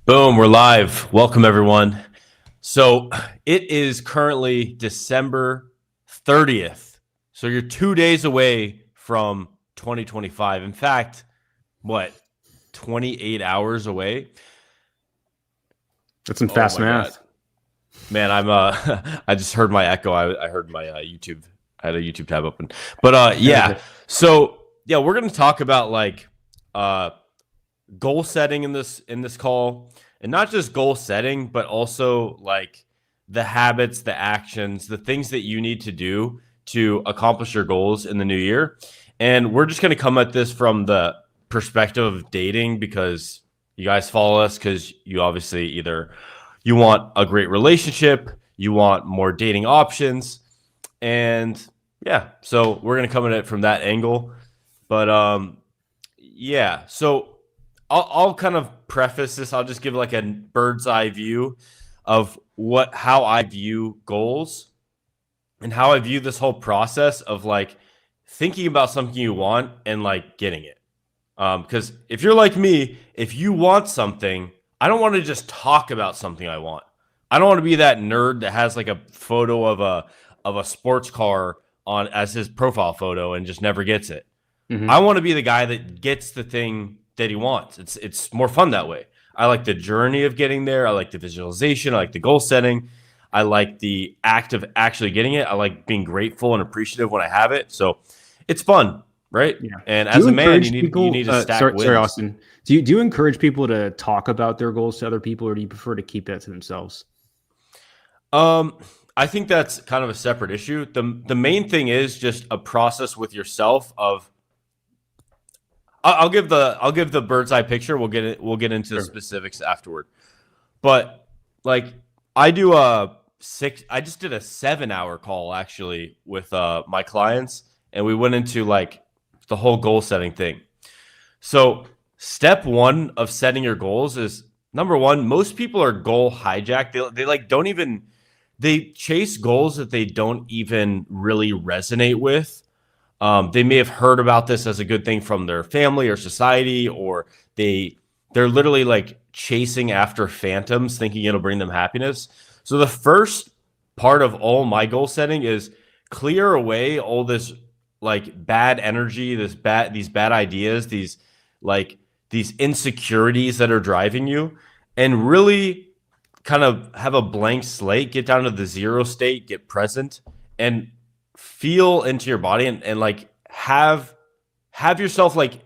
Boom, we're live. Welcome, everyone. So it is currently December 30th. So you're 2 days away from 2025. In fact, what, 28 hours away? That's some Oh fast my God. math. Man, I'm I just heard my echo. I heard my YouTube. I had a YouTube tab open. But yeah. So yeah, we're gonna talk about like uh goal setting in this call, and not just goal setting, but also like the habits, the actions, the things that you need to do to accomplish your goals in the new year. And we're just going to come at this from the perspective of dating, because you guys follow us because you obviously either you want a great relationship, you want more dating options, and yeah, so we're going to come at it from that angle. But yeah, so I'll kind of preface this. I'll just give like a bird's eye view of how I view goals and how I view this whole process of like thinking about something you want and like getting it. Because if you're like me, if you want something, I don't want to just talk about something I want. I don't want to be that nerd that has like a photo of a sports car on as his profile photo and just never gets it. I Mm-hmm. want to be the guy that gets the thing that he wants. It's more fun that way. I like the journey of getting there. I like the visualization. I like the goal setting. I like the act of actually getting it. I like being grateful and appreciative when I have it. So it's fun, right? Yeah. And Do as you a man, you encourage need you people? need to stack Sorry, wins. Austin. Do you encourage people to talk about their goals to other people, or do you prefer to keep that to themselves? Um, I think that's kind of a separate issue. The main thing is just a process with yourself of I'll give the bird's eye picture. We'll get into the Sure. specifics afterward. But like I do a six I just did a 7 hour call actually with my clients, and we went into like the whole goal setting thing. So step one of setting your goals is, number one, most people are goal hijacked. They like don't even they chase goals that they don't even really resonate with. They may have heard about this as a good thing from their family or society, or they're literally like chasing after phantoms, thinking it'll bring them happiness. So the first part of all my goal setting is clear away all this like bad energy, these bad ideas, like these insecurities that are driving you, and really kind of have a blank slate, get down to the zero state, get present, and feel into your body, and like have yourself like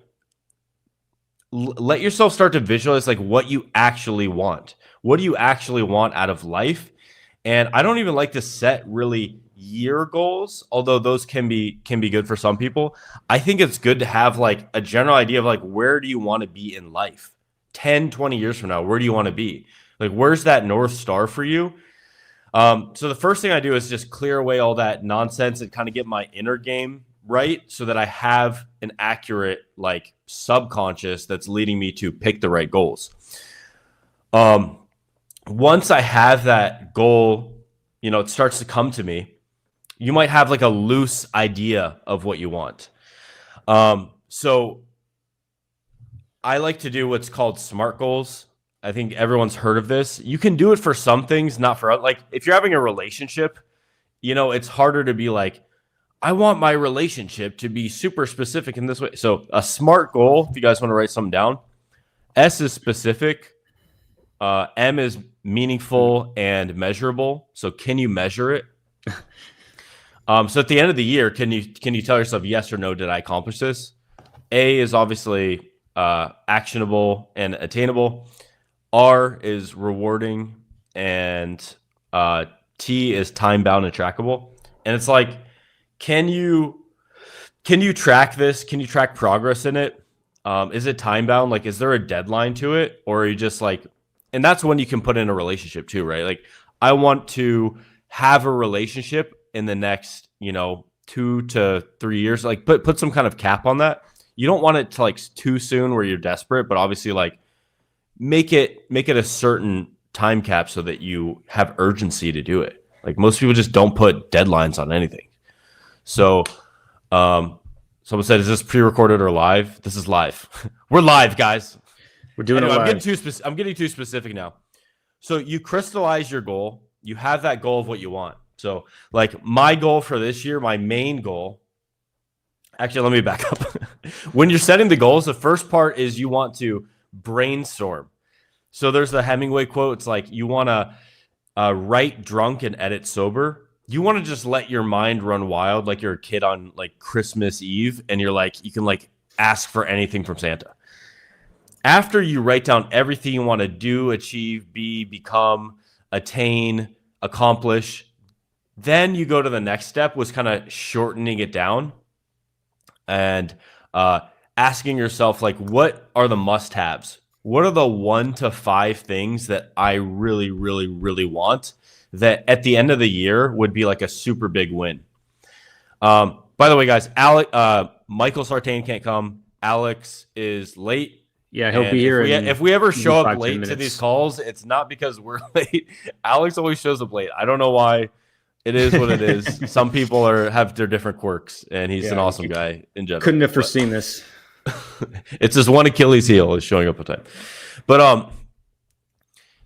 let yourself start to visualize like what you actually want. What do you actually want out of life? And I don't even like to set really year goals, although those can be good for some people. I think it's good to have like a general idea of like where do you want to be in life? 10, 20 years from now, where do you want to be? Like where's that North Star for you? So the first thing I do is just clear away all that nonsense and kind of get my inner game right, so that I have an accurate like subconscious that's leading me to pick the right goals. Um, Once I have that goal, it starts to come to me. You might have like a loose idea of what you want. So I like to do what's called SMART goals. I think everyone's heard of this. You can do it for some things, not for like if you're having a relationship, it's harder to be like, I want my relationship to be super specific in this way. So a SMART goal, if you guys want to write something down, S is specific, M is meaningful and measurable. So can you measure it? So at the end of the year, can you tell yourself yes or no? Did I accomplish this? A is obviously actionable and attainable. R is rewarding, and T is time bound and trackable. And it's like, can you track this? Can you track progress in it? Is it time bound? Like, is there a deadline to it, or are you just like? And that's when you can put in a relationship too, right? Like, I want to have a relationship in the next 2 to 3 years. Like, put some kind of cap on that. You don't want it to like too soon where you're desperate, but obviously like make it a certain time cap so that you have urgency to do it. Like most people just don't put deadlines on anything. So someone said, is this pre-recorded or live? This is live. We're live, guys. We're doing Anyway, it I'm live. getting too specific now. So you crystallize your goal. You have that goal of what you want. So like my goal for this year, my main goal. Actually, let me back up. When you're setting the goals, the first part is you want to brainstorm. So there's the Hemingway quote. It's like you want to write drunk and edit sober. You want to just let your mind run wild like you're a kid on like Christmas Eve, and you're like, you can like ask for anything from Santa. After you write down everything you want to do, achieve, be, become, attain, accomplish, then you go to the next step, was kind of shortening it down and asking yourself, like, what are the must-haves? What are the 1 to 5 things that I really, really, really want that at the end of the year would be like a super big win? By the way, guys, Michael Sartain can't come. Alex is late. Yeah, he'll be here. If we ever show up 5-10 late to minutes. these calls, it's not because we're late. Alex always shows up late. I don't know why. It is what it is. Some people have their different quirks, and he's an awesome guy in general. Couldn't have foreseen this. It's his one Achilles heel is showing up on time. But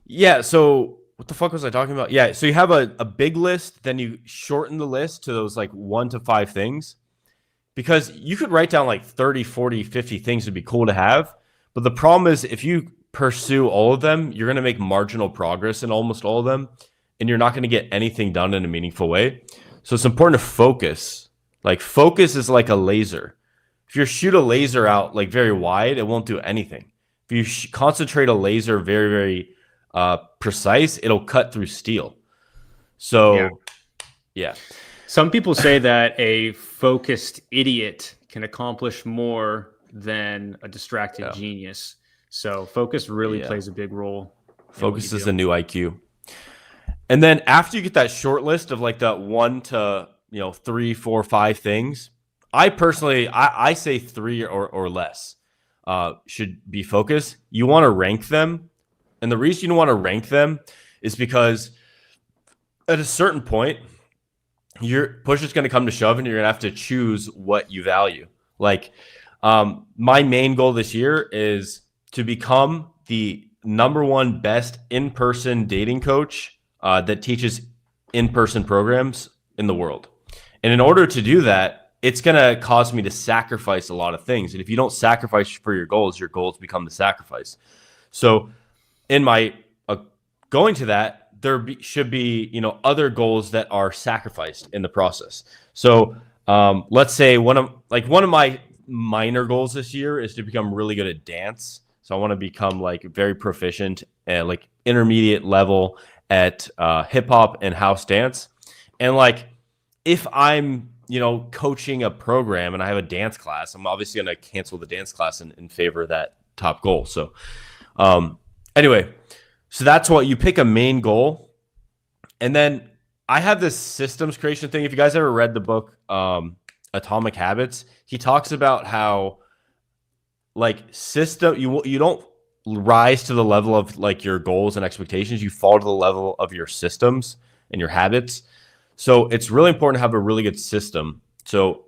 yeah. So what the fuck was I talking about? Yeah. So you have a big list, then you shorten the list to those like 1 to 5 things, because you could write down like 30, 40, 50 things would be cool to have. But the problem is if you pursue all of them, you're going to make marginal progress in almost all of them, and you're not going to get anything done in a meaningful way. So it's important to focus. Like focus is like a laser. If you shoot a laser out like very wide, it won't do anything. If you concentrate a laser very, very precise, it'll cut through steel. So, yeah. Some people say that a focused idiot can accomplish more than a distracted genius. So focus really plays a big role. Focus is the new IQ. And then after you get that short list of like the 1 to 3, 4, 5 things, I personally I say 3 or less should be focused. You want to rank them, and the reason you want to rank them is because at a certain point, your push is going to come to shove, and you're going to have to choose what you value. Like my main goal this year is to become the #1 best in-person dating coach that teaches in-person programs in the world. And in order to do that, it's going to cause me to sacrifice a lot of things. And if you don't sacrifice for your goals become the sacrifice. So in my going to that, should be, other goals that are sacrificed in the process. So let's say one of my minor goals this year is to become really good at dance. So I want to become like very proficient at like intermediate level at hip hop and house dance. And like, if I'm, coaching a program and I have a dance class, I'm obviously going to cancel the dance class in favor of that top goal. So anyway, so that's what you pick, a main goal. And then I have this systems creation thing. If you guys ever read the book Atomic Habits, he talks about how like you don't rise to the level of like your goals and expectations. You fall to the level of your systems and your habits. So it's really important to have a really good system. So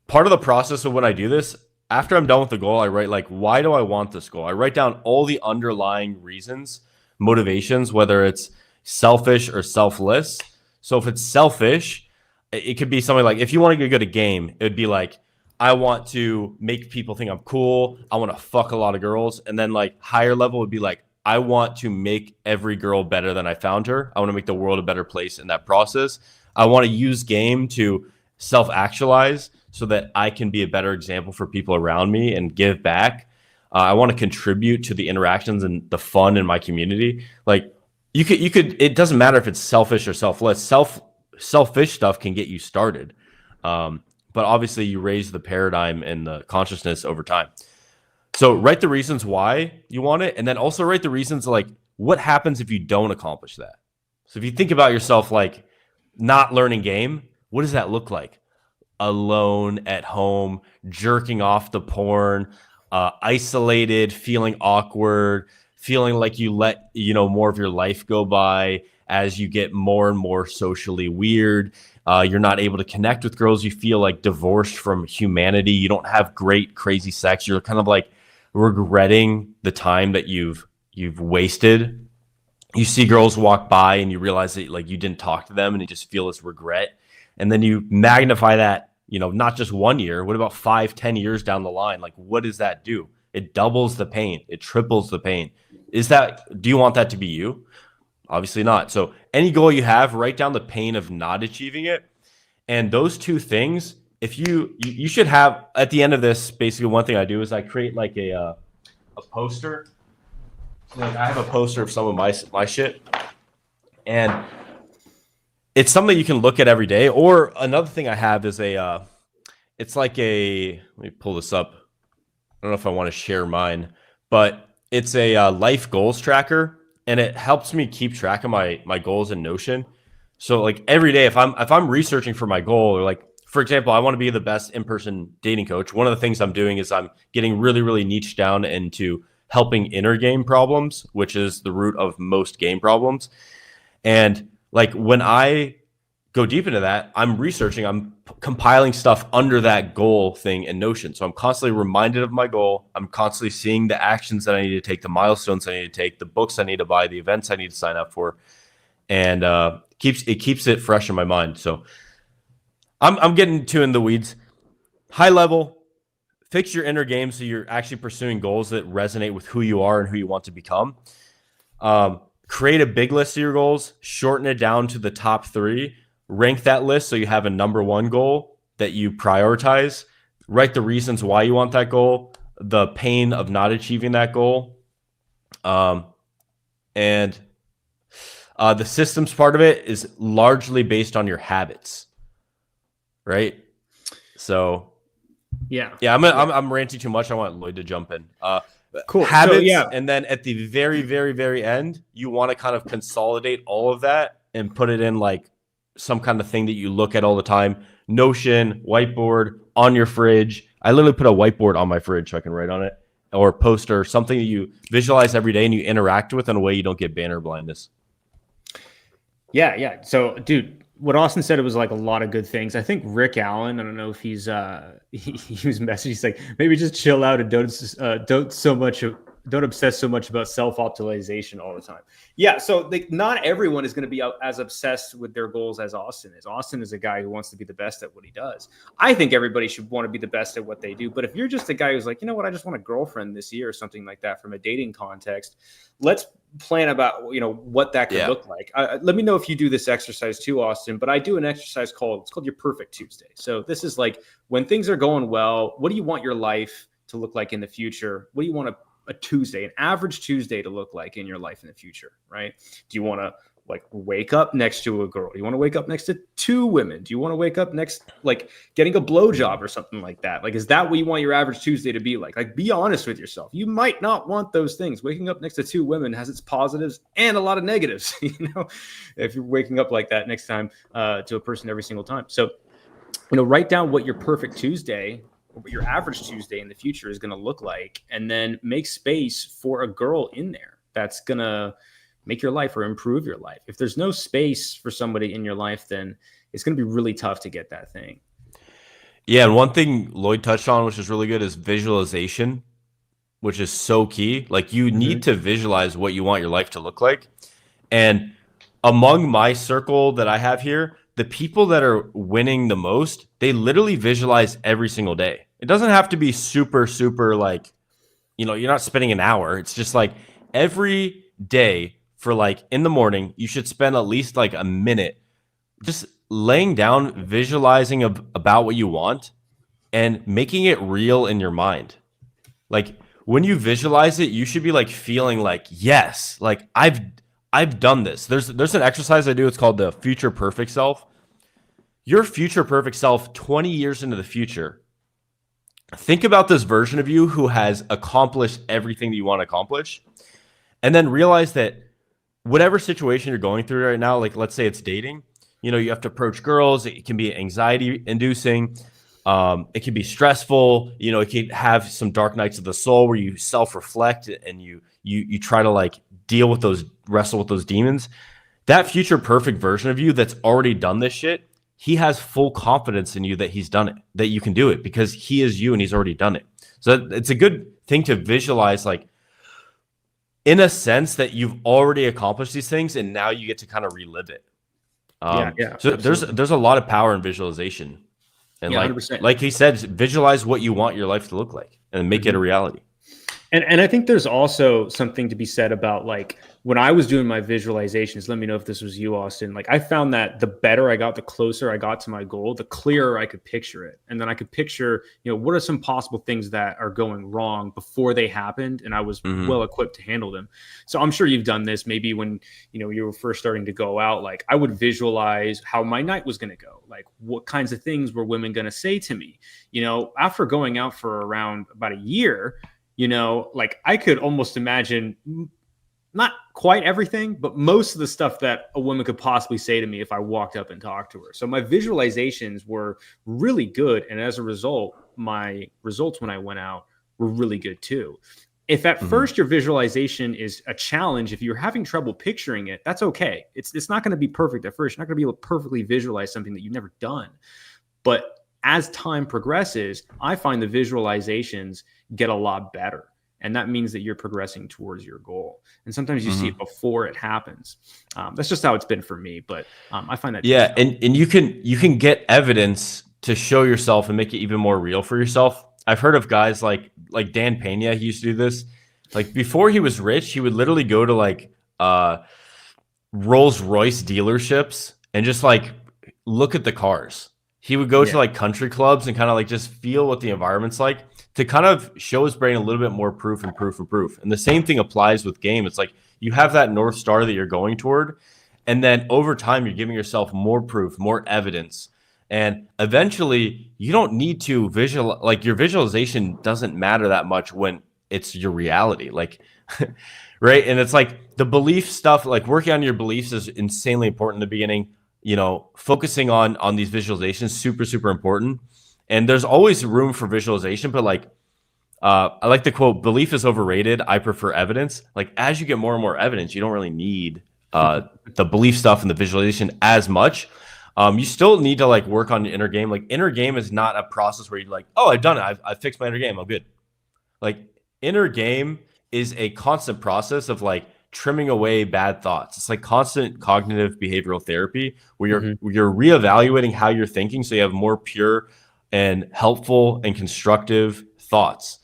part of the process of when I do this, after I'm done with the goal, I write like, why do I want this goal? I write down all the underlying reasons, motivations, whether it's selfish or selfless. So if it's selfish, it could be something like, if you want to get good at a game, it would be like, I want to make people think I'm cool. I want to fuck a lot of girls. And then like higher level would be like, I want to make every girl better than I found her. I want to make the world a better place in that process. I want to use game to self-actualize so that I can be a better example for people around me and give back. I want to contribute to the interactions and the fun in my community. Like you could, it doesn't matter if it's selfish or selfless. Selfish stuff can get you started. But obviously you raise the paradigm and the consciousness over time. So write the reasons why you want it. And then also write the reasons like what happens if you don't accomplish that. So if you think about yourself, like not learning game, what does that look like? Alone at home, jerking off to porn, isolated, feeling awkward, feeling like you let, more of your life go by as you get more and more socially weird. You're not able to connect with girls. You feel like divorced from humanity. You don't have great, crazy sex. You're kind of like regretting the time that you've wasted. You see girls walk by and you realize that like you didn't talk to them and you just feel this regret. And then you magnify that, not just 1 year, what about 5-10 years down the line? Like, what does that do? It doubles the pain. It triples the pain. Do you want that to be you? Obviously not. So any goal you have, write down the pain of not achieving it. And those two things, if you should have at the end of this, basically one thing I do is I create like a poster. Like I have a poster of some of my shit. And it's something you can look at every day. Or another thing I have is it's like let me pull this up. I don't know if I want to share mine, but it's a life goals tracker, and it helps me keep track of my goals in Notion. So like every day, if I'm researching for my goal, or like, for example, I want to be the best in-person dating coach. One of the things I'm doing is I'm getting really, really niche down into helping inner game problems, which is the root of most game problems. And like when I go deep into that, I'm researching, I'm compiling stuff under that goal thing in Notion. So I'm constantly reminded of my goal. I'm constantly seeing the actions that I need to take, the milestones I need to take, the books I need to buy, the events I need to sign up for. And it keeps it fresh in my mind. So I'm getting too in the weeds. High level, fix your inner game so you're actually pursuing goals that resonate with who you are and who you want to become. Create a big list of your goals, shorten it down to the top 3. Rank that list so you have a number 1 goal that you prioritize. Write the reasons why you want that goal, the pain of not achieving that goal. And the systems part of it is largely based on your habits, right? So yeah, I'm ranting too much. I want Lloyd to jump in. Cool. Habits, so, and then at the very, very, very end, you want to kind of consolidate all of that and put it in like some kind of thing that you look at all the time. Notion, whiteboard, on your fridge. I literally put a whiteboard on my fridge so I can write on it, or poster, something that you visualize every day and you interact with in a way you don't get banner blindness. Yeah. So, dude, what Austen said, it was like a lot of good things. I think Rick Allen, I don't know if he's he was messaging. He's like, maybe just chill out and don't obsess so much about self-optimization all the time. Yeah, so not everyone is going to be as obsessed with their goals as Austen is. Austen is a guy who wants to be the best at what he does. I think everybody should want to be the best at what they do. But if you're just a guy who's like, you know what, I just want a girlfriend this year or something like that from a dating context, let's plan about, what that could look like. Let me know if you do this exercise too, Austen, but I do an exercise called your Perfect Tuesday. So this is like when things are going well, what do you want your life to look like in the future? What do you want a Tuesday, an average Tuesday to look like in your life in the future, right? Do you want to like wake up next to a girl? Do you want to wake up next to 2 women? Do you want to wake up next, like getting a blowjob or something like that? Like, is that what you want your average Tuesday to be like? Like, be honest with yourself. You might not want those things. Waking up next to 2 women has its positives and a lot of negatives, if you're waking up like that next time to a person every single time. So, write down what your perfect Tuesday, what your average Tuesday in the future is going to look like, and then make space for a girl in there that's going to make your life or improve your life. If there's no space for somebody in your life, then it's going to be really tough to get that thing. Yeah, and one thing Lloyd touched on, which is really good, is visualization, which is so key. Like you need to visualize what you want your life to look like. And among my circle that I have here, the people that are winning the most, they literally visualize every single day. It doesn't have to be super, super like, you're not spending an hour. It's just like every day for like in the morning, you should spend at least like a minute just laying down, visualizing about what you want and making it real in your mind. Like when you visualize it, you should be like feeling like, yes, like I've done this. There's an exercise I do. It's called the future perfect self. Your future perfect self, 20 years into the future, think about this version of you who has accomplished everything that you want to accomplish. And then realize that whatever situation you're going through right now, like let's say it's dating, you have to approach girls. It can be anxiety inducing. It can be stressful. It can have some dark nights of the soul where you self-reflect and you try to like wrestle with those demons. That future perfect version of you that's already done this shit, he has full confidence in you that he's done it, that you can do it because he is you and he's already done it. So it's a good thing to visualize, like, in a sense that you've already accomplished these things and now you get to kind of relive it. Yeah, So absolutely. there's a lot of power in visualization. And Yeah, 100%. like he said, visualize what you want your life to look like and make it a reality. And I think there's also something to be said about, like, when I was doing my visualizations, let me know if this was you, Austin. Like, I found that the better I got, the closer I got to my goal, the clearer I could picture it. And then I could picture, what are some possible things that are going wrong before they happened, and I was well equipped to handle them. So I'm sure you've done this maybe when, you were first starting to go out. Like, I would visualize how my night was going to go. Like, what kinds of things were women going to say to me? After going out for around about a year, like, I could almost imagine not quite everything, but most of the stuff that a woman could possibly say to me if I walked up and talked to her. So my visualizations were really good. And as a result, my results when I went out were really good too. If at first your visualization is a challenge, if you're having trouble picturing it, that's okay. It's not going to be perfect at first. You're not going to be able to perfectly visualize something that you've never done. But as time progresses, I find the visualizations get a lot better. And that means that you're progressing towards your goal. And sometimes you see it before it happens. That's just how it's been for me. But I find that Yeah, and you can get evidence to show yourself and make it even more real for yourself. I've heard of guys like Dan Pena. He used to do this. Like, before he was rich, he would literally go to like Rolls Royce dealerships and just like look at the cars. He would go to like country clubs and kind of like just feel what the environment's like, to kind of show his brain a little bit more proof. And the same thing applies with game. It's like you have that North Star that you're going toward. And then over time, you're giving yourself more proof, more evidence. And eventually you don't need to visualize, like, your visualization doesn't matter that much when it's your reality. Like, right. And it's like the belief stuff, like working on your beliefs is insanely important in the beginning. Focusing on these visualizations, super, super important. And there's always room for visualization, but like, I like the quote, belief is overrated. I prefer evidence. Like, as you get more and more evidence, you don't really need the belief stuff and the visualization as much. You still need to like work on your inner game. Like, inner game is not a process where you're like, oh, I've done it. I've fixed my inner game. I'm good. Like, inner game is a constant process of like trimming away bad thoughts. It's like constant cognitive behavioral therapy where you're reevaluating how you're thinking, so you have more pure and helpful and constructive thoughts.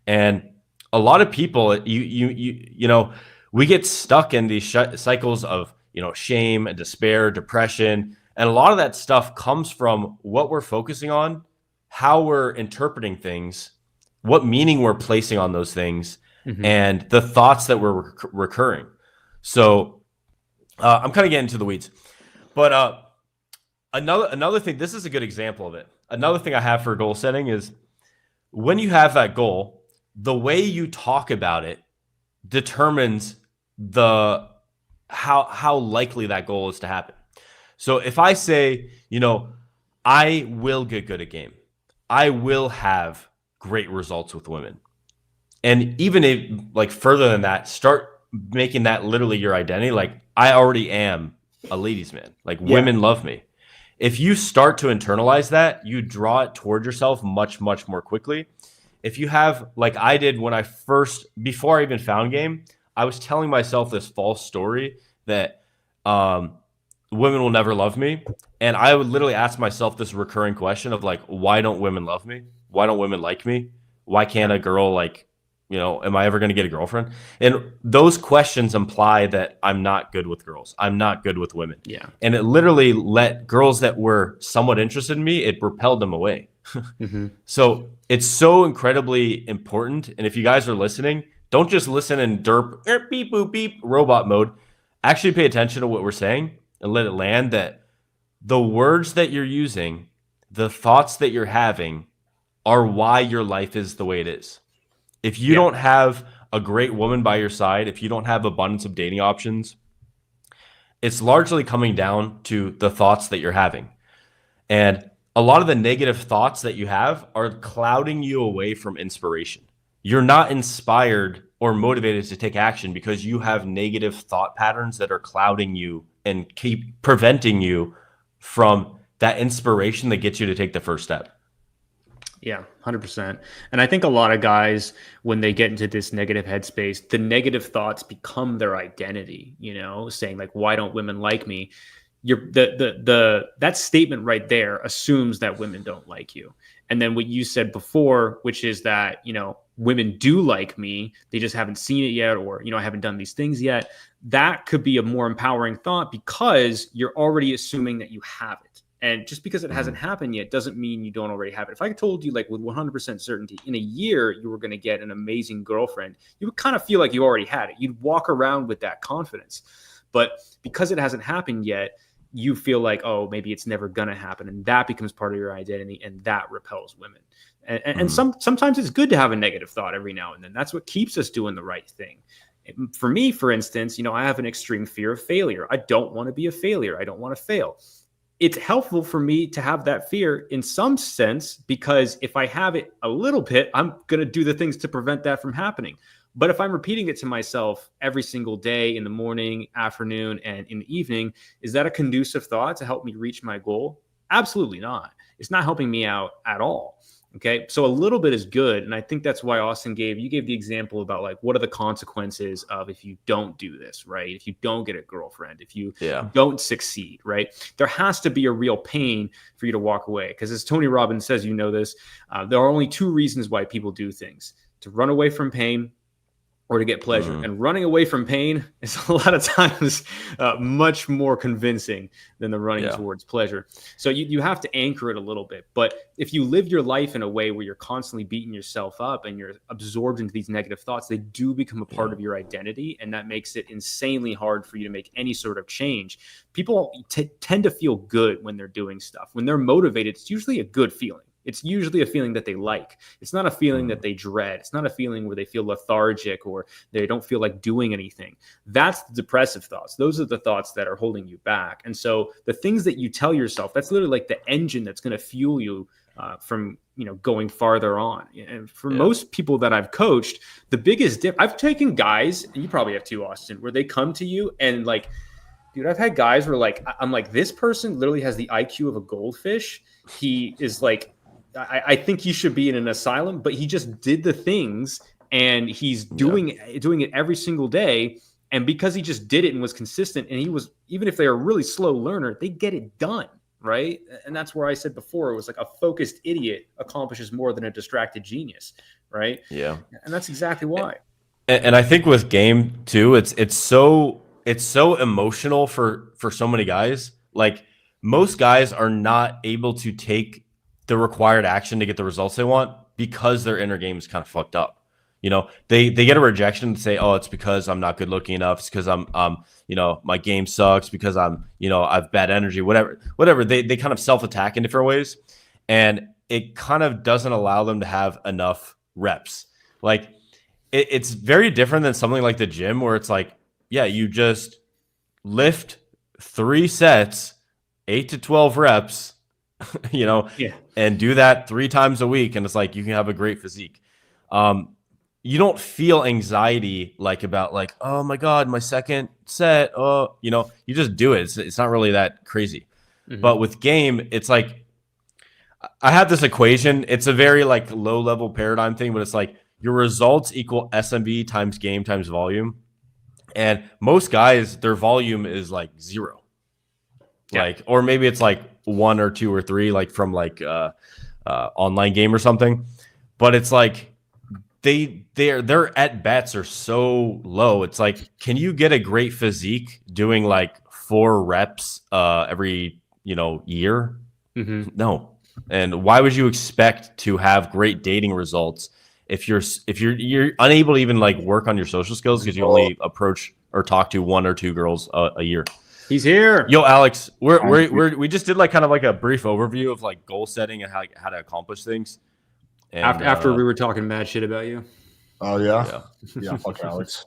And a lot of people, we get stuck in these cycles of shame and despair, depression, and a lot of that stuff comes from what we're focusing on, how we're interpreting things, what meaning we're placing on those things, and the thoughts that were recurring. So I'm kind of getting into the weeds, but another thing, this is a good example of it. Another thing I have for goal setting is, when you have that goal, the way you talk about it determines how likely that goal is to happen. So if I say, I will get good at game, I will have great results with women. And even if, like, further than that, start making that literally your identity. Like, I already am a ladies' man. Like, women love me. If you start to internalize that, you draw it toward yourself much, much more quickly. If you have, like I did when before I even found game, I was telling myself this false story that women will never love me. And I would literally ask myself this recurring question of like, why don't women love me? Why don't women like me? Why can't a girl, like, am I ever going to get a girlfriend? And those questions imply that I'm not good with girls. I'm not good with women. Yeah. And it literally let girls that were somewhat interested in me, it repelled them away. So it's so incredibly important. And if you guys are listening, don't just listen in derp, beep, boop, beep, robot mode. Actually pay attention to what we're saying and let it land, that the words that you're using, the thoughts that you're having, are why your life is the way it is. If you don't have a great woman by your side, if you don't have abundance of dating options, it's largely coming down to the thoughts that you're having. And a lot of the negative thoughts that you have are clouding you away from inspiration. You're not inspired or motivated to take action because you have negative thought patterns that are clouding you and keep preventing you from that inspiration that gets you to take the first step. Yeah, 100%. And I think a lot of guys, when they get into this negative headspace, the negative thoughts become their identity, saying like, why don't women like me? That statement right there assumes that women don't like you. And then what you said before, which is that, women do like me, they just haven't seen it yet, or, I haven't done these things yet. That could be a more empowering thought because you're already assuming that you have it. And just because it hasn't happened yet doesn't mean you don't already have it. If I told you, like, with 100% certainty, in a year you were going to get an amazing girlfriend, you would kind of feel like you already had it. You'd walk around with that confidence. But because it hasn't happened yet, you feel like, oh, maybe it's never going to happen. And that becomes part of your identity, and that repels women. And sometimes it's good to have a negative thought every now and then. That's what keeps us doing the right thing. For me, for instance, I have an extreme fear of failure. I don't want to be a failure. I don't want to fail. It's helpful for me to have that fear in some sense, because if I have it a little bit, I'm going to do the things to prevent that from happening. But if I'm repeating it to myself every single day, in the morning, afternoon, and in the evening, is that a conducive thought to help me reach my goal? Absolutely not. It's not helping me out at all. Okay. So a little bit is good. And I think that's why Austen you gave the example about, like, what are the consequences of if you don't do this, right? If you don't get a girlfriend, if you don't succeed, right? There has to be a real pain for you to walk away. Because as Tony Robbins says, this, there are only two reasons why people do things: to run away from pain or to get pleasure. And running away from pain is a lot of times much more convincing than the running towards pleasure. So you have to anchor it a little bit. But if you live your life in a way where you're constantly beating yourself up and you're absorbed into these negative thoughts, they do become a part of your identity. And that makes it insanely hard for you to make any sort of change. People tend to feel good when they're doing stuff. When they're motivated, it's usually a good feeling. It's usually a feeling that they like. It's not a feeling that they dread. It's not a feeling where they feel lethargic or they don't feel like doing anything. That's the depressive thoughts. Those are the thoughts that are holding you back. And so the things that you tell yourself, that's literally like the engine that's going to fuel you from going farther on. And for most people that I've coached, the biggest dip, I've taken guys, and you probably have too, Austin, where they come to you and, like, dude, I've had guys where, like, I'm like, this person literally has the IQ of a goldfish. He is like, I think he should be in an asylum, but he just did the things and he's doing it every single day. And because he just did it and was consistent, and he was, even if they're a really slow learner, they get it done. Right. And that's where I said before, it was like a focused idiot accomplishes more than a distracted genius. Right. Yeah. And that's exactly why. And I think with game too, it's so emotional for so many guys. Like, most guys are not able to take the required action to get the results they want because their inner game is kind of fucked up. They get a rejection and say, oh, it's because I'm not good looking enough. It's because I'm my game sucks, because I'm, I've bad energy, whatever. They kind of self-attack in different ways. And it kind of doesn't allow them to have enough reps. Like, it's very different than something like the gym, where it's like, yeah, you just lift 3 sets, 8 to 12 reps, and do that 3 times a week. And it's like, you can have a great physique. You don't feel anxiety about, like, oh my God, my second set. Oh, you just do it. It's not really that crazy. Mm-hmm. But with game, it's like, I have this equation. It's a very, like, low level paradigm thing, but it's like your results equal SMV times game times volume. And most guys, their volume is like 0. Yeah. Like, or maybe it's like 1 or 2 or 3, like from like online game or something. But it's like their at bats are so low. It's like, can you get a great physique doing like 4 reps every year? Mm-hmm. No. And why would you expect to have great dating results if you're unable to even, like, work on your social skills because you only approach or talk to 1 or 2 girls a year? He's here. Yo, Alex, we just did like kind of like a brief overview of like goal setting and how to accomplish things. And, after we were talking mad shit about you. Oh yeah. Fuck Alex.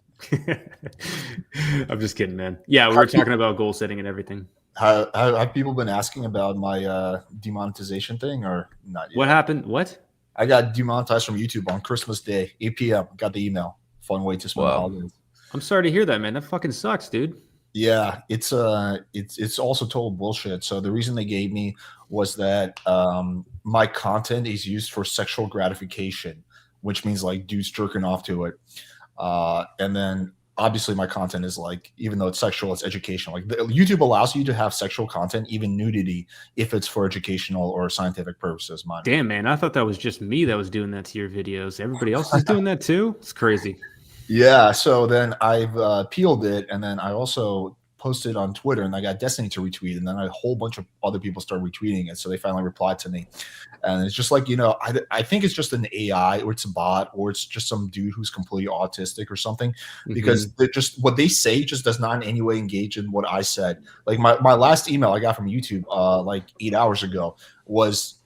I'm just kidding, man. Yeah, we were talking about goal setting and everything. Have people been asking about my demonetization thing or not yet? What happened? What? I got demonetized from YouTube on Christmas Day, 8 p.m. Got the email. Fun way to spend the holidays. I'm sorry to hear that, man. That fucking sucks, dude. Yeah, it's also total bullshit. So the reason they gave me was that my content is used for sexual gratification, which means like dudes jerking off to it. And then obviously my content is like, even though it's sexual, it's educational. Like YouTube allows you to have sexual content, even nudity, if it's for educational or scientific purposes. Mind you. Damn, man, I thought that was just me that was doing that to your videos. Everybody else is doing that too. It's crazy. Yeah, so then I've peeled it, and then I also posted on Twitter, and I got Destiny to retweet, and then a whole bunch of other people started retweeting it. So they finally replied to me, and it's just like, I think it's just an AI, or it's a bot, or it's just some dude who's completely autistic or something, because they're just, what they say just does not in any way engage in what I said. Like my last email I got from YouTube like 8 hours ago was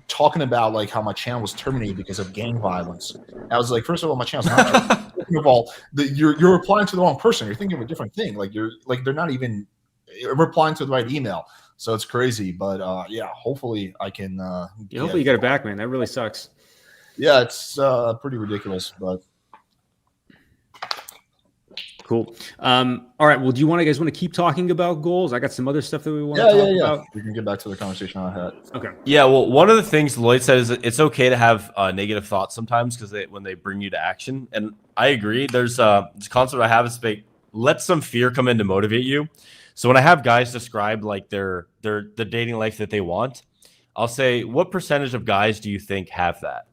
talking about like how my channel was terminated because of gang violence. I was like, first of all, my channel's not terminated. Second of all, you're replying to the wrong person. You're thinking of a different thing. Like they're not even replying to the right email. So it's crazy. But yeah, hopefully I can. Hopefully you got it back, man. That really sucks. Yeah, it's pretty ridiculous, but. Cool. All right. Well, do you guys want to keep talking about goals? I got some other stuff that we want to talk about. We can get back to the conversation I had. Okay. Yeah, well, one of the things Lloyd said is that it's okay to have negative thoughts sometimes because when they bring you to action, and I agree. There's this concept I have is let some fear come in to motivate you. So when I have guys describe like the dating life that they want, I'll say, what percentage of guys do you think have that?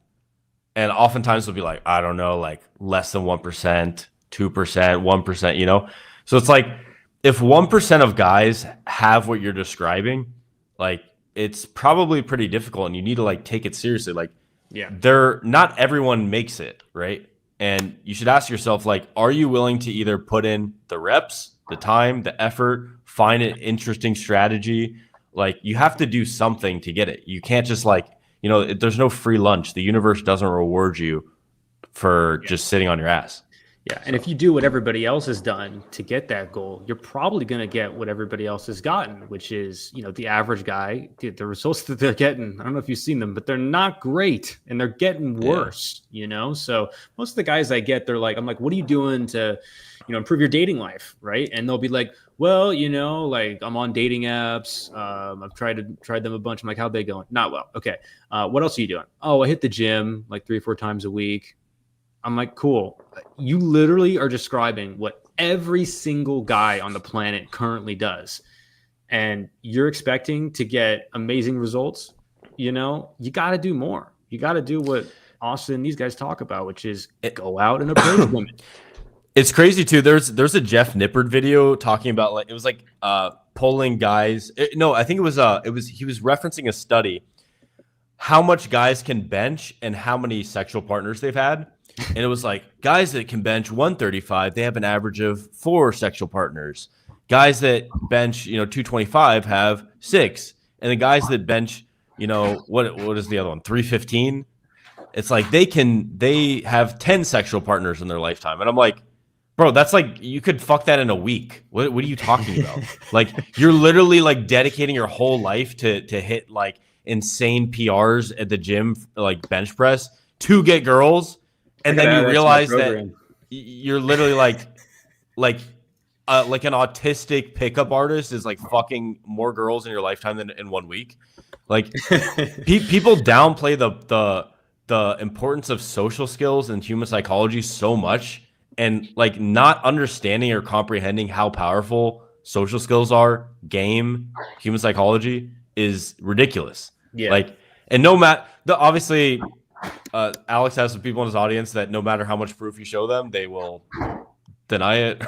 And oftentimes they'll be like, I don't know, like less than 1%. 2%, 1%, So it's like if 1% of guys have what you're describing, like it's probably pretty difficult and you need to like take it seriously. Like, yeah, not everyone makes it, right? And you should ask yourself, like, are you willing to either put in the reps, the time, the effort, find an interesting strategy? Like you have to do something to get it. You can't just like, there's no free lunch. The universe doesn't reward you for just sitting on your ass. Yeah, and if you do what everybody else has done to get that goal, you're probably going to get what everybody else has gotten, which is, the average guy, the results that they're getting. I don't know if you've seen them, but they're not great and they're getting worse, So most of the guys I get, I'm like, what are you doing to, improve your dating life, right? And they'll be like, well, like I'm on dating apps. I've tried them a bunch. I'm like, how'd they going? Not well. Okay. What else are you doing? Oh, I hit the gym like 3 or 4 times a week. I'm like, cool. You literally are describing what every single guy on the planet currently does. And you're expecting to get amazing results. You got to do more. You got to do what Austen and these guys talk about, which is go out and approach women. It's crazy too. There's a Jeff Nippard video talking about like, it was like polling guys. I think he was referencing a study, how much guys can bench and how many sexual partners they've had. And it was like guys that can bench 135, they have an average of 4 sexual partners. Guys that bench, 225 have 6. And the guys that bench, what is the other one? 315. It's like they have 10 sexual partners in their lifetime. And I'm like, bro, that's like you could fuck that in a week. What are you talking about? Like you're literally like dedicating your whole life to hit like insane PRs at the gym, like bench press to get girls. And then you realize that you're literally like an autistic pickup artist is like fucking more girls in your lifetime than in 1 week. Like people downplay the importance of social skills and human psychology so much, and like not understanding or comprehending how powerful social skills are, game, human psychology is ridiculous. Yeah. Like, and obviously. Alex has some people in his audience that no matter how much proof you show them, they will deny it.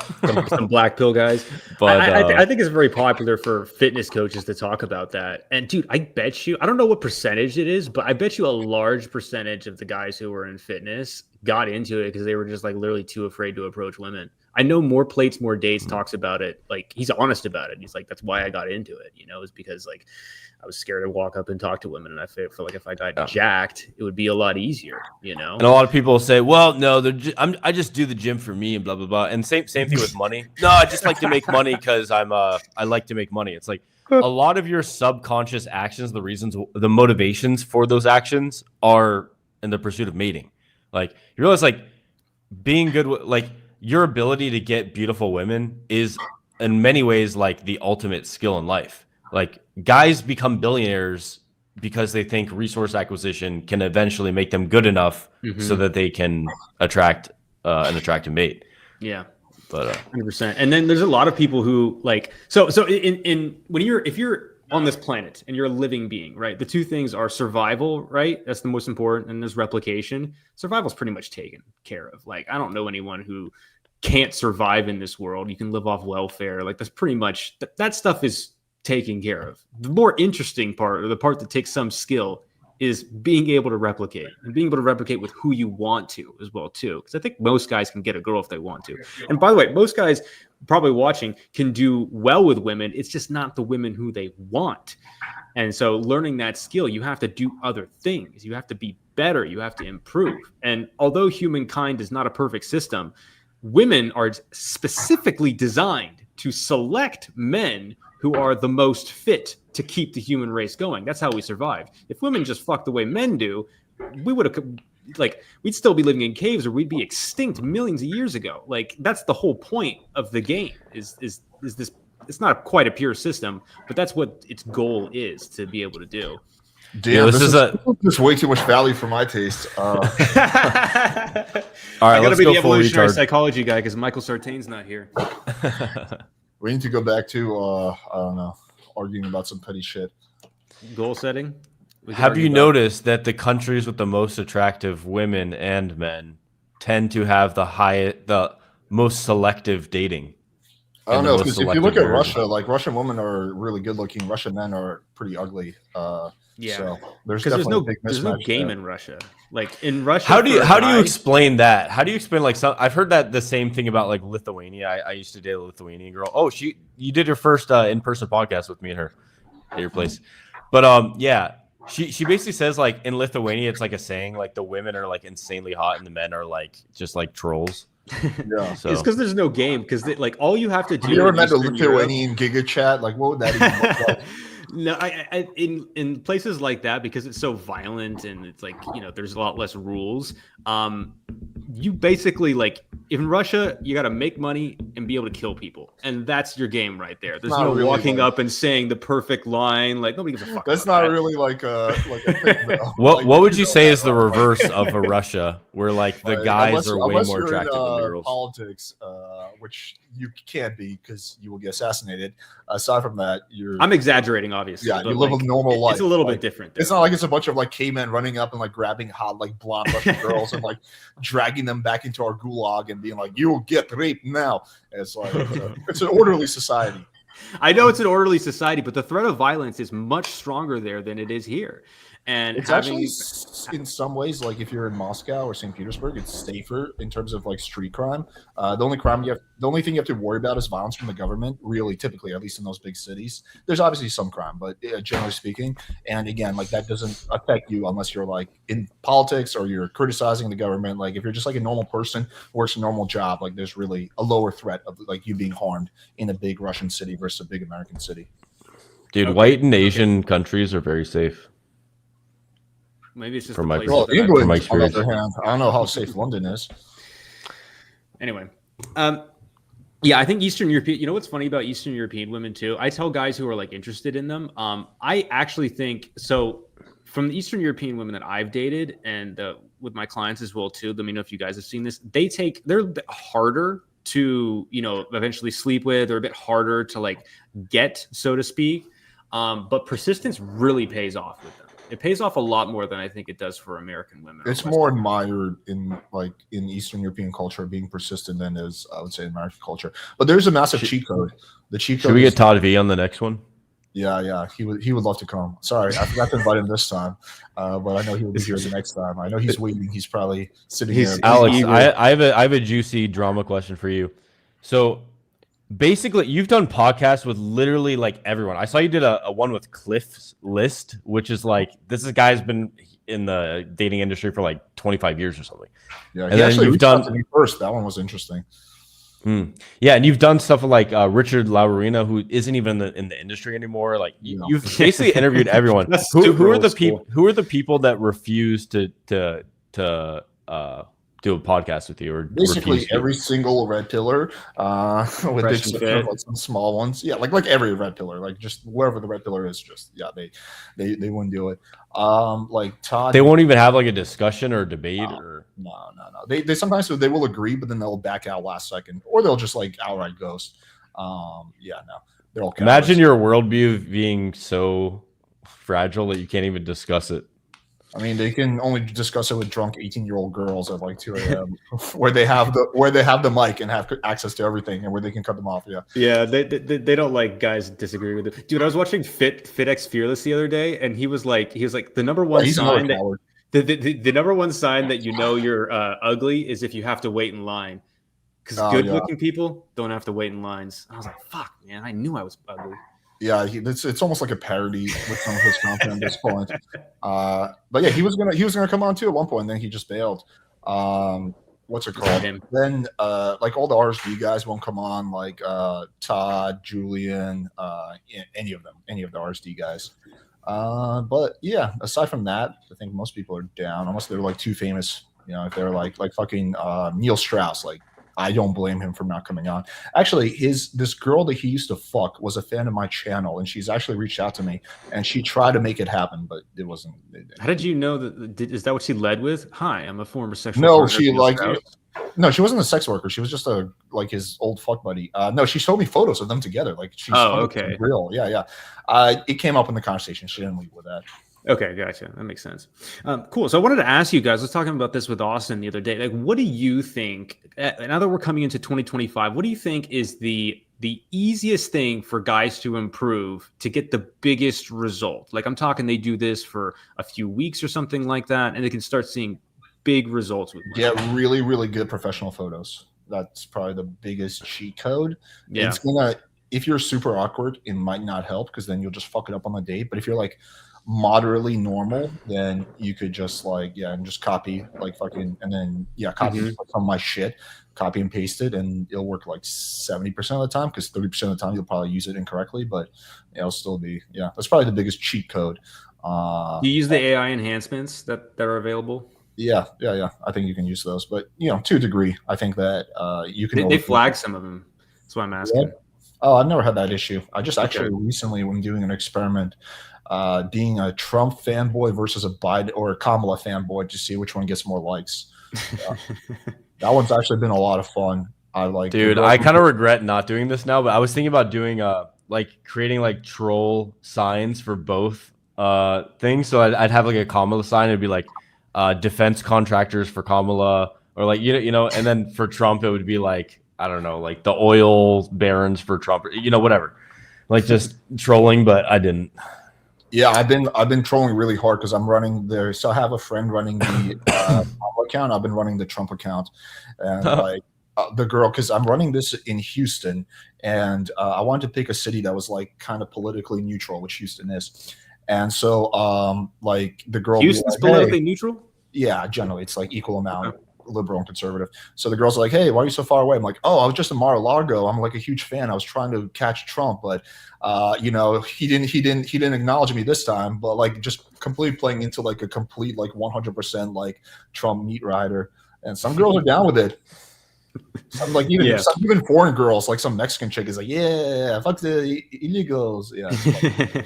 some black pill guys. But I think it's very popular for fitness coaches to talk about that. And dude, I bet you, I don't know what percentage it is, but I bet you a large percentage of the guys who were in fitness got into it because they were just like literally too afraid to approach women. I know More Plates, More Dates talks about it. Like he's honest about it. He's like, that's why I got into it, is because like I was scared to walk up and talk to women. And I feel like if I got jacked, it would be a lot easier, And a lot of people say, well, no, I just do the gym for me and blah, blah, blah. And same thing with money. No, I just like to make money because I like to make money. It's like a lot of your subconscious actions, the motivations for those actions are in the pursuit of mating. Like you realize like being good, like your ability to get beautiful women is in many ways like the ultimate skill in life. Like guys become billionaires because they think resource acquisition can eventually make them good enough so that they can attract an attractive mate. Yeah. But 100%. And then there's a lot of people who like, so in when if you're on this planet and you're a living being, right? The two things are survival, right? That's the most important. And there's replication. Survival's pretty much taken care of. Like, I don't know anyone who can't survive in this world. You can live off welfare. Like that's pretty much, that stuff is taken care of. The more interesting part, or the part that takes some skill, is being able to replicate, and being able to replicate with who you want to as well too. Because I think most guys can get a girl if they want to. And by the way, most guys probably watching can do well with women. It's just not the women who they want. And so learning that skill, you have to do other things. You have to be better. You have to improve. And although humankind is not a perfect system, women are specifically designed to select men who are the most fit to keep the human race going. That's how we survived. If women just fuck the way men do, we would have, like, we'd still be living in caves, or we'd be extinct millions of years ago. Like, that's the whole point of the game. Is this? It's not quite a pure system, but that's what its goal is to be able to do. Damn, this is just way too much value for my taste. All right, I gotta let's be go the full evolutionary retard. psychology guy because Michael Sartain's not here. We need to go back to I don't know, arguing about some petty shit. Goal setting. Have you noticed that the countries with the most attractive women and men tend to have the most selective dating? I don't know, because if you look at version. Russia, like Russian women are really good looking. Russian men are pretty ugly. Yeah. So there's Because definitely a big there's no mismatch game there. in Russia. Like in Russia, How do you guy, explain that? How do you explain like some? I've heard that the same thing about like Lithuania. I used to date a Lithuanian girl. Oh, you did your first in-person podcast with me and her at your place. But yeah, she basically says like in Lithuania it's like a saying like the women are like insanely hot and the men are like just like trolls. Yeah. So it's because there's no game. Because like all you have to do. Have you ever in met a Eastern Europe- Lithuanian Giga Chat? Like, what would that even look like? No, I in places like that, because it's so violent and it's like, you know, there's a lot less rules. You basically, like, in Russia, you got to make money and be able to kill people, and that's your game right there. There's Not no really, walking like- up and saying the perfect line. Like, nobody gives a fuck. That's about not that. really like a thing, though. what Like, would you know say that, is the right? reverse of a Russia where like the guys are way more you're attractive in, than the girls? politics, which you can't be because you will get assassinated. Aside from that, I'm exaggerating, obviously. yeah, but you live like, a normal life. It's a little Like, bit different. There. It's not like it's a bunch of like cavemen running up and like grabbing hot like blonde Russian girls and like dragging them back into our gulag and being like, "You'll get raped now." It's like it's an orderly society. I know it's an orderly society, but the threat of violence is much stronger there than it is here. And It's actually in some ways, like if you're in Moscow or St. Petersburg, it's safer in terms of like street crime. The only thing you have to worry about is violence from the government. Really, typically, at least in those big cities, there's obviously some crime, but generally speaking, and again, like that doesn't affect you unless you're like in politics or you're criticizing the government. Like if you're just like a normal person who works a normal job, like there's really a lower threat of like you being harmed in a big Russian city versus a big American city. Dude, white and Asian countries are very safe. maybe it's just From the my places Well, that I've- England, my on the experience. other hand, I don't know how safe London is. Anyway, yeah, I think Eastern European. You know what's funny about Eastern European women too? I tell guys who are like interested in them. I actually think so. From the Eastern European women that I've dated and with my clients as well too. Let me know if you guys have seen this. They're a bit harder to eventually sleep with. They're a bit harder to like get, so to speak. But persistence really pays off with them. It pays off a lot more than I think it does for American women. It's more admired in Eastern European culture being persistent than is, I would say, American culture. But there's a massive cheat code. The cheat code. Should we is- get Todd V on the next one? Yeah, he would love to come. Sorry, I forgot to invite him this time, but I know he will be here the next time. I know he's waiting. He's probably sitting here. Alex, eager. I have a juicy drama question for you. So basically, you've done podcasts with literally like everyone. I saw you did a one with Cliff's List, which is like this guy's been in the dating industry for like 25 years or something. Yeah, and he then actually you've reached out done- to me first. That one was interesting. Yeah, and you've done stuff with like Richard Laurina, who isn't even in the industry anymore. Like No. you've basically interviewed everyone. That's who super are old the school. people? Who are the people that refuse to do a podcast with you or Basically refuse to. every single red pillar, with the Fresh and exception fit. of like some small ones. Yeah, like every red pillar, like just wherever the red pillar is, just they wouldn't do it. Like Todd, They won't even have like a discussion or a debate or. no. They sometimes they will agree, but then they'll back out last second, or they'll just like outright ghost. Yeah, no, they're all cowards. Imagine your worldview being so fragile that you can't even discuss it. I mean, they can only discuss it with drunk 18-year-old girls at like 2 a.m. where they have the mic and have access to everything, and where they can cut them off. Yeah. Yeah, they don't like guys disagree with it. Dude, I was watching FitX Fearless the other day, and he was like the number one He's another sign that coward. the number one sign that you know you're ugly is if you have to wait in line. Because Oh, good-looking people don't have to wait in lines. I was like, fuck, man, I knew I was ugly. Yeah, it's almost like a parody with some of his content at this point. But yeah, he was gonna come on too at one point, and then he just bailed. What's it called? Him. Then like all the RSD guys won't come on, like Todd, Julian, any of the RSD guys. But yeah, aside from that, I think most people are down, unless they're like too famous. You know, if they're like fucking Neil Strauss, like I don't blame him for not coming on. Actually, this girl that he used to fuck was a fan of my channel, and she's actually reached out to me, and she tried to make it happen, but it wasn't. How did you know that? Is that what she led with? Hi, I'm a former sexual. No, partner she of Neil like Strauss. no, she wasn't a sex worker. She was just his old fuck buddy. No, she showed me photos of them together. Like she's okay, real. Yeah. It came up in the conversation. She didn't leave with that. Okay, gotcha. That makes sense. Cool. So I wanted to ask you guys, I was talking about this with Austen the other day. Like, what do you think, now that we're coming into 2025, what do you think is the easiest thing for guys to improve to get the biggest result? Like, I'm talking they do this for a few weeks or something like that, and they can start seeing big results with Get really, really good professional photos. That's probably the biggest cheat code. Yeah. It's gonna, if you're super awkward, it might not help because then you'll just fuck it up on the date. But if you're like moderately normal, then you could just and just copy copy some of my shit, copy and paste it, and it'll work like 70% of the time, because 30% of the time you'll probably use it incorrectly, but it'll still be that's probably the biggest cheat code. Do you use the AI enhancements that are available? Yeah. I think you can use those, but to a degree, I think that you can. They flag some of them. That's why I'm asking. Yeah. Oh, I've never had that issue. I just actually recently, when doing an experiment, being a Trump fanboy versus a Biden or a Kamala fanboy to see which one gets more likes. That one's actually been a lot of fun. Dude, I kind of regret not doing this now, but I was thinking about doing creating like troll signs for both things. So I'd have like a Kamala sign. It'd be like defense contractors for Kamala, or like and then for Trump it would be like, I don't know, like the oil barons for Trump, whatever, like just trolling. But I didn't. Yeah, I've been trolling really hard because I'm running there. So I have a friend running the Trump account. I've been running the Trump account, and the girl, because I'm running this in Houston, and I wanted to pick a city that was like kind of politically neutral, which Houston is. And so the girl, Houston's politically neutral. Yeah, generally it's like equal amount liberal and conservative. So the girls are like, "Hey, why are you so far away?" I'm like, "Oh, I was just in Mar-a-Lago. I'm like a huge fan. I was trying to catch Trump, but he didn't acknowledge me this time." But like just completely playing into like a complete like 100% like Trump meat rider. And some girls are down with it. Some like even foreign girls, like some Mexican chick is like, "Yeah, fuck the illegals." Yeah.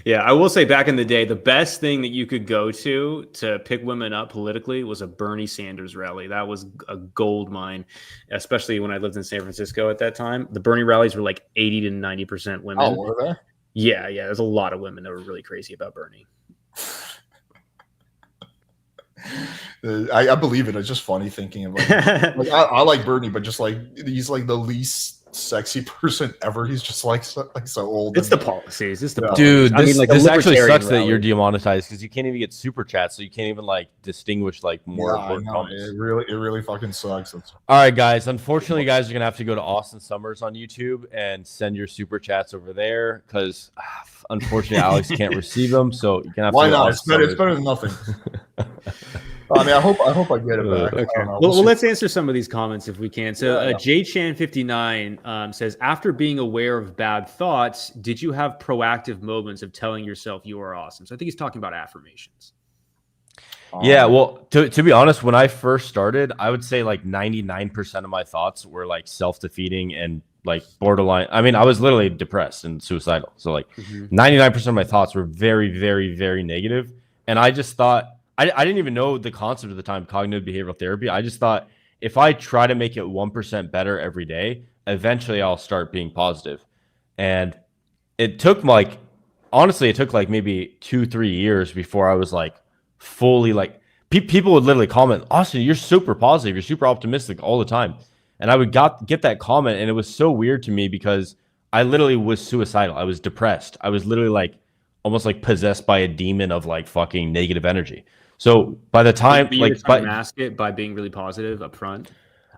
Yeah, I will say back in the day, the best thing that you could go to pick women up politically was a Bernie Sanders rally. That was a gold mine, especially when I lived in San Francisco at that time. The Bernie rallies were like 80 to 90% women. Oh, were they? Yeah. There's a lot of women that were really crazy about Bernie. I believe it. It's just funny thinking of like I like Bernie, but just like he's like the least sexy person ever. He's just like so old. It's the policies. It's the policies. Dude, I mean, like this actually libertarian sucks rally. that you're demonetized because you can't even get super chats, so you can't even like distinguish like more important comments. It really fucking sucks. All right, guys. Unfortunately, you guys are gonna have to go to Austen Summers on YouTube and send your super chats over there because unfortunately Alex can't receive them. So you can have. Why to go not? to Austen It's better than nothing. I mean, I hope I get it back. Okay. Know. Well, let's answer some of these comments if we can. So, Yeah. JChan59 says, after being aware of bad thoughts, did you have proactive moments of telling yourself you are awesome? So I think he's talking about affirmations. Yeah, well, to be honest, when I first started, I would say like 99% of my thoughts were like self-defeating and like borderline. I mean, I was literally depressed and suicidal. So like Mm-hmm. 99% of my thoughts were very, very, very negative. And I just thought I didn't even know the concept at the time, cognitive behavioral therapy. I just thought if I try to make it 1% better every day, eventually I'll start being positive. And it took like honestly, it took like maybe 2-3 years before I was like fully like people would literally comment, Austin, you're super positive, you're super optimistic all the time. And I would get that comment, and it was so weird to me because I literally was suicidal. I was depressed. I was literally like almost like possessed by a demon of like fucking negative energy. So by the time But you were like trying to but mask it by being really positive up front.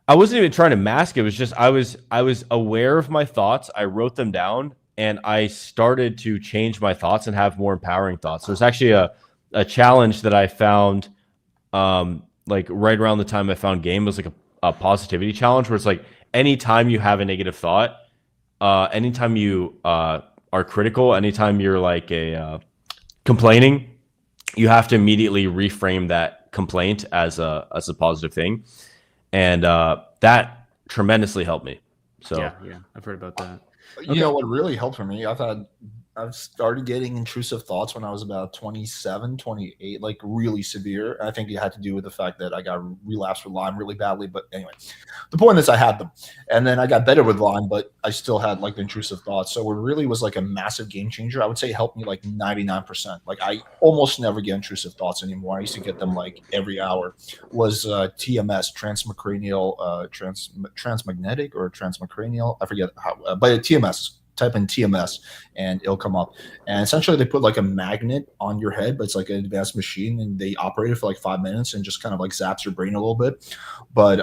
I wasn't even trying to mask it. It was just I was aware of my thoughts. I wrote them down and I started to change my thoughts and have more empowering thoughts. So it's actually a challenge that I found like right around the time I found game was like a positivity challenge where it's like anytime you have a negative thought, anytime you are critical, anytime you're like complaining, you have to immediately reframe that complaint as a positive thing, and that tremendously helped me. So Yeah, I've heard about that. You know what really helped for me? I've started getting intrusive thoughts when I was about 27, 28, like really severe. I think it had to do with the fact that I got relapsed with Lyme really badly. But anyway, the point is I had them. And then I got better with Lyme, but I still had like the intrusive thoughts. So it really was like a massive game changer. I would say it helped me like 99%. Like I almost never get intrusive thoughts anymore. I used to get them like every hour. Was TMS, transmagnetic or transmacranial. I forget how, but TMS. Type in TMS and it'll come up. And essentially they put like a magnet on your head, but it's like an advanced machine and they operate it for like 5 minutes and just kind of like zaps your brain a little bit. But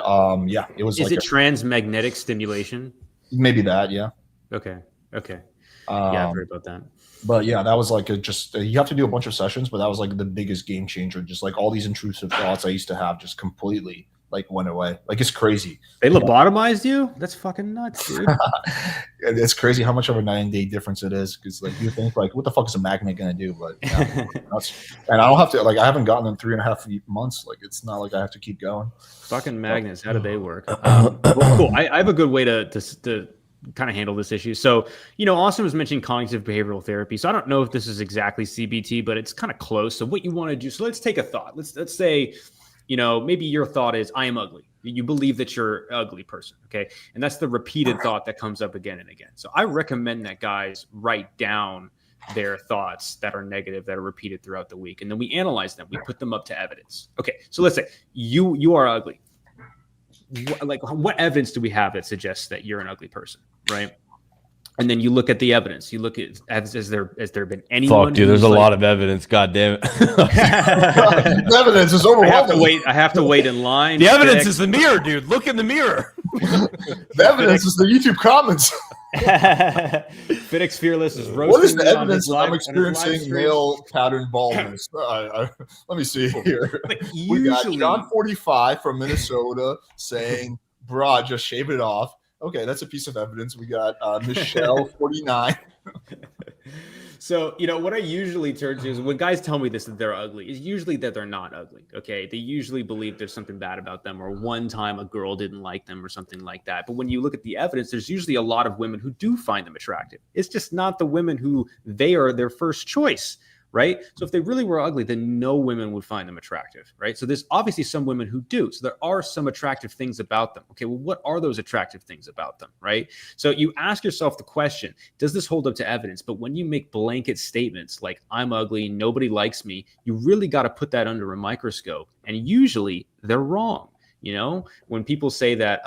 yeah, it was Is like it transmagnetic stimulation? maybe that, yeah. Okay. Yeah, I've heard about that. But yeah, that was like you have to do a bunch of sessions, but that was like the biggest game changer. Just like all these intrusive thoughts I used to have just completely like went away. Like it's crazy. They lobotomized you? That's fucking nuts, dude. It's crazy how much of a 9-day difference it is. Because like you think like, what the fuck is a magnet gonna do? But yeah, and I don't have to like I haven't gotten them 3.5 months. Like it's not like I have to keep going. Fucking magnets. How do they work? Well, cool. I have a good way to kind of handle this issue. So, Austin was mentioning cognitive behavioral therapy. So I don't know if this is exactly CBT, but it's kind of close. So what you want to do, so let's take a thought. Let's say, maybe your thought is, I am ugly. You believe that you're an ugly person. Okay. And that's the repeated thought that comes up again and again. So I recommend that guys write down their thoughts that are negative, that are repeated throughout the week. And then we analyze them. We put them up to evidence. Okay. So let's say you are ugly. What evidence do we have that suggests that you're an ugly person? Right. And then you look at the evidence. You look at has there been anyone? fuck, dude. There's a lot of evidence. God damn it. The evidence is overwhelming. I have to wait in line. The evidence is the mirror, dude. Look in the mirror. The evidence is the YouTube comments. Fitix Fearless is roasting. What is the me on evidence his that live- I'm on his live experiencing stream. male pattern baldness? Let me see here. But We got usually, John 45 from Minnesota saying, "Bruh, just shave it off." Okay, that's a piece of evidence. We got Michelle 49. So, what I usually turn to is when guys tell me this, that they're ugly, is usually that they're not ugly. Okay. They usually believe there's something bad about them, or one time a girl didn't like them or something like that. But when you look at the evidence, there's usually a lot of women who do find them attractive. It's just not the women who they are their first choice. Right. So if they really were ugly, then no women would find them attractive. Right. So there's obviously some women who do. So there are some attractive things about them. Okay. Well, what are those attractive things about them? Right. So you ask yourself the question, does this hold up to evidence? But when you make blanket statements like I'm ugly, nobody likes me, you really got to put that under a microscope. And usually they're wrong. When people say that,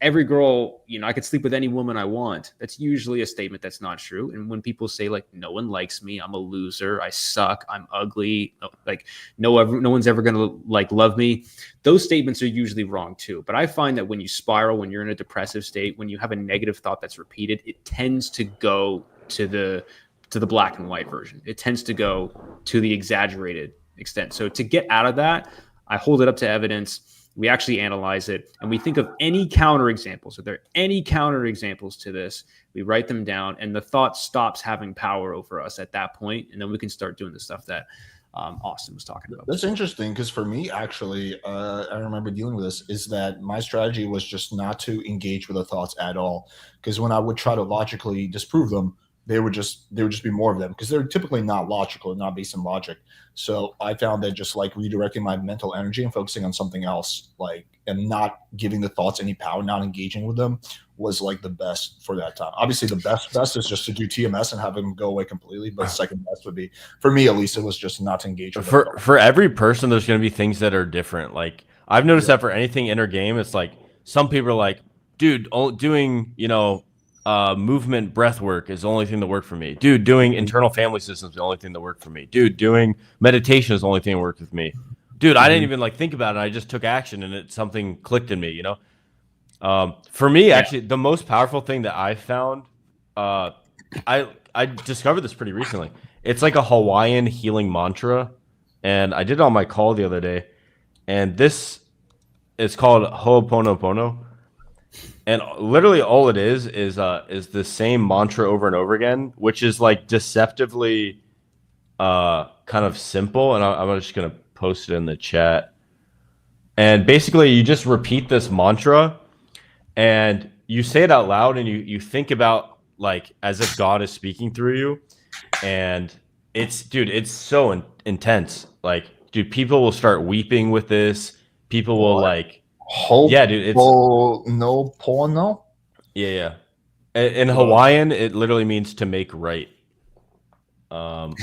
every girl, I could sleep with any woman I want, that's usually a statement that's not true. And when people say like, no one likes me, I'm a loser, I suck, I'm ugly, like no one's ever going to like love me, those statements are usually wrong too. But I find that when you spiral, when you're in a depressive state, when you have a negative thought that's repeated, it tends to go to the black and white version. It tends to go to the exaggerated extent. So to get out of that, I hold it up to evidence. We actually analyze it and we think of any counterexamples. Are there any counterexamples to this? We write them down and the thought stops having power over us at that point. And then we can start doing the stuff that Austin was talking about. That's interesting because for me, actually, I remember dealing with this. Is that my strategy was just not to engage with the thoughts at all. Because when I would try to logically disprove them, there would just be more of them because they're typically not logical, not based in logic. So I found that just like redirecting my mental energy and focusing on something else, like and not giving the thoughts any power, not engaging with them, was like the best for that time. Obviously, the best is just to do TMS and have them go away completely. But second best would be, for me at least, it was just not to engage with them. For every person, there's going to be things that are different. Like I've noticed that for anything inner game, it's like some people are like, dude, doing movement breath work is the only thing that worked for me. Dude, doing internal family systems is the only thing that worked for me. Dude, doing meditation is the only thing that worked with me. Dude, I didn't even like think about it. I just took action and something clicked in me, you know? For me, actually, the most powerful thing that I found, I discovered this pretty recently. It's like a Hawaiian healing mantra, and I did it on my call the other day. And this is called Ho'oponopono, and literally all it is the same mantra over and over again, which is like deceptively kind of simple. And I'm just gonna post it in the chat. And basically, you just repeat this mantra, and you say it out loud, and you think about like as if God is speaking through you. And it's so intense. Like, dude, people will start weeping with this. People will like, yeah, dude, it's no porno. Yeah. In Hawaiian, it literally means to make right. Well,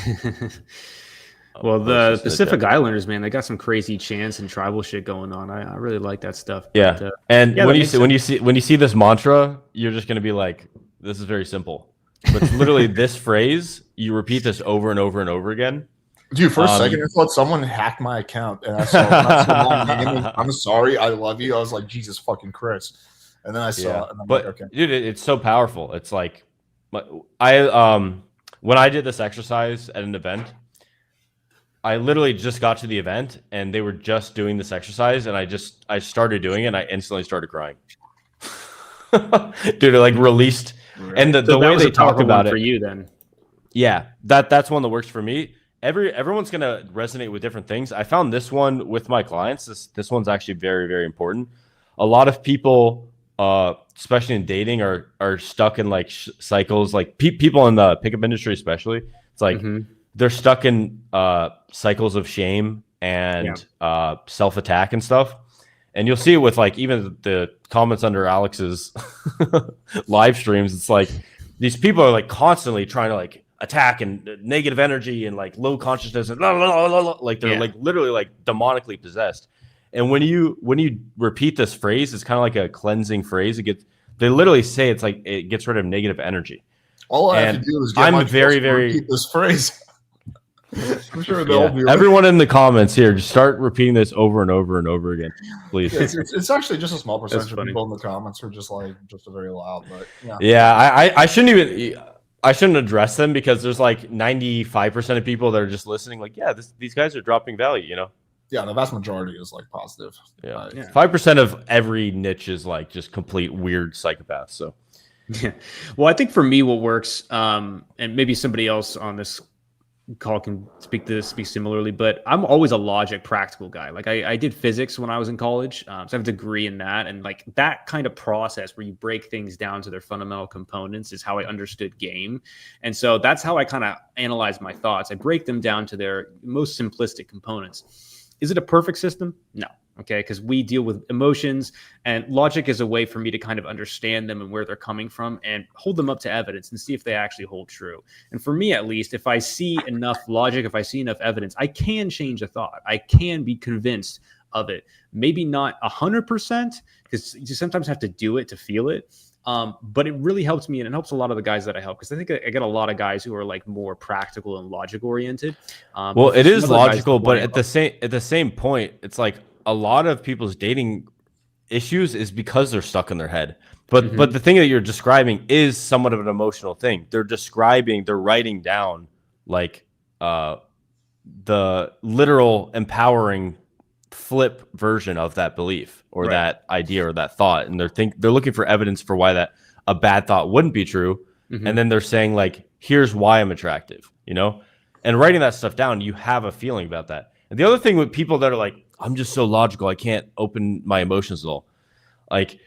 the Pacific Islanders, man, they got some crazy chants and tribal shit going on. I really like that stuff. Yeah, but, and when you see this mantra, you're just gonna be like, this is very simple. But it's literally this phrase. You repeat this over and over and over again. Dude, for a second, I thought someone hacked my account, and I saw my name. I'm sorry, I love you. I was like, Jesus fucking Christ. And then I saw it, and I'm like, okay. Dude, it's so powerful. It's like, when I did this exercise at an event, I literally just got to the event, and they were just doing this exercise, and I started doing it, and I instantly started crying. Dude, it like released, right. And the way they talk about it for you, then, yeah, that's one that works for me. Everyone's gonna resonate with different things. I found this one with my clients. This one's actually very, very important. A lot of people, especially in dating, are stuck in like cycles. Like people in the pickup industry, especially, it's like they're stuck in cycles of shame and self-attack and stuff. And you'll see it with like even the comments under Alex's live streams. It's like these people are like constantly trying to like attack and negative energy and like low consciousness and like they're like literally like demonically possessed. And when you repeat this phrase, it's kind of like a cleansing phrase. They literally say it's like it gets rid of negative energy. All I have to do is get repeat this phrase. I'm sure they'll be everyone in the comments here, just start repeating this over and over and over again, please. It's actually just a small percentage of people in the comments who are just very loud, but I shouldn't address them because there's like 95% of people that are just listening. Like, these guys are dropping value, you know? Yeah, the vast majority is like positive. 5% of every niche is like just complete weird psychopaths. So, yeah. Well, I think for me, what works, and maybe somebody else on this call can speak similarly, but I'm always a logic practical guy. Like I did physics when I was in college, so I have a degree in that, and like that kind of process where you break things down to their fundamental components is how I understood game. And so that's how I kind of analyze my thoughts. I break them down to their most simplistic components. Is it a perfect system? No. Okay, because we deal with emotions, and logic is a way for me to kind of understand them and where they're coming from and hold them up to evidence and see if they actually hold true. And for me, at least, if I see enough logic, if I see enough evidence, I can change a thought. I can be convinced of it. Maybe not 100%, because you sometimes have to do it to feel it. But it really helps me, and it helps a lot of the guys that I help, because I think I get a lot of guys who are like more practical and logic oriented. Well, it is logical, but at the same point, it's like a lot of people's dating issues is because they're stuck in their head. But but the thing that you're describing is somewhat of an emotional thing. They're writing down like the literal empowering flip version of that belief or that idea or that thought, and they're looking for evidence for why that a bad thought wouldn't be true, and then they're saying like, here's why I'm attractive, you know. And writing that stuff down, you have a feeling about that. And the other thing with people that are like, I'm just so logical, I can't open my emotions at all. Like,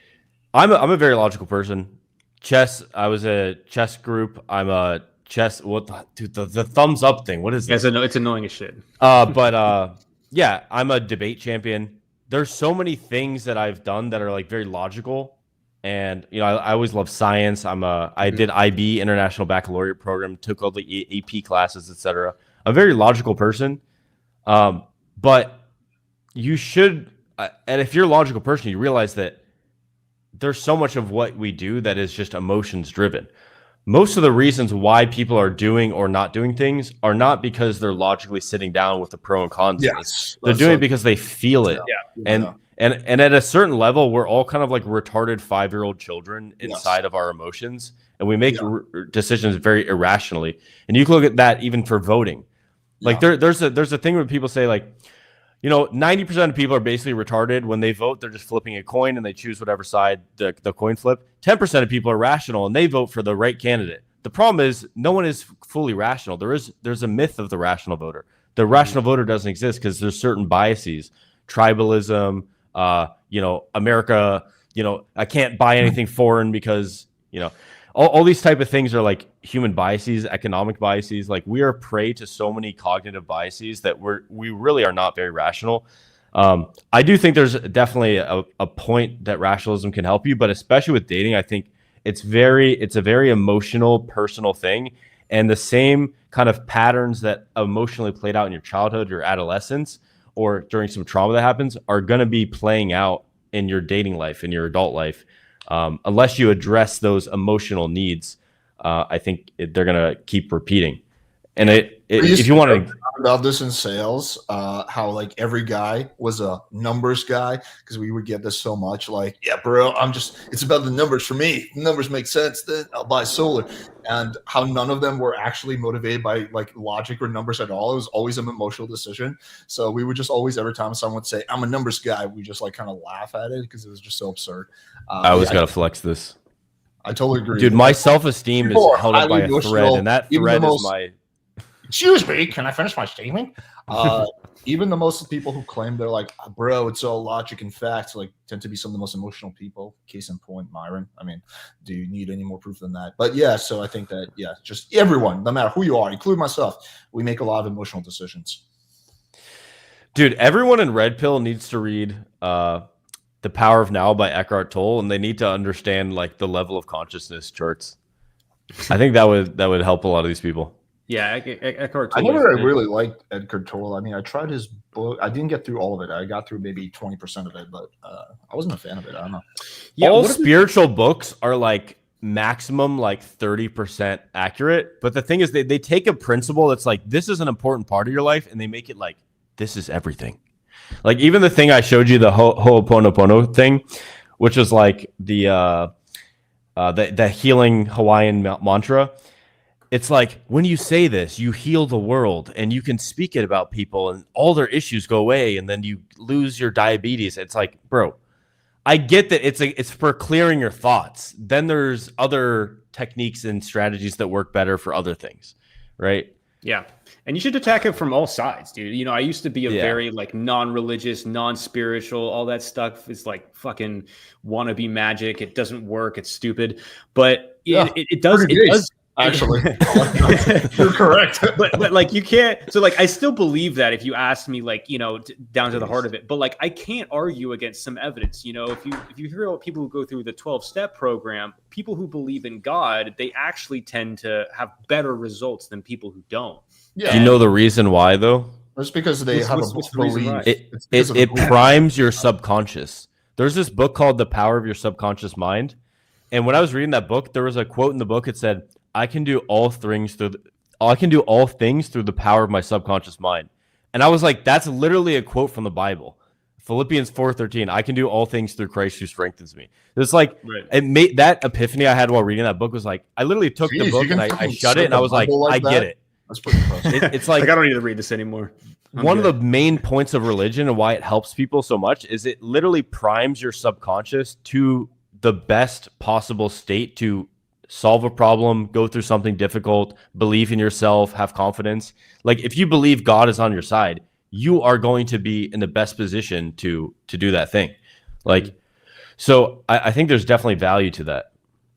I'm a very logical person. Chess, I was a chess group. I'm a chess. What the thumbs up thing? What is Yeah, this? it's annoying as shit. Yeah, I'm a debate champion. There's so many things that I've done that are like very logical, and I always love science. I did IB International Baccalaureate program, took all the AP classes, etc. I'm a very logical person, but you should, and if you're a logical person, you realize that there's so much of what we do that is just emotions driven. Most of the reasons why people are doing or not doing things are not because they're logically sitting down with the pro and cons. Yes, They're doing it because they feel it. Yeah. And at a certain level, we're all kind of like retarded 5-year-old children inside of our emotions, and we make decisions very irrationally. And you can look at that even for voting. Like there's a thing where people say like, 90% of people are basically retarded. When they vote, they're just flipping a coin and they choose whatever side the coin flip. 10% of people are rational and they vote for the right candidate. The problem is no one is fully rational. There's a myth of the rational voter. The rational voter doesn't exist because there's certain biases, tribalism, America, I can't buy anything foreign because, all these type of things are like human biases, economic biases. Like we are prey to so many cognitive biases that we really are not very rational. I do think there's definitely a point that rationalism can help you, but especially with dating, I think it's a very emotional, personal thing. And the same kind of patterns that emotionally played out in your childhood, your adolescence, or during some trauma that happens are going to be playing out in your dating life, in your adult life. Unless you address those emotional needs, I think they're going to keep repeating. And if you want to about this in sales, how like every guy was a numbers guy, because we would get this so much. Like, yeah, bro, it's about the numbers for me. The numbers make sense. Then I'll buy solar. And how none of them were actually motivated by like logic or numbers at all. It was always an emotional decision. So we would just always, every time someone would say, I'm a numbers guy, we just like kind of laugh at it because it was just so absurd. I was going to flex this. I totally agree. Dude, my self-esteem is held up by a thread, and that thread is my... Excuse me, can I finish my statement? Even the most people who claim they're like, bro, it's all logic and facts, like tend to be some of the most emotional people. Case in point, Myron. I mean, do you need any more proof than that? But yeah, so I think that, just everyone, no matter who you are, including myself, we make a lot of emotional decisions. Dude, everyone in Red Pill needs to read The Power of Now by Eckhart Tolle, and they need to understand like the level of consciousness charts. I think that would help a lot of these people. Yeah, Eckhart Tolle. I never really liked Eckhart Tolle. I mean, I tried his book. I didn't get through all of it. I got through maybe 20% of it, but I wasn't a fan of it. I don't know. Yeah, all spiritual books are like maximum like 30% accurate. But the thing is, they take a principle that's like, this is an important part of your life, and they make it like, this is everything. Like even the thing I showed you, the Ho'oponopono thing, which was like the healing Hawaiian mantra. It's like when you say this, you heal the world and you can speak it about people and all their issues go away and then you lose your diabetes. It's like, bro, I get that it's for clearing your thoughts. Then there's other techniques and strategies that work better for other things, right? Yeah. And you should attack it from all sides, dude. I used to be a very like non-religious, non-spiritual, all that stuff is like fucking wannabe magic. It doesn't work. It's stupid. But it does. Actually, you're correct. but like you can't. So like I still believe that if you ask me, like down to the heart of it. But like I can't argue against some evidence. If you hear about people who go through the 12-step program, people who believe in God, they actually tend to have better results than people who don't. Yeah. Do you know the reason why though? It's because they have a belief. It primes your subconscious. There's this book called The Power of Your Subconscious Mind, and when I was reading that book, there was a quote in the book. It said, I can do all things through the power of my subconscious mind. And I was like, that's literally a quote from the Bible. Philippians 4:13, I can do all things through Christ who strengthens me. It's like, It made that epiphany I had while reading that book was like, I literally took the book and I shut it and I was like, I get it. That's pretty impressive. It's like I don't need to read this anymore. One of the main points of religion and why it helps people so much is it literally primes your subconscious to the best possible state to solve a problem, go through something difficult, believe in yourself, have confidence. Like if you believe God is on your side, you are going to be in the best position to do that thing. Like, so I think there's definitely value to that.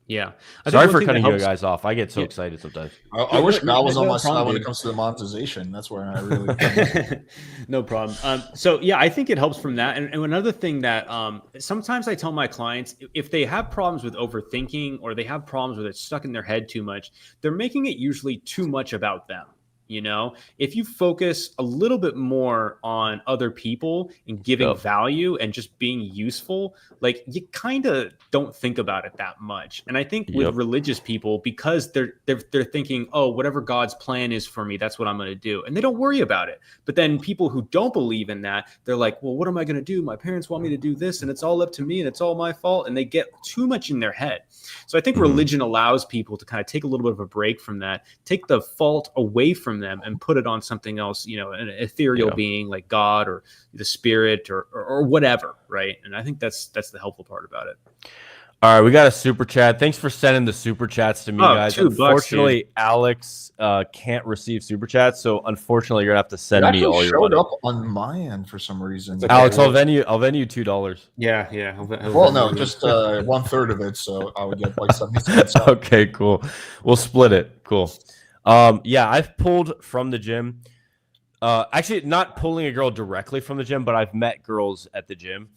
Yeah. Sorry for cutting you guys off. I get so Yeah. excited sometimes. I wish God was on No my side problem, when it dude. comes to the monetization. That's where I really. No problem. So yeah, I think it helps from that. And another thing that sometimes I tell my clients, if they have problems with overthinking or they have problems with it stuck in their head too much, they're making it usually too much about them. You know, if you focus a little bit more on other people and giving Yep. value and just being useful, like you kind of don't think about it that much. And I think with Yep. religious people, because they're thinking, oh, whatever God's plan is for me, that's what I'm going to do, and they don't worry about it. But then people who don't believe in that, they're like, well, what am I going to do? My parents want me to do this, and it's all up to me, and it's all my fault, and they get too much in their head. So I think religion allows people to kind of take a little bit of a break from that, take the fault away from them and put it on something else, you know, an ethereal being like God or the spirit or whatever, right? And I think that's the helpful part about it. All right, we got a super chat. Thanks for sending the super chats to me, guys. $2, Unfortunately, dude. Alex can't receive super chats, so unfortunately, you're gonna have to send It me actually all your showed money. up on my end for some reason. Okay, Alex, well- I'll vend you $2. Yeah. Well, no, just 1/3 of it, so I would get like 70 cents. Okay, cool. We'll split it. Cool. Yeah, I've pulled from the gym. Actually, not pulling a girl directly from the gym, but I've met girls at the gym.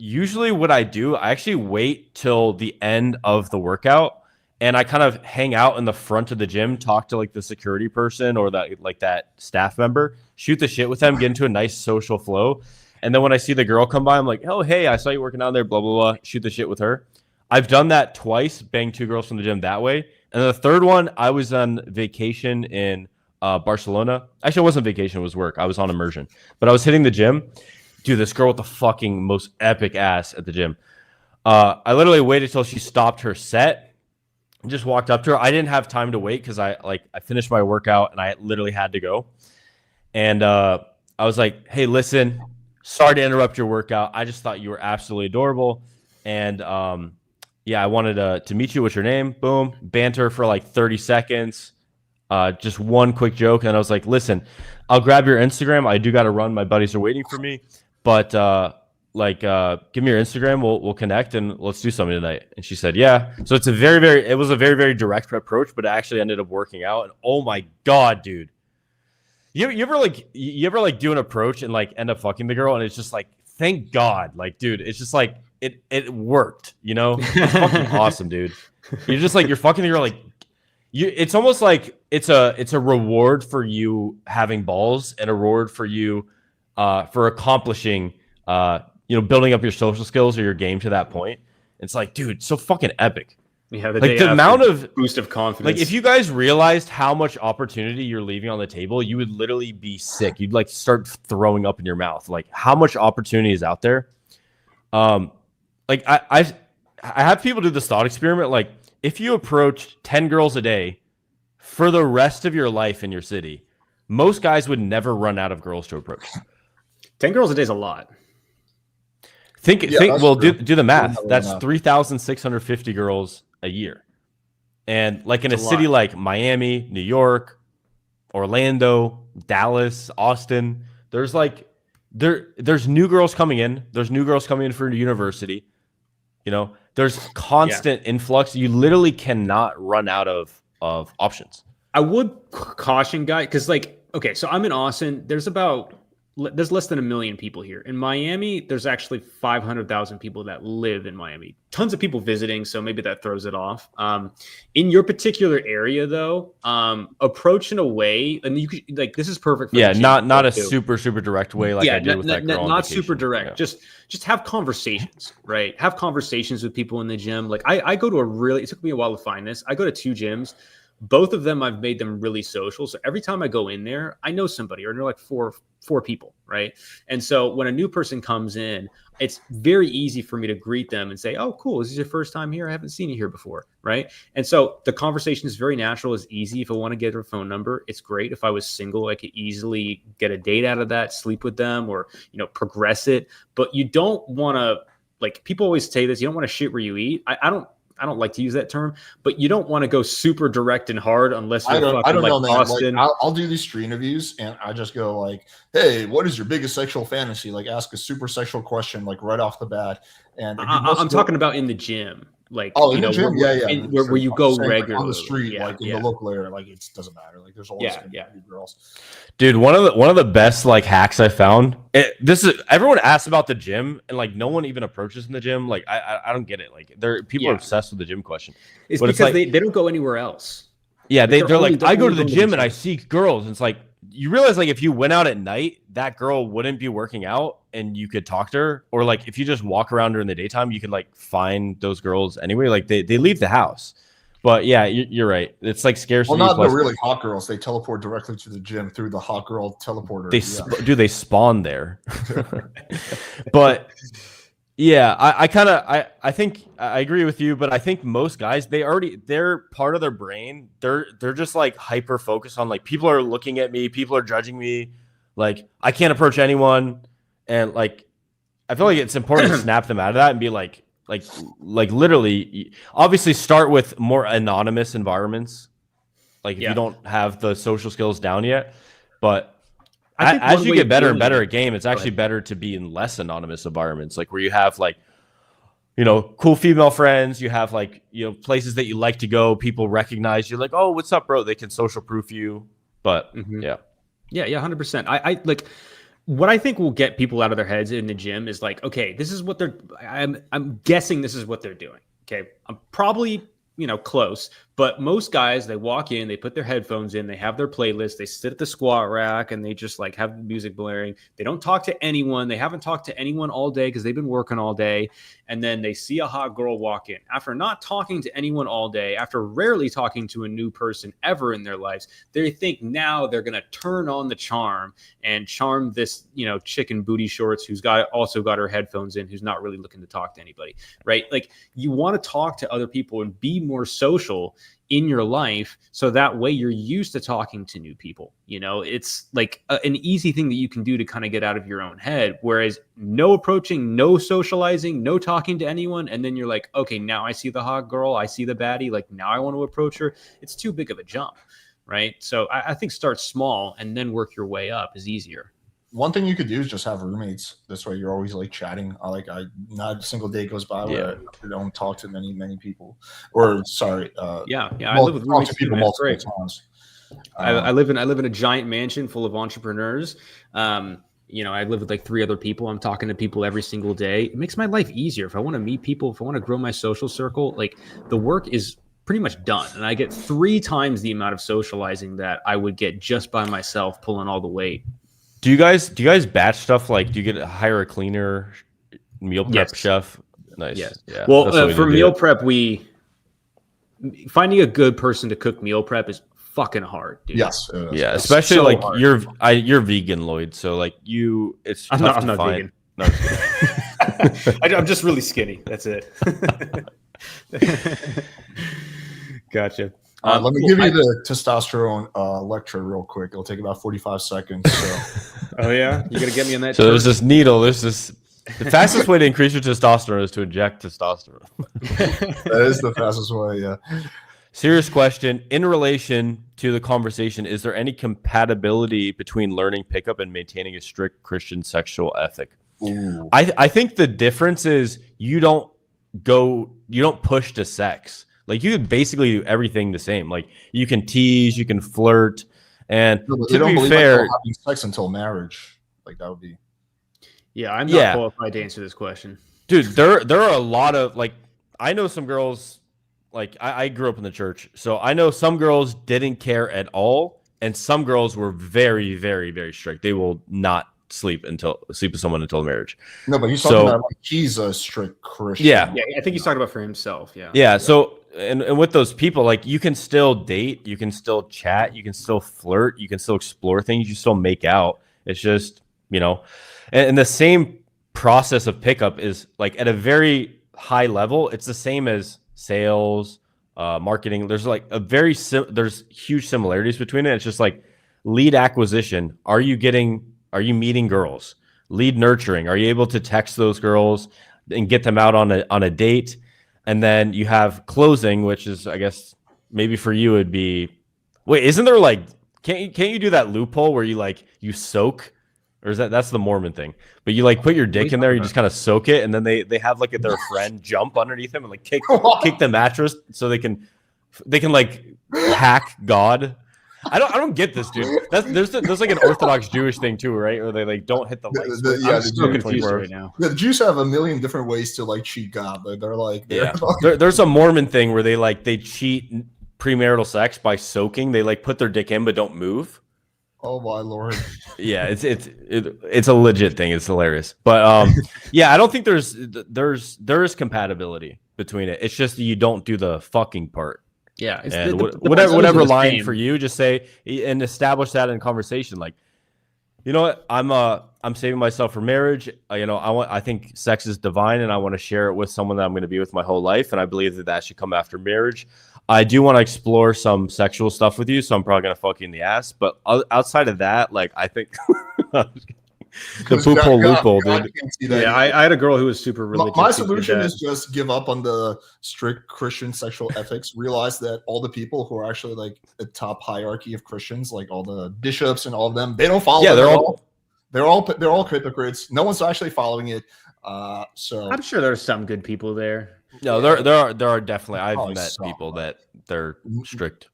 Usually what I do, I actually wait till the end of the workout and I kind of hang out in the front of the gym, talk to like the security person or that staff member, shoot the shit with them, get into a nice social flow. And then when I see the girl come by, I'm like, oh, hey, I saw you working out there, blah, blah, blah, shoot the shit with her. I've done that twice, banged 2 girls from the gym that way. And the third one, I was on vacation in Barcelona. Actually, it wasn't vacation, it was work. I was on immersion. But I was hitting the gym. Dude, this girl with the fucking most epic ass at the gym. I literally waited till she stopped her set and just walked up to her. I didn't have time to wait because I finished my workout and I literally had to go. And I was like, hey, listen, sorry to interrupt your workout. I just thought you were absolutely adorable. And yeah, I wanted to meet you. What's your name? Boom. Banter for like 30 seconds. Just one quick joke. And I was like, listen, I'll grab your Instagram. I do got to run. My buddies are waiting for me. But give me your Instagram. We'll connect and let's do something tonight. And she said, yeah. So it's it was a very, very direct approach, but it actually ended up working out. And oh my God, dude. You ever do an approach and like end up fucking the girl and it's just like, thank God. Like, dude, it's just like it worked, you know? It's fucking awesome, dude. You're fucking the girl like it's almost like it's a reward for you having balls and a reward for you for accomplishing building up your social skills or your game to that point. It's like, dude, so fucking epic. Yeah, like the amount of boost of confidence. Like if you guys realized how much opportunity you're leaving on the table, you would literally be sick. You'd like start throwing up in your mouth. Like how much opportunity is out there. Like I have people do this thought experiment. Like if you approach 10 girls a day for the rest of your life in your city, most guys would never run out of girls to approach. 10 girls a day is a lot. Well, do the math. That's 3,650 girls a year. And like in a city like Miami, New York, Orlando, Dallas, Austin, there's new girls coming in. There's new girls coming in for university. You know, there's constant influx. You literally cannot run out of options. I would caution guys because okay, so I'm in Austin. There's less than 1 million people here. In Miami, there's actually 500,000 people that live in Miami. Tons of people visiting, so maybe that throws it off. In your particular area, though, approach in a way, and you could this is perfect. For not a super direct way I did with that girl. Not super direct. Yeah. Just have conversations, right? Have conversations with people in the gym. Like I go to it took me a while to find this. I go to 2 gyms. Both of them, I've made them really social. So every time I go in there, I know somebody, or they're like four people, right? And so when a new person comes in, it's very easy for me to greet them and say, oh, cool, is this your first time here? I haven't seen you here before, right? And so the conversation is very natural, it's easy. If I want to get their phone number, it's great. If I was single, I could easily get a date out of that, sleep with them, or, progress it. But you don't want to, people always say this, you don't want to shit where you eat. I don't like to use that term, but you don't want to go super direct and hard unless you're I don't like know, man. Austen. Like, I'll do these stream interviews and I just go like, "Hey, what is your biggest sexual fantasy?" Like, ask a super sexual question like right off the bat. And I'm talking about in the gym, like in the gym, where you go regularly, like on the street, like in the local area, like it doesn't matter. Like there's always gonna be girls. Dude, one of the best like hacks I found. This is everyone asks about the gym, and like no one even approaches in the gym. Like I don't get it. Like people are obsessed with the gym question. It's because like, they don't go anywhere else. Yeah, they're like, I go to the gym and I see girls, and it's like you realize like if you went out at night, that girl wouldn't be working out and you could talk to her, or like if you just walk around during the daytime, you could like find those girls anyway. Like they leave the house. But yeah, you're right. It's like scarcity. Well, not the really hot girls. They teleport directly to the gym through the hot girl teleporter. They spawn there. But yeah, I think I agree with you, but I think most guys, they're part of their brain. They're just like hyper focused on like people are looking at me, people are judging me, like I can't approach anyone, and like I feel like it's important to snap them out of that and be like literally, obviously start with more anonymous environments, like if you don't have the social skills down yet, but as you get better and better at game, it's actually better to be in less anonymous environments, like where you have like, you know, cool female friends, you have like, you know, places that you like to go, people recognize you, like, oh, what's up, bro? They can social proof you. But yeah, 100%. I like what I think will get people out of their heads in the gym is like, okay, this is what I'm guessing this is what they're doing. Okay, I'm probably, you know, close, but most guys, they walk in, they put their headphones in, they have their playlist, they sit at the squat rack and they just like have the music blaring. They don't talk to anyone. They haven't talked to anyone all day because they've been working all day. And then they see a hot girl walk in after not talking to anyone all day, after rarely talking to a new person ever in their lives. They think now they're going to turn on the charm and charm this, you know, chick in booty shorts who's also got her headphones in, who's not really looking to talk to anybody, right? Like you want to talk to other people and be more social in your life, so that way you're used to talking to new people. You know, it's like an easy thing that you can do to kind of get out of your own head. Whereas no approaching, no socializing, no talking to anyone, and then you're like, okay, now I see the hot girl, I see the baddie, like now I want to approach her. It's too big of a jump, right? So I think start small and then work your way up is easier. One thing you could do is just have roommates. This way you're always like chatting. Not a single day goes by where I don't talk to many people. Or sorry. I live with roommates people multiple times. I live in a giant mansion full of entrepreneurs. You know, I live with like 3 other people. I'm talking to people every single day. It makes my life easier. If I want to meet people, if I want to grow my social circle, like the work is pretty much done. And I get 3 times the amount of socializing that I would get just by myself pulling all the weight. Do you guys batch stuff? Like, do you hire a cleaner, meal prep chef? Nice. Yes. Yeah. Well, for meal prep, finding a good person to cook meal prep is fucking hard, dude. Yes. Yeah. Especially so like hard. You're vegan, Lloyd. So like it's tough to not find. Vegan. No, I'm just really skinny. That's it. Gotcha. Let me give you the testosterone lecture real quick. It'll take about 45 seconds. So. Oh yeah, you gotta get me on that. So there's this needle. The fastest way to increase your testosterone is to inject testosterone. That is the fastest way. Yeah. Serious question. In relation to the conversation, is there any compatibility between learning pickup and maintaining a strict Christian sexual ethic? Ooh. I think the difference is you don't push to sex. Like you could basically do everything the same. Like you can tease, you can flirt, and to be fair, having sex until marriage, like that would be. Yeah, I'm not qualified to answer this question, dude. There are a lot of like I know some girls. Like I grew up in the church, so I know some girls didn't care at all, and some girls were very, very, very strict. They will not sleep with someone until marriage. No, but he's talking about like he's a strict Christian. Yeah, I think he's talking about for himself. Yeah. So and with those people, like you can still date, you can still chat, you can still flirt, you can still explore things, you still make out. It's just, you know, and the same process of pickup is like at a very high level. It's the same as sales, marketing. There's like there's huge similarities between it. It's just like lead acquisition. Are you meeting girls? Lead nurturing. Are you able to text those girls and get them out on a date? And then you have closing, which is, I guess, maybe for you it'd be, wait, isn't there like, can't you do that loophole where you like you soak, or is that's the Mormon thing? But you like put your dick in there, you just kind of soak it, and then they have like their friend jump underneath them and like kick the mattress so they can like hack God. I don't get this, dude. There's like an Orthodox Jewish thing too, right? Or they like don't hit the light switch. I'm so confused right now. The Jews have a million different ways to like cheat God. They're like, there's a Mormon thing where they cheat premarital sex by soaking. They like put their dick in but don't move. Oh my Lord. Yeah, it's a legit thing. It's hilarious. But yeah, I don't think there is compatibility between it. It's just you don't do the fucking part. Yeah, it's and the whatever line for you, just say and establish that in conversation. Like, you know what, I'm saving myself for marriage. I think sex is divine, and I want to share it with someone that I'm going to be with my whole life, and I believe that should come after marriage. I do want to explore some sexual stuff with you, so I'm probably going to fuck you in the ass. But outside of that, like, I think the loophole, dude. Yeah, I had a girl who was super religious. My solution is just give up on the strict Christian sexual ethics. Realize that all the people who are actually like the top hierarchy of Christians, like all the bishops and all of them, they don't follow. Yeah, they're all hypocrites. No one's actually following it. So I'm sure there's some good people there. No, there are definitely. I've met people that they're strict.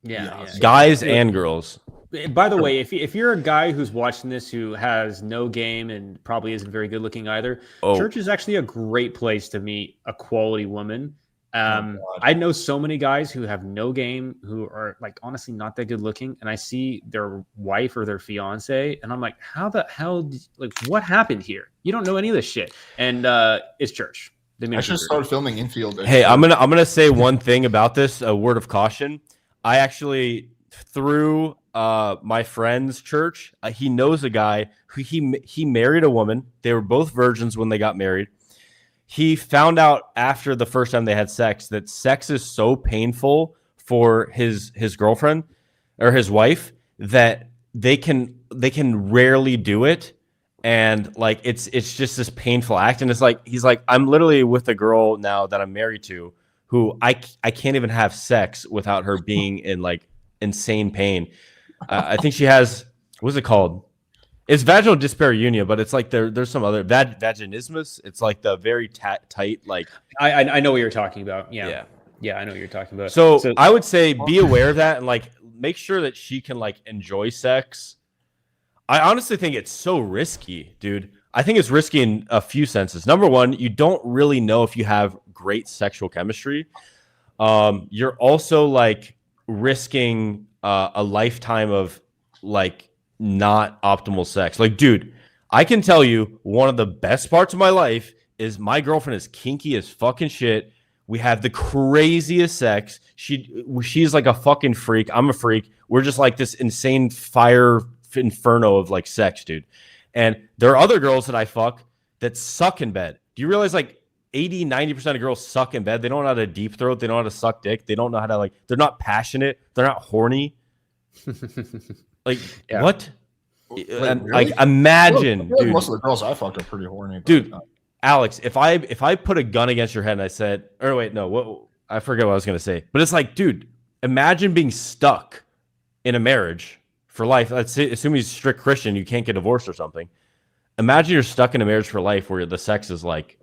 Yeah. Guys and girls. By the way, if you're a guy who's watching this who has no game and probably isn't very good looking either, church is actually a great place to meet a quality woman. I know so many guys who have no game, who are like honestly not that good looking, and I see their wife or their fiance, and I'm like, how the hell? What happened here? You don't know any of this shit, and it's church. I should start filming infield. Hey, I'm gonna say one thing about this. A word of caution. I actually through my friend's church, he knows a guy who he married a woman. They were both virgins when they got married. He found out after the first time they had sex that sex is so painful for his girlfriend or his wife that they can rarely do it, and like it's just this painful act. And it's like he's like, I'm literally with a girl now that I'm married to who I can't even have sex without her being in like insane pain. I think she has, what's it called? It's vaginal dyspareunia, but it's like there's some other vaginismus. It's like the very tight, like I know what you're talking about. Yeah, I know what you're talking about. So I would say be aware of that and like make sure that she can like enjoy sex. I honestly think it's so risky, dude. I think it's risky in a few senses. Number one, you don't really know if you have great sexual chemistry. You're also like risking a lifetime of like not optimal sex. Like, dude, I can tell you one of the best parts of my life is my girlfriend is kinky as fucking shit. We have the craziest sex. She's like a fucking freak. I'm a freak. We're just like this insane fire inferno of like sex, dude. And there are other girls that I fuck that suck in bed. Do you realize like 80-90% of girls suck in bed? They don't know how to deep throat. They don't know how to suck dick. They don't know how to like, they're not passionate. They're not horny. Like, what? Really? Like, imagine, dude. Most of the girls I fucked are pretty horny. Dude, Alex, if I put a gun against your head and I said, or wait, no, what? I forget what I was going to say. But it's like, dude, imagine being stuck in a marriage for life. Let's say, assuming he's strict Christian, you can't get divorced or something. Imagine you're stuck in a marriage for life where the sex is like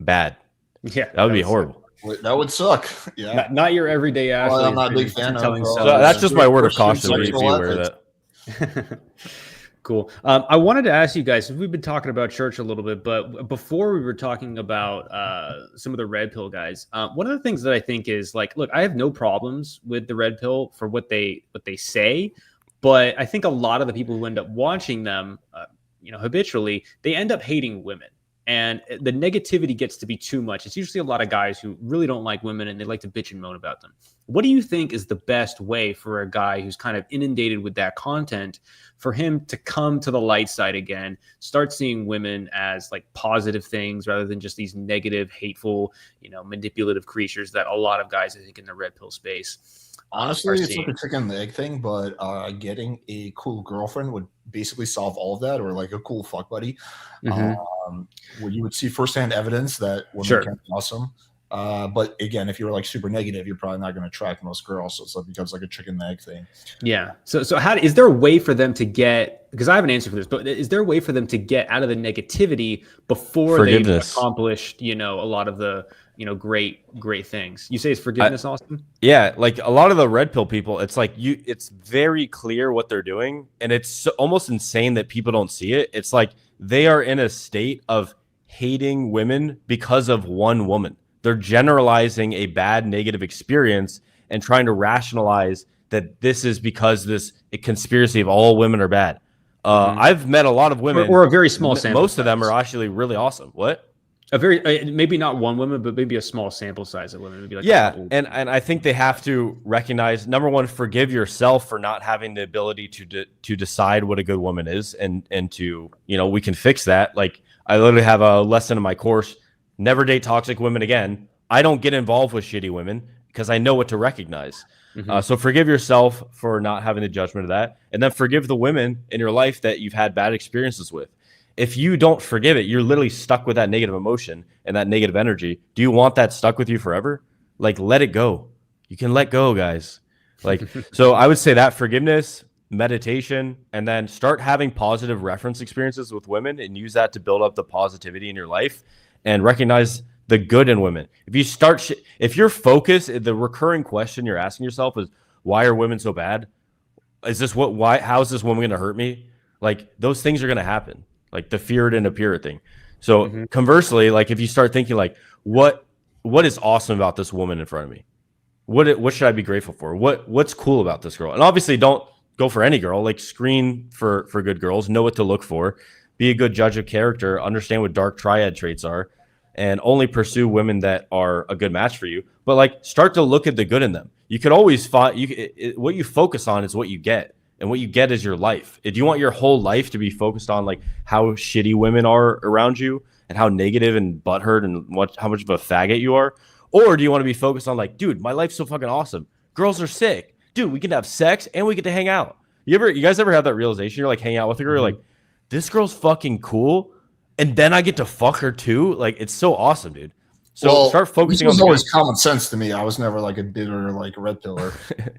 bad. Yeah, that would be horrible. That would suck. Yeah, not your everyday athlete. Well, I'm not a big fan of. So that's just my word of caution. Be aware of that. Cool. I wanted to ask you guys, we've been talking about church a little bit, but before we were talking about some of the red pill guys, one of the things that I think is like, look, I have no problems with the red pill for what they say, but I think a lot of the people who end up watching them, habitually, they end up hating women. And the negativity gets to be too much. It's usually a lot of guys who really don't like women and they like to bitch and moan about them. What do you think is the best way for a guy who's kind of inundated with that content for him to come to the light side again, start seeing women as like positive things rather than just these negative, hateful, manipulative creatures that a lot of guys, I think, in the red pill space. Honestly, it's like a chicken and egg thing, but getting a cool girlfriend would basically solve all of that, or like a cool fuck buddy. Mm-hmm. where you would see firsthand evidence that women can be awesome. But again, if you're like super negative, you're probably not going to attract most girls. So it's like becomes like a chicken and egg thing. Yeah. So how is there a way for them to get? Because I have an answer for this, but is there a way for them to get out of the negativity before they've accomplished, a lot of the great things? You say it's forgiveness, Austin? Yeah, like a lot of the red pill people, it's like it's very clear what they're doing, and it's almost insane that people don't see it. It's like they are in a state of hating women because of one woman. They're generalizing a bad negative experience and trying to rationalize that this is because a conspiracy of all women are bad. I've met a lot of women, or a very small sample. Most of them are actually really awesome. What? A very maybe not one woman, but maybe a small sample size of women. Maybe like and I think they have to recognize, number one, forgive yourself for not having the ability to decide what a good woman is, and to we can fix that. Like I literally have a lesson in my course: never date toxic women again. I don't get involved with shitty women because I know what to recognize. So forgive yourself for not having the judgment of that, and then forgive the women in your life that you've had bad experiences with. If you don't forgive it, you're literally stuck with that negative emotion and that negative energy. Do you want that stuck with you forever? Like, let it go. You can let go, guys. Like, so I would say that forgiveness, meditation, and then start having positive reference experiences with women and use that to build up the positivity in your life and recognize the good in women. If your focus, the recurring question you're asking yourself is, why are women so bad? How is this woman going to hurt me? Like, those things are going to happen. Like the feared and appeared thing. So conversely, like if you start thinking like, what is awesome about this woman in front of me? What should I be grateful for? What's cool about this girl? And obviously don't go for any girl, like screen for good girls, know what to look for, be a good judge of character, understand what dark triad traits are, and only pursue women that are a good match for you. But like start to look at the good in them. You could always find what you focus on is what you get. And what you get is your life. Do you want your whole life to be focused on like how shitty women are around you and how negative and butthurt and how much of a faggot you are? Or do you want to be focused on like, dude, my life's so fucking awesome. Girls are sick. Dude, we can have sex and we get to hang out. You guys ever have that realization? You're like hanging out with a girl, you're like, this girl's fucking cool. And then I get to fuck her too. Like, it's so awesome, dude. So start focusing on. This was always common sense to me. I was never like a bitter, like red pillar.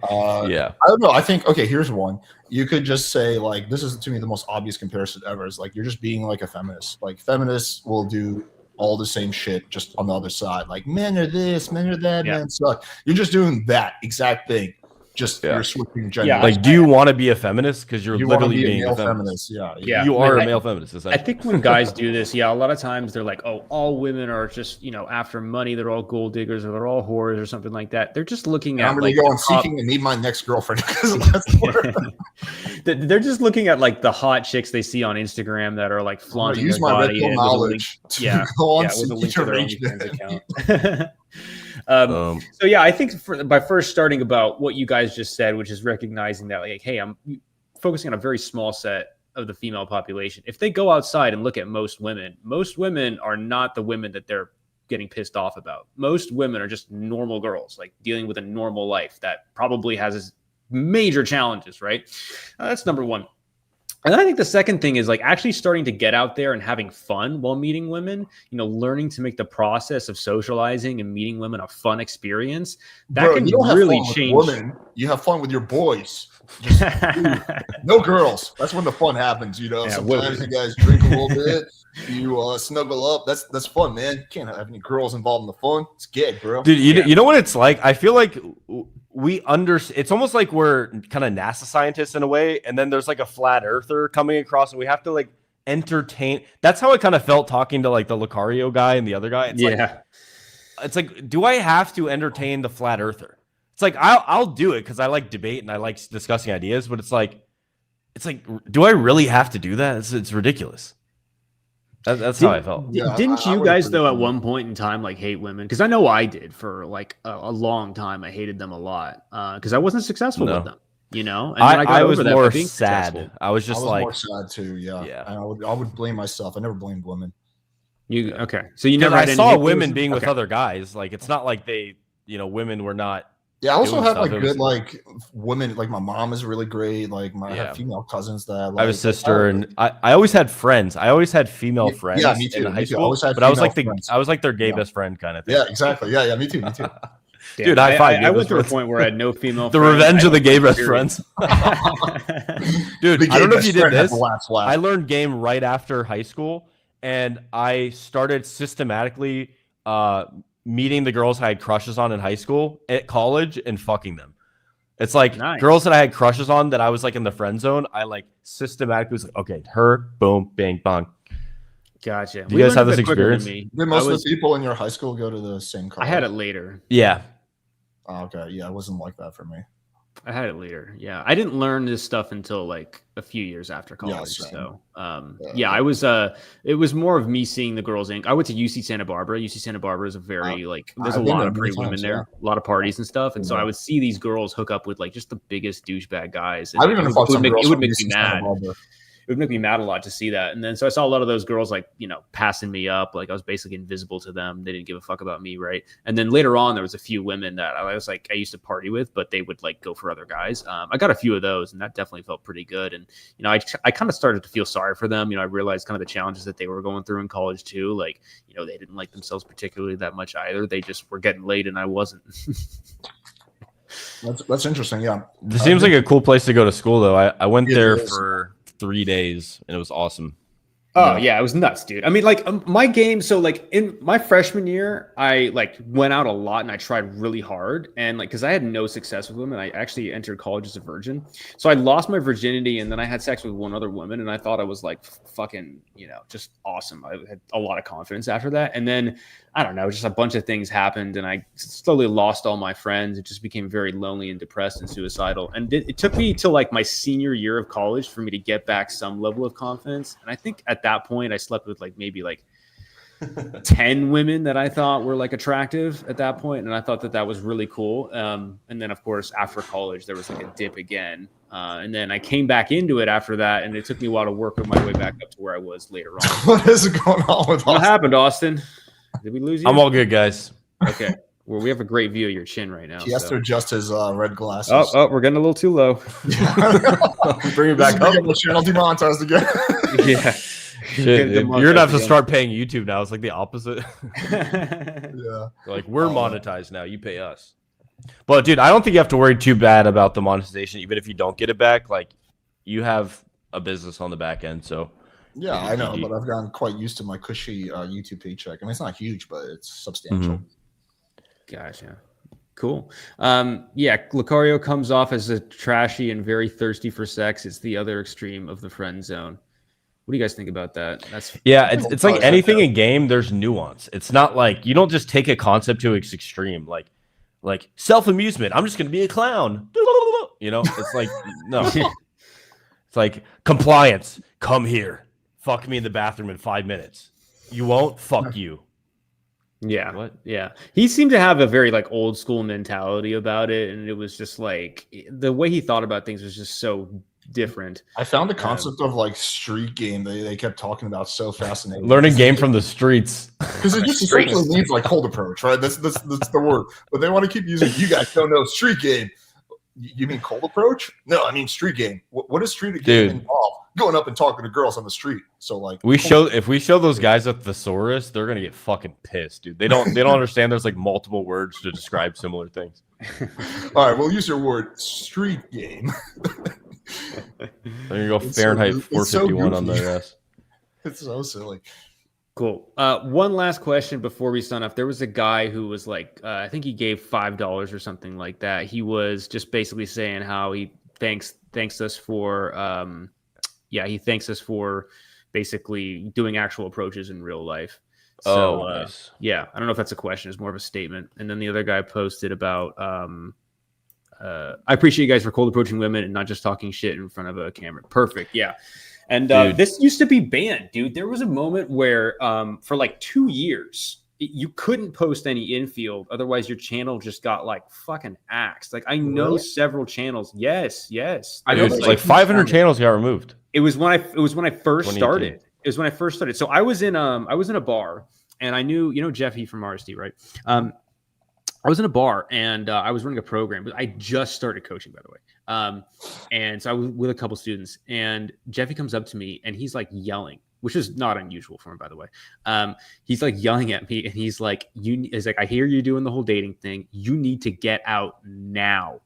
Yeah. I don't know. I think, okay, here's one. You could just say like, this is to me the most obvious comparison ever. Is like, you're just being like a feminist. Like feminists will do all the same shit just on the other side. Like men are this, men are that, men suck. You're just doing that exact thing. Just you're switching gender. Yeah. Like, do you want to be a feminist? Because you're literally being a feminist. Yeah. You are a male feminist. I think when guys do this, a lot of times they're like, oh, all women are just, after money. They're all gold diggers or they're all whores or something like that. They're just looking at. I'm going to go on seeking and meet my next girlfriend. They're just looking at like the hot chicks they see on Instagram that are like flaunting use their my body. Red Pill knowledge to go on with a link to their OnlyFans account. So I think by first starting about what you guys just said, which is recognizing that like, hey, I'm focusing on a very small set of the female population. If they go outside and look at most women are not the women that they're getting pissed off about. Most women are just normal girls, like dealing with a normal life that probably has major challenges, right? That's number one. And then I think the second thing is like actually starting to get out there and having fun while meeting women, learning to make the process of socializing and meeting women a fun experience. That can really change. Women, you have fun with your boys. No girls. That's when the fun happens, Sometimes you guys drink a little bit, you snuggle up. That's fun, man. You can't have any girls involved in the fun. It's gay, bro. Dude, you know what it's like? I feel like it's almost like we're kind of NASA scientists in a way, and then there's like a flat earther coming across, and we have to like entertain. That's how I kind of felt talking to like the Lucario guy and the other guy. It's like, do I have to entertain the flat earther? It's like I'll do it because I like debate and I like discussing ideas, but it's like, do I really have to do that? It's ridiculous. That's how I felt. Didn't you guys though at one point in time like hate women? Because I know I did for like a long time. I hated them a lot because I wasn't successful with them. And I was more sad. Successful. I was more sad too. Yeah. And I would blame myself. I never blamed women. So you never. I saw women being with other guys. Like it's not like they, women were not Yeah, I also doing have stuff. like It was- good like women. Like my mom is really great. Like I Yeah. have female cousins that I have a sister, and I always had friends. I always had female friends. Yeah, me in too. high Me too. I school. always had But I was female like friends. I was like their gay Yeah. best friend kind of thing. Yeah, exactly. Yeah, me too. Me too. Damn, Dude, high five, I gay went best through a friends. point where I had no female. The friends. revenge I of the don't gay like best period. friends. Dude, The I don't know if gay you best did friend had this. the last laugh. I learned game right after high school, and I started systematically meeting the girls I had crushes on in high school at college and fucking them. It's like Nice. girls that I had crushes on that I was like in the friend zone. I like systematically was like, okay, her, boom, bang, bang. Gotcha. Do you guys have learned a this bit quicker than experience? me. Did most of the people in your high school go to the same college? I had it later. Yeah. Oh, okay. Yeah, it wasn't like that for me. I had it later. Yeah. I didn't learn this stuff until like a few years after Yeah, college. same. So Yeah. I was it was more of me seeing the girls Inc. I went to UC Santa Barbara. UC Santa Barbara is a very like there's a I've been lot there of many pretty women times, there, a lot of parties and stuff. And so Yeah. I would see these girls hook up with like just the biggest douchebag guys. And I've even fucked some girls it would from make UC me Santa mad. Barbara. It would make me mad a lot to see that. And then so I saw a lot of those girls like, you know, passing me up. Like I was basically invisible to them. They didn't give a fuck about me, right? And then later on, there was a few women that I was like, I used to party with, but they would like go for other guys. I got a few of those, and that definitely felt pretty good. And, you know, I kind of started to feel sorry for them. You know, I realized kind of the challenges that they were going through in college too. Like, you know, they didn't like themselves particularly that much either. They just were getting laid and I wasn't. That's interesting. Yeah. This seems like a cool place to go to school, though. I went It there is. for 3 days, and it was awesome. Oh yeah, it was nuts, dude. I mean, like my game. So like in my freshman year, I like went out a lot and I tried really hard, and like because I had no success with women, I actually entered college as a virgin. So I lost my virginity, and then I had sex with one other woman, and I thought I was like fucking, you know, just awesome. I had a lot of confidence after that, and then I don't know, just a bunch of things happened, and I slowly lost all my friends. It just became very lonely and depressed and suicidal. And it took me till like my senior year of college for me to get back some level of confidence. And I think at that point, I slept with like maybe like 10 women that I thought were like attractive at that point, and I thought that was really cool. And then of course after college there was like a dip again, and then I came back into it after that, and it took me a while to work my way back up to where I was later on. What is going on with What us? happened, Austin? Did we lose you? I'm all good, guys. Okay. Well, we have a great view of your chin right now. He has so. to adjust his red glasses. Oh, we're getting a little too low. Bring it back up. The channel demonetized again. Yeah. Shit, dude. You're gonna have to start paying YouTube now. It's like the opposite. Yeah. Like we're monetized now. You pay us. But dude, I don't think you have to worry too bad about the monetization, even if you don't get it back. Like you have a business on the back end, so Yeah, I know, but I've gotten quite used to my cushy YouTube paycheck. I mean, it's not huge, but it's substantial. Gotcha. Cool. Yeah, Lucario comes off as a trashy and very thirsty for sex. It's the other extreme of the friend zone. What do you guys think about that? Yeah, it's like anything in game, there's nuance. It's not like you don't just take a concept to its extreme, like self-amusement. I'm just gonna be a clown. You know, it's like no. It's like compliance. Come here. Fuck me in the bathroom in 5 minutes. You won't? Fuck you. Yeah. What? Yeah. He seemed to have a very like old school mentality about it. And it was just like the way he thought about things was just so different. I found the concept of like street game they kept talking about so fascinating. Learning game from the streets. Because it just essentially means like cold approach, right? That's the word. But they want to keep using, you guys don't know street game. You mean cold approach? No, I mean street game. What does street game involve? Going up and talking to girls on the street. So like if we show those guys a thesaurus, they're gonna get fucking pissed, dude. They don't understand there's like multiple words to describe similar things. All right, we'll use your word street game. There you go, Fahrenheit 451 on their ass. It's so silly. Cool. One last question before we sign off. There was a guy who was like, I think he gave $5 or something like that. He was just basically saying how he thanks us for he thanks us for basically doing actual approaches in real life. So nice. Yeah, I don't know if that's a question, it's more of a statement. And then the other guy posted about I appreciate you guys for cold approaching women and not just talking shit in front of a camera. Perfect. Yeah. And this used to be banned, dude. There was a moment where for like 2 years, you couldn't post any infield. Otherwise, your channel just got like fucking axed. Like I know several channels. Yes. I know like 500 channels got removed. It was when I first started. It was when I first started. So I was in a bar and I knew, Jeffy from RSD, right? I was in a bar and I was running a program, but I just started coaching, by the way. And so I was with a couple students, and Jeffy comes up to me and he's like yelling, which is not unusual for him, by the way. He's like yelling at me, and he's like, I hear you doing the whole dating thing. You need to get out now.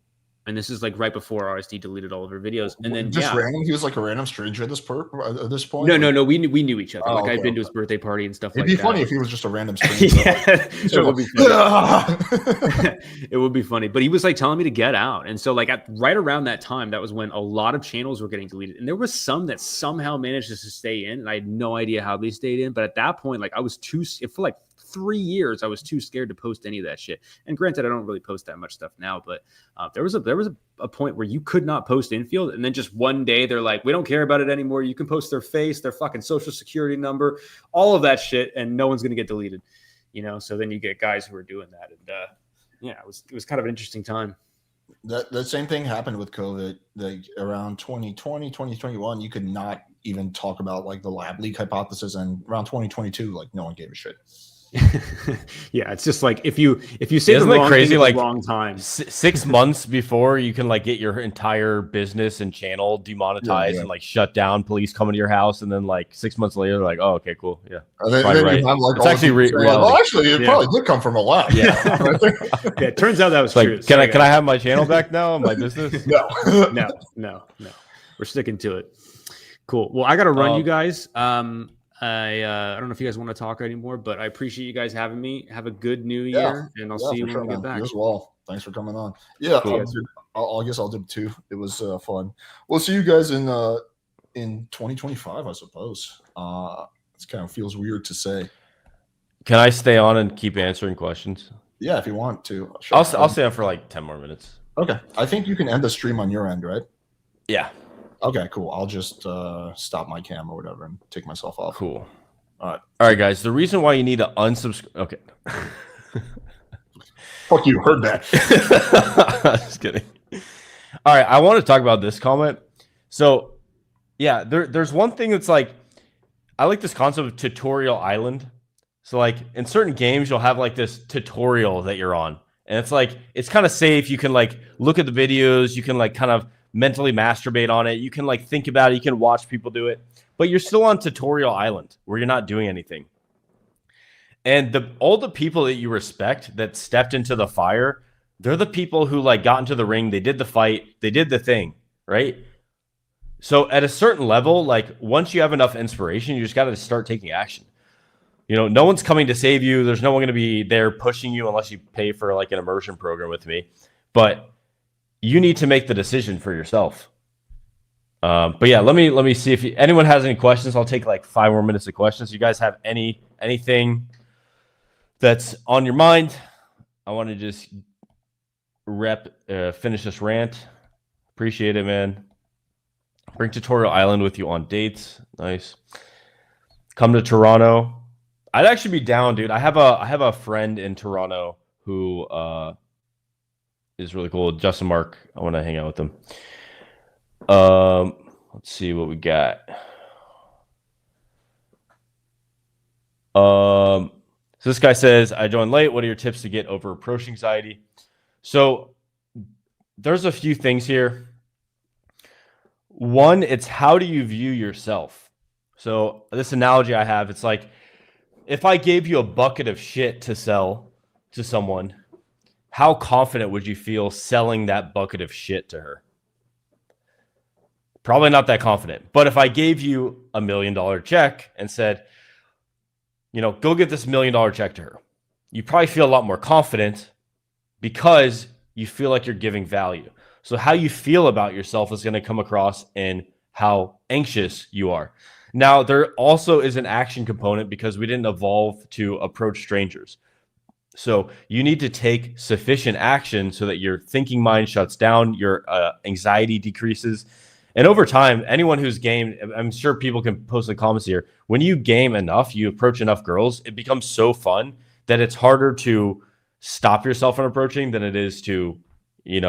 And this is like right before RSD deleted all of her videos. And then just random. He was like a random stranger at this point. No. We knew each other. Oh, like okay, I'd been to his birthday party and stuff. It'd like be that. funny if he was just a random stranger. It would be funny. It would be funny. But he was like telling me to get out. And so like right around that time, that was when a lot of channels were getting deleted. And there was some that somehow managed to stay in. And I had no idea how they stayed in. But at that point, like I was for like 3 years, I was too scared to post any of that shit. And granted, I don't really post that much stuff now, but there was a point where you could not post infield, and then just one day they're like, we don't care about it anymore. You can post their face, their fucking social security number, all of that shit, and no one's gonna get deleted. So then you get guys who are doing that, and it was kind of an interesting time. That same thing happened with COVID. Like around 2020, 2021, you could not even talk about like the lab leak hypothesis, and around 2022, like no one gave a shit. Yeah, it's just like if you say the wrong thing at the wrong time, 6 months before you can like get your entire business and channel demonetized and like shut down, police coming to your house, and then like 6 months later they're like, oh, okay, cool, yeah, right. It's actually reality. Well, actually, it probably did come from a lab. Yeah. Yeah, it turns out that was true. Like, can I have my channel back now? My business? No. We're sticking to it. Cool. Well, I got to run, you guys. I don't know if you guys want to talk anymore, but I appreciate you guys having me. Have a good new year, and I'll see you when we get back. You as well. Thanks for coming on. Yeah, cool. I guess I'll do 2. It was fun. We'll see you guys in 2025, I suppose. It kind of feels weird to say. Can I stay on and keep answering questions? Yeah, if you want to. Sure. I'll stay on for like 10 more minutes. Okay. I think you can end the stream on your end, right? Yeah. Okay, cool. I'll just stop my cam or whatever and take myself off. Cool. All right, guys. The reason why you need to unsubscribe. Okay. Fuck you. Heard that. Just kidding. All right. I want to talk about this comment. So, yeah, there's one thing that's like, I like this concept of tutorial island. So, like, in certain games, you'll have like this tutorial that you're on. And it's like, it's kind of safe. You can like look at the videos. You can like kind of mentally masturbate on it. You can like think about it. You can watch people do it, but you're still on tutorial island where you're not doing anything. And all the people that you respect that stepped into the fire, they're the people who like got into the ring. They did the fight. They did the thing, right? So at a certain level, like once you have enough inspiration, you just got to start taking action. No one's coming to save you. There's no one going to be there pushing you unless you pay for like an immersion program with me. But you need to make the decision for yourself. But yeah, let me see if anyone has any questions. I'll take like 5 more minutes of questions. You guys have anything that's on your mind? I want to just finish this rant. Appreciate it, man. Bring Tutorial Island with you on dates. Nice. Come to Toronto. I'd actually be down, dude. I have a friend in Toronto who is really cool. Justin Mark. I want to hang out with him. Let's see what we got. So this guy says, I joined late. What are your tips to get over approach anxiety? So there's a few things here. One, it's how do you view yourself? So this analogy I have, it's like if I gave you a bucket of shit to sell to someone, how confident would you feel selling that bucket of shit to her? Probably not that confident. But if I gave you $1 million check and said, go get this $1 million check to her, you probably feel a lot more confident because you feel like you're giving value. So how you feel about yourself is going to come across in how anxious you are. Now, there also is an action component because we didn't evolve to approach strangers. So you need to take sufficient action so that your thinking mind shuts down, your anxiety decreases. And over time, anyone who's gamed, I'm sure people can post in the comments here, when you game enough, you approach enough girls, it becomes so fun that it's harder to stop yourself from approaching than it is to, it's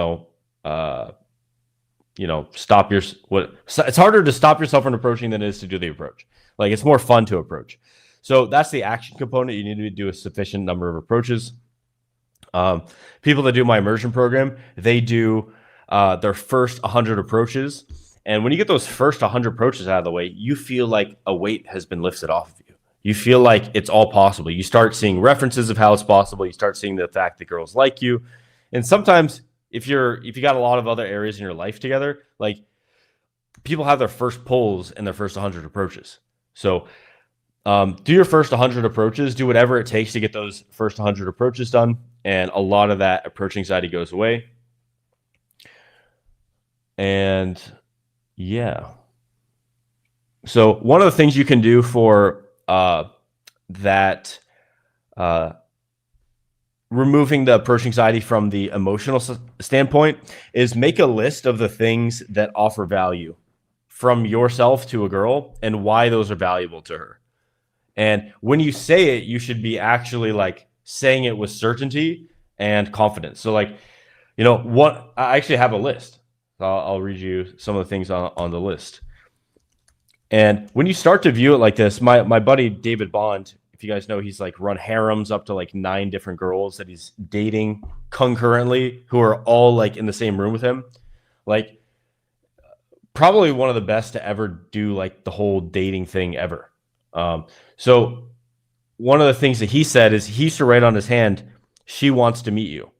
harder to stop yourself from approaching than it is to do the approach. Like it's more fun to approach. So that's the action component. You need to do a sufficient number of approaches. People that do my immersion program, they do their first 100 approaches. And when you get those first 100 approaches out of the way, you feel like a weight has been lifted off of you. You feel like it's all possible. You start seeing references of how it's possible. You start seeing the fact that girls like you. And sometimes if you got a lot of other areas in your life together, like people have their first pulls in their first 100 approaches. So do your first 100 approaches, do whatever it takes to get those first 100 approaches done. And a lot of that approach anxiety goes away. And yeah. So one of the things you can do for that, removing the approach anxiety from the emotional standpoint, is make a list of the things that offer value from yourself to a girl and why those are valuable to her. And when you say it, you should be actually like saying it with certainty and confidence. So like, what I actually have a list. I'll read you some of the things on the list. And when you start to view it like this, my buddy David Bond, if you guys know, he's like run harems up to like 9 different girls that he's dating concurrently, who are all like in the same room with him. Like probably one of the best to ever do like the whole dating thing ever. So one of the things that he said is he used to write on his hand, "She wants to meet you."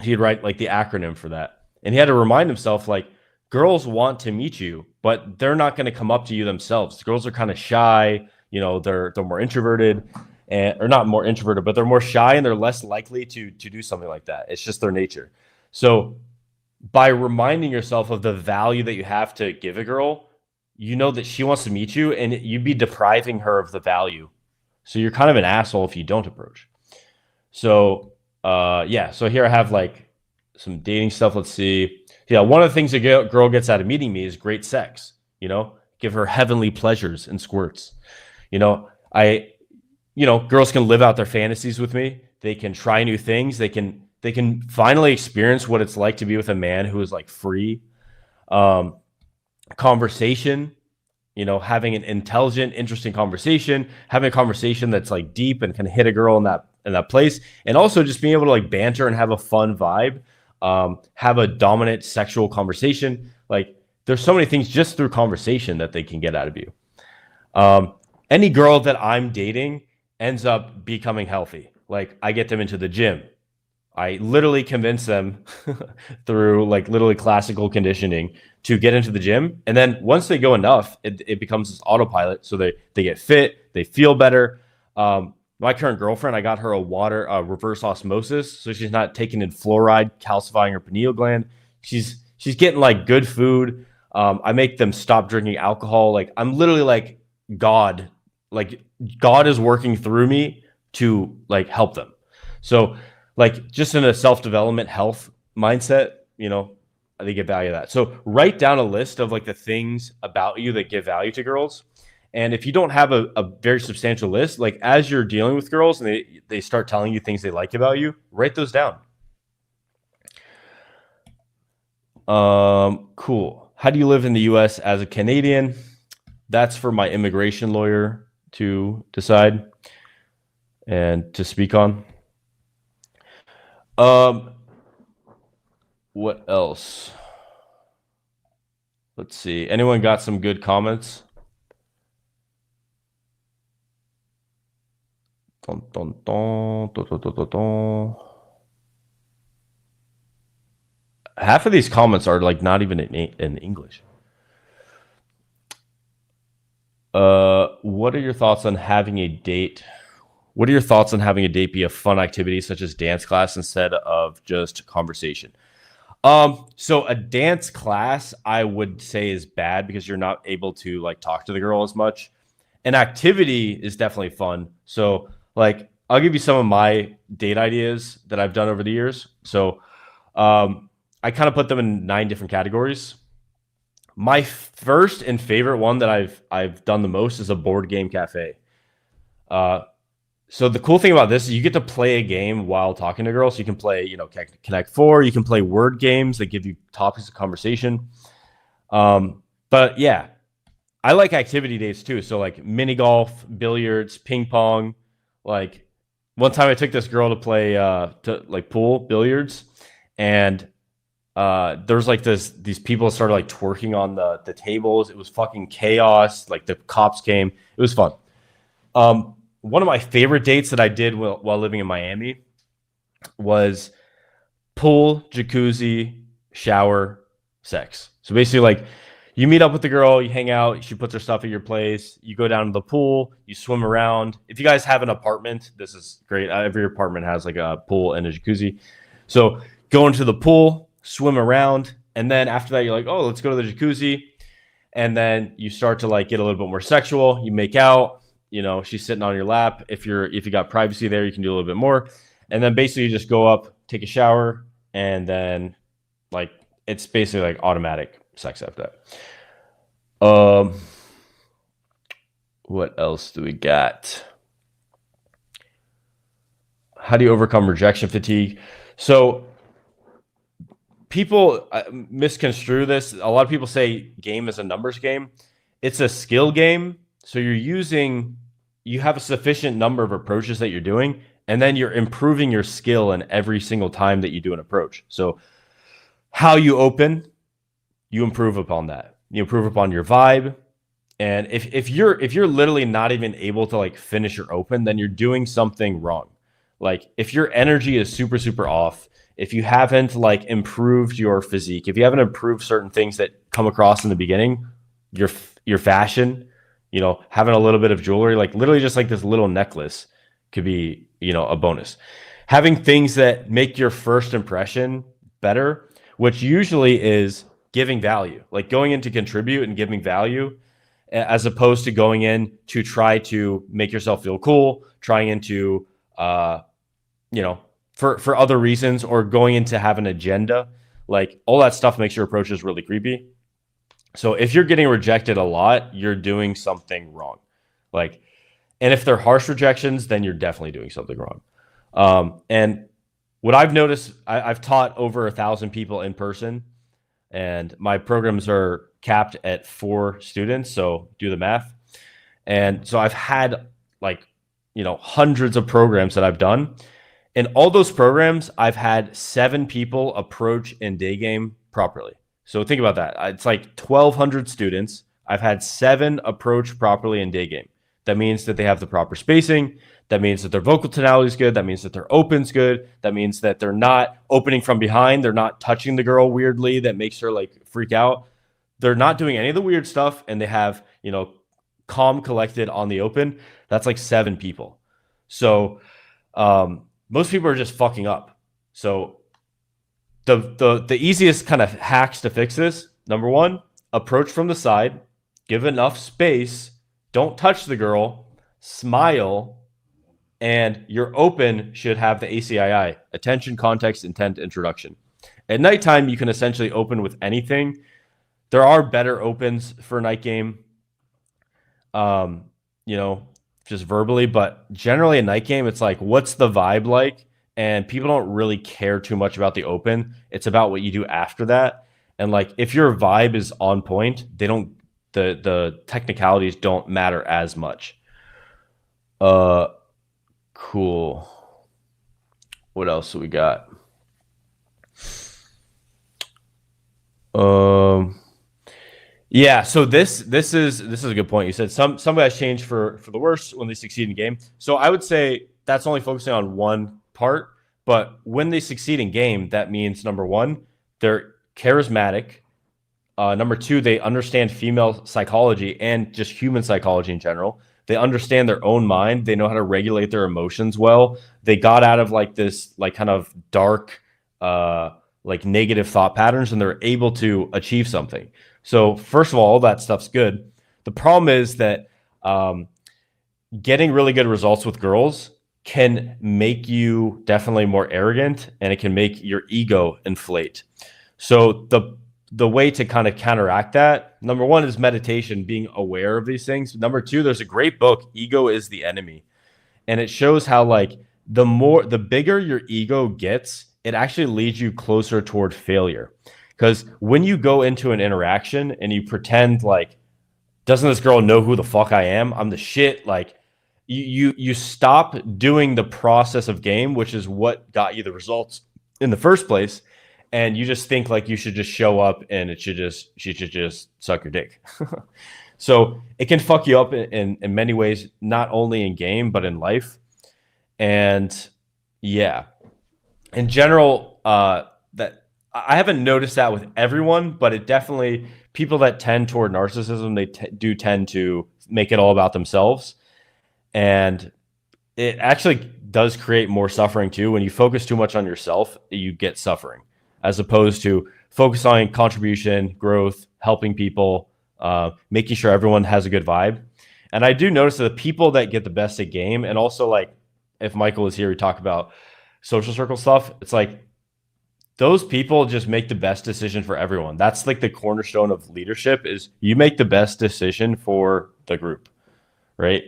He'd write like the acronym for that. And he had to remind himself, like, girls want to meet you, but they're not going to come up to you themselves. Girls are kind of shy, they're more introverted, or not more introverted, but they're more shy and they're less likely to do something like that. It's just their nature. So by reminding yourself of the value that you have to give a girl, you know that she wants to meet you and you'd be depriving her of the value. So you're kind of an asshole if you don't approach. So so here I have like some dating stuff. Let's see. Yeah, one of the things a girl gets out of meeting me is great sex. Give her heavenly pleasures and squirts. Girls can live out their fantasies with me. They can try new things. They can finally experience what it's like to be with a man who is like free. Conversation, having an intelligent, interesting conversation, having a conversation that's like deep and can hit a girl in that place, and also just being able to like banter and have a fun vibe, have a dominant sexual conversation. Like there's so many things just through conversation that they can get out of you. Any girl that I'm dating ends up becoming healthy. Like I get them into the gym. I literally convince them through like literally classical conditioning to get into the gym. And then once they go enough, it becomes this autopilot. So they get fit, they feel better. My current girlfriend, I got her a reverse osmosis. So she's not taking in fluoride, calcifying her pineal gland. She's getting like good food. I make them stop drinking alcohol. Like I'm literally like God is working through me to like help them. So like just in a self-development health mindset, they get value of that. So write down a list of like the things about you that give value to girls. And if you don't have a very substantial list, like as you're dealing with girls and they start telling you things they like about you, write those down. Cool. How do you live in the US as a Canadian? That's for my immigration lawyer to decide and to speak on. What else? Let's see. Anyone got some good comments? Dun, dun, dun, dun, dun, dun, dun, dun. Half of these comments are like not even in English. What are your thoughts on having a date? What are your thoughts on having a date be a fun activity such as dance class instead of just conversation? So a dance class, I would say, is bad because you're not able to like talk to the girl as much. An activity is definitely fun. So like, I'll give you some of my date ideas that I've done over the years. So, I kind of put them in 9 different categories. My first and favorite one that I've done the most is a board game cafe. So the cool thing about this is you get to play a game while talking to girls. So you can play, Connect 4. You can play word games that give you topics of conversation. But yeah, I like activity dates too. So like mini golf, billiards, ping pong, like one time I took this girl to play to like pool billiards, and there's like these people started like twerking on the tables. It was fucking chaos. Like the cops came. It was fun. One of my favorite dates that I did while living in Miami was pool, jacuzzi, shower, sex. So basically, like, you meet up with the girl, you hang out, she puts her stuff at your place, you go down to the pool, you swim around. If you guys have an apartment, this is great. Every apartment has like a pool and a jacuzzi. So go into the pool, swim around, and then after that, you're like, oh, let's go to the jacuzzi. And then you start to like get a little bit more sexual. You make out, she's sitting on your lap. If you got privacy there, you can do a little bit more. And then basically you just go up, take a shower, and then like it's basically like automatic sex after that. What else do we got? How do you overcome rejection fatigue? So people misconstrue this. A lot of people say game is a numbers game. It's a skill game. So you have a sufficient number of approaches that you're doing, and then you're improving your skill in every single time that you do an approach. So how you open, you improve upon that. You improve upon your vibe. And if you're literally not even able to like finish your open, then you're doing something wrong. Like if your energy is super, super off, if you haven't like improved your physique, if you haven't improved certain things that come across in the beginning, your fashion, having a little bit of jewelry, like literally just like this little necklace could be, a bonus. Having things that make your first impression better, which usually is giving value, like going in to contribute and giving value, as opposed to going in to try to make yourself feel cool, trying into, for other reasons, or going in to have an agenda. Like all that stuff makes your approaches really creepy. So if you're getting rejected a lot, you're doing something wrong. And if they're harsh rejections, then you're definitely doing something wrong. And what I've noticed, I've taught over 1,000 people in person, and my programs are capped at 4 students. So do the math. And so I've had hundreds of programs that I've done. In all those programs, I've had 7 people approach in day game properly. So think about that. It's like 1,200 students. I've had 7 approach properly in day game. That means that they have the proper spacing. That means that their vocal tonality is good. That means that their open's good. That means that they're not opening from behind. They're not touching the girl weirdly. That makes her like freak out. They're not doing any of the weird stuff, and they have, calm, collected on the open. That's like 7 people. So most people are just fucking up. So the easiest kind of hacks to fix this: number 1, approach from the side, give enough space, don't touch the girl, smile, and your open should have the ACII: attention, context, intent, introduction. At nighttime, you can essentially open with anything. There are better opens for a night game, just verbally, but generally a night game, it's like, what's the vibe like? And people don't really care too much about the open. It's about what you do after that. And like, if your vibe is on point, the technicalities don't matter as much. Cool. What else do we got? Yeah, so this is a good point. You said some guys change for the worse when they succeed in game. So I would say that's only focusing on one part, but when they succeed in game, that means number 1, they're charismatic. Number 2, they understand female psychology and just human psychology in general. They understand their own mind. They know how to regulate their emotions well. They got out of like this like kind of dark like negative thought patterns, and they're able to achieve something. So first of all that stuff's good. The problem is that getting really good results with girls can make you definitely more arrogant, and it can make your ego inflate. So the way to kind of counteract that, number 1 is meditation, being aware of these things. Number 2, there's a great book, Ego is the Enemy. And it shows how like the bigger your ego gets, it actually leads you closer toward failure. Because when you go into an interaction and you pretend like, doesn't this girl know who the fuck I am? I'm the shit. Like, you stop doing the process of game, which is what got you the results in the first place, and you just think like you should just show up and she should just suck your dick. So it can fuck you up in many ways, not only in game but in life. And yeah, in general, that I haven't noticed that with everyone, but it definitely, people that tend toward narcissism, they do tend to make it all about themselves, and it actually does create more suffering too. When you focus too much on yourself, you get suffering, as opposed to focus on contribution, growth, helping people, making sure everyone has a good vibe. And I do notice that the people that get the best at game, and also like if Michael is here, we talk about social circle stuff. It's like those people just make the best decision for everyone. That's like the cornerstone of leadership, is you make the best decision for the group, right?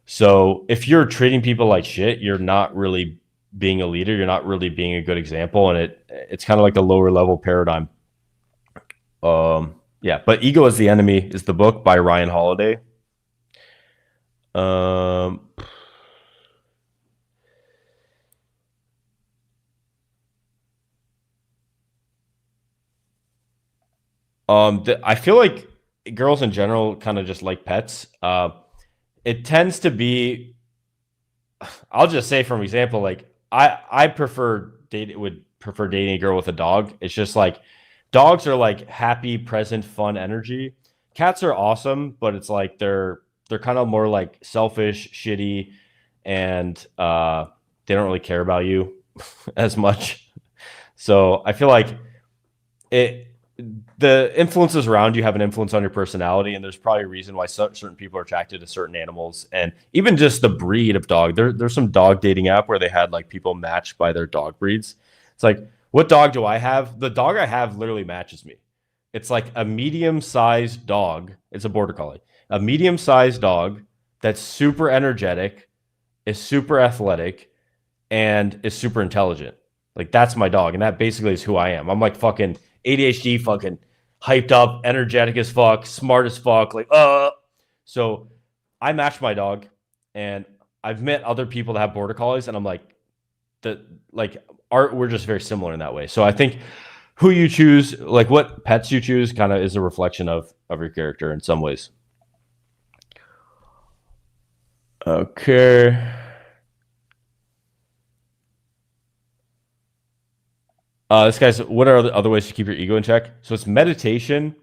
So if you're treating people like shit, you're not really being a leader. You're not really being a good example. And it's kind of like a lower level paradigm. Yeah, but Ego is the Enemy is the book by Ryan Holiday. I feel like girls in general kind of just like pets. It tends to be, I'll just say from example, like I would prefer dating a girl with a dog. It's just like dogs are like happy, present, fun energy. Cats are awesome, but it's like they're kind of more like selfish, shitty, and they don't really care about you as much. So I feel like the influences around you have an influence on your personality, and there's probably a reason why certain people are attracted to certain animals, and even just the breed of dog. There's some dog dating app where they had like people matched by their dog breeds. It's like, what dog do I have? The dog I have literally matches me. It's like a medium-sized dog. It's a border collie. A medium-sized dog that's super energetic, is super athletic, and is super intelligent. Like, that's my dog, and that basically is who I am. I'm like fucking ADHD, fucking hyped up, energetic as fuck, smart as fuck, like So I matched my dog, and I've met other people that have border collies, and I'm like, we're just very similar in that way. So I think who you choose, like what pets you choose, kind of is a reflection of your character in some ways. Okay. This guy's, what are the other ways to keep your ego in check? So it's meditation.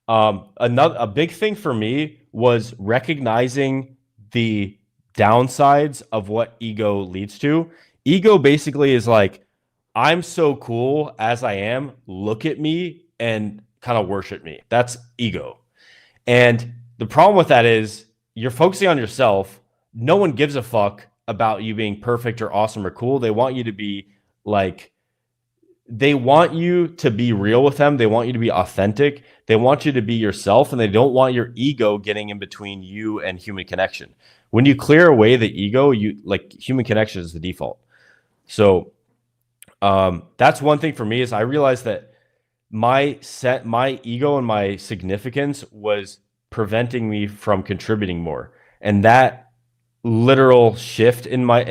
A big thing for me was recognizing the downsides of what ego leads to. Ego basically is like, I'm so cool as I am. Look at me and kind of worship me. That's ego. And the problem with that is you're focusing on yourself. No one gives a fuck about you being perfect or awesome or cool. They want you to be like, they want you to be real with them. They want you to be authentic. They want you to be yourself, and they don't want your ego getting in between you and human connection. When you clear away the ego, you like human connection is the default. So that's one thing for me, is I realized that my ego and my significance was preventing me from contributing more. And that literal shift in my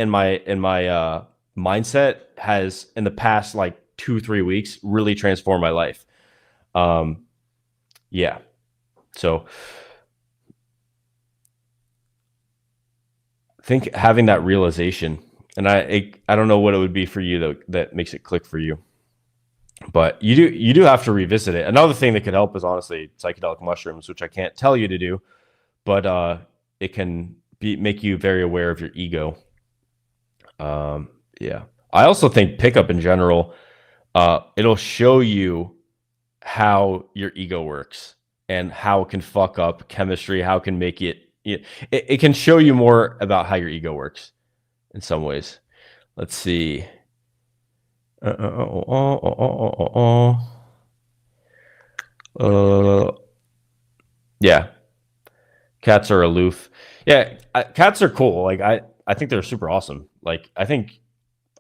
mindset has, in the past like 2-3 weeks, really transformed my life. Yeah. So I think having that realization, and I don't know what it would be for you that makes it click for you, but you do have to revisit it. Another thing that could help is honestly psychedelic mushrooms, which I can't tell you to do, but it can make you very aware of your ego. Yeah. I also think pickup in general, it'll show you how your ego works and how it can fuck up chemistry, how it can make it can show you more about how your ego works in some ways. Let's see. Yeah. Cats are aloof. Yeah, cats are cool. Like I think they're super awesome. Like I think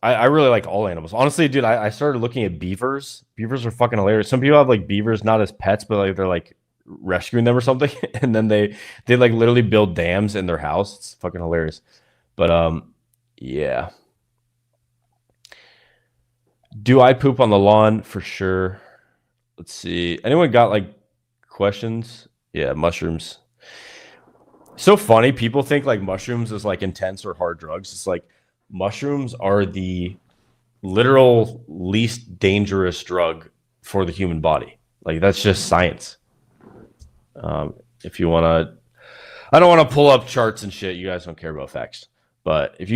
I really like all animals. Honestly, dude, I started looking at beavers. Beavers are fucking hilarious. Some people have like beavers not as pets, but like they're like rescuing them or something, and then they like literally build dams in their house. It's fucking hilarious. But yeah. Do I poop on the lawn? For sure. Let's see. Anyone got like questions? Yeah, mushrooms. So funny. People think like mushrooms is like intense or hard drugs. It's like mushrooms are the literal least dangerous drug for the human body. Like that's just science. If you want to, I don't want to pull up charts and shit. You guys don't care about facts. But if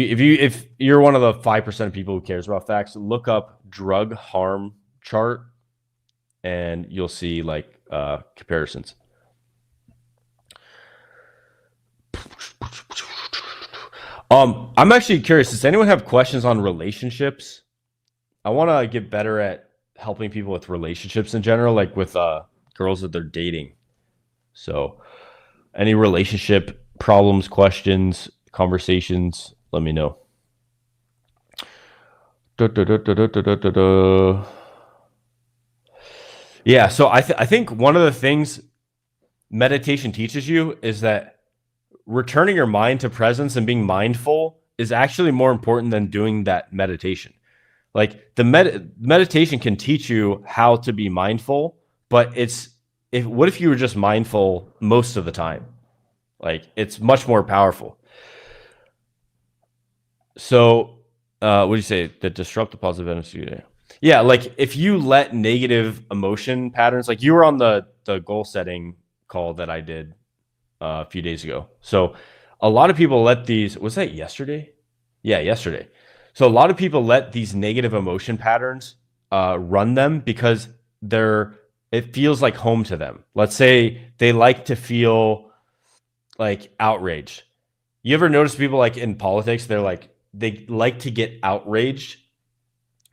you're one of the 5% of people who cares about facts, look up drug harm chart, and you'll see like comparisons. I'm actually curious. Does anyone have questions on relationships? I want to get better at helping people with relationships in general, like with girls that they're dating. So, any relationship problems, questions, conversations, let me know. Yeah, so I think one of the things meditation teaches you is that returning your mind to presence and being mindful is actually more important than doing that meditation. Like the meditation can teach you how to be mindful, but what if you were just mindful most of the time? Like it's much more powerful. So, what do you say? That disrupt the positive energy. Yeah, like if you let negative emotion patterns, like you were on the goal setting call that I did a few days ago. So, a lot of people let these. Was that yesterday? Yeah, yesterday. So a lot of people let these negative emotion patterns run them because it feels like home to them. Let's say they like to feel like outraged. You ever notice people like in politics, they like to get outraged.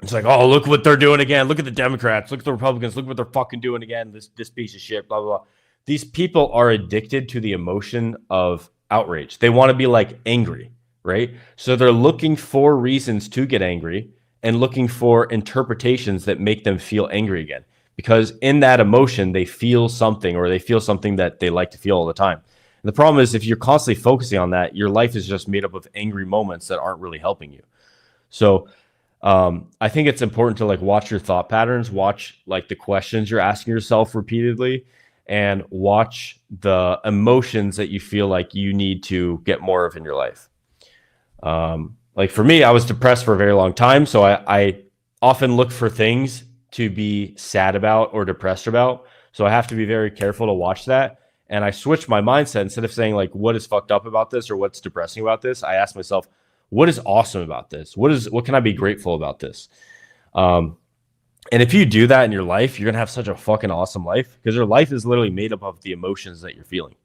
It's like, oh, look what they're doing again. Look at the Democrats. Look at the Republicans. Look what they're fucking doing again. This piece of shit, blah, blah, blah. These people are addicted to the emotion of outrage. They want to be like angry, right? So they're looking for reasons to get angry and looking for interpretations that make them feel angry again. Because in that emotion, they feel something, or they feel something that they like to feel all the time. And the problem is if you're constantly focusing on that, your life is just made up of angry moments that aren't really helping you. So I think it's important to like watch your thought patterns, watch like the questions you're asking yourself repeatedly, and watch the emotions that you feel like you need to get more of in your life. Like for me, I was depressed for a very long time. So I often look for things to be sad about or depressed about. So I have to be very careful to watch that. And I switched my mindset. Instead of saying like, what is fucked up about this or what's depressing about this, I asked myself, what is awesome about this? What can I be grateful about this? And if you do that in your life, you're going to have such a fucking awesome life, because your life is literally made up of the emotions that you're feeling.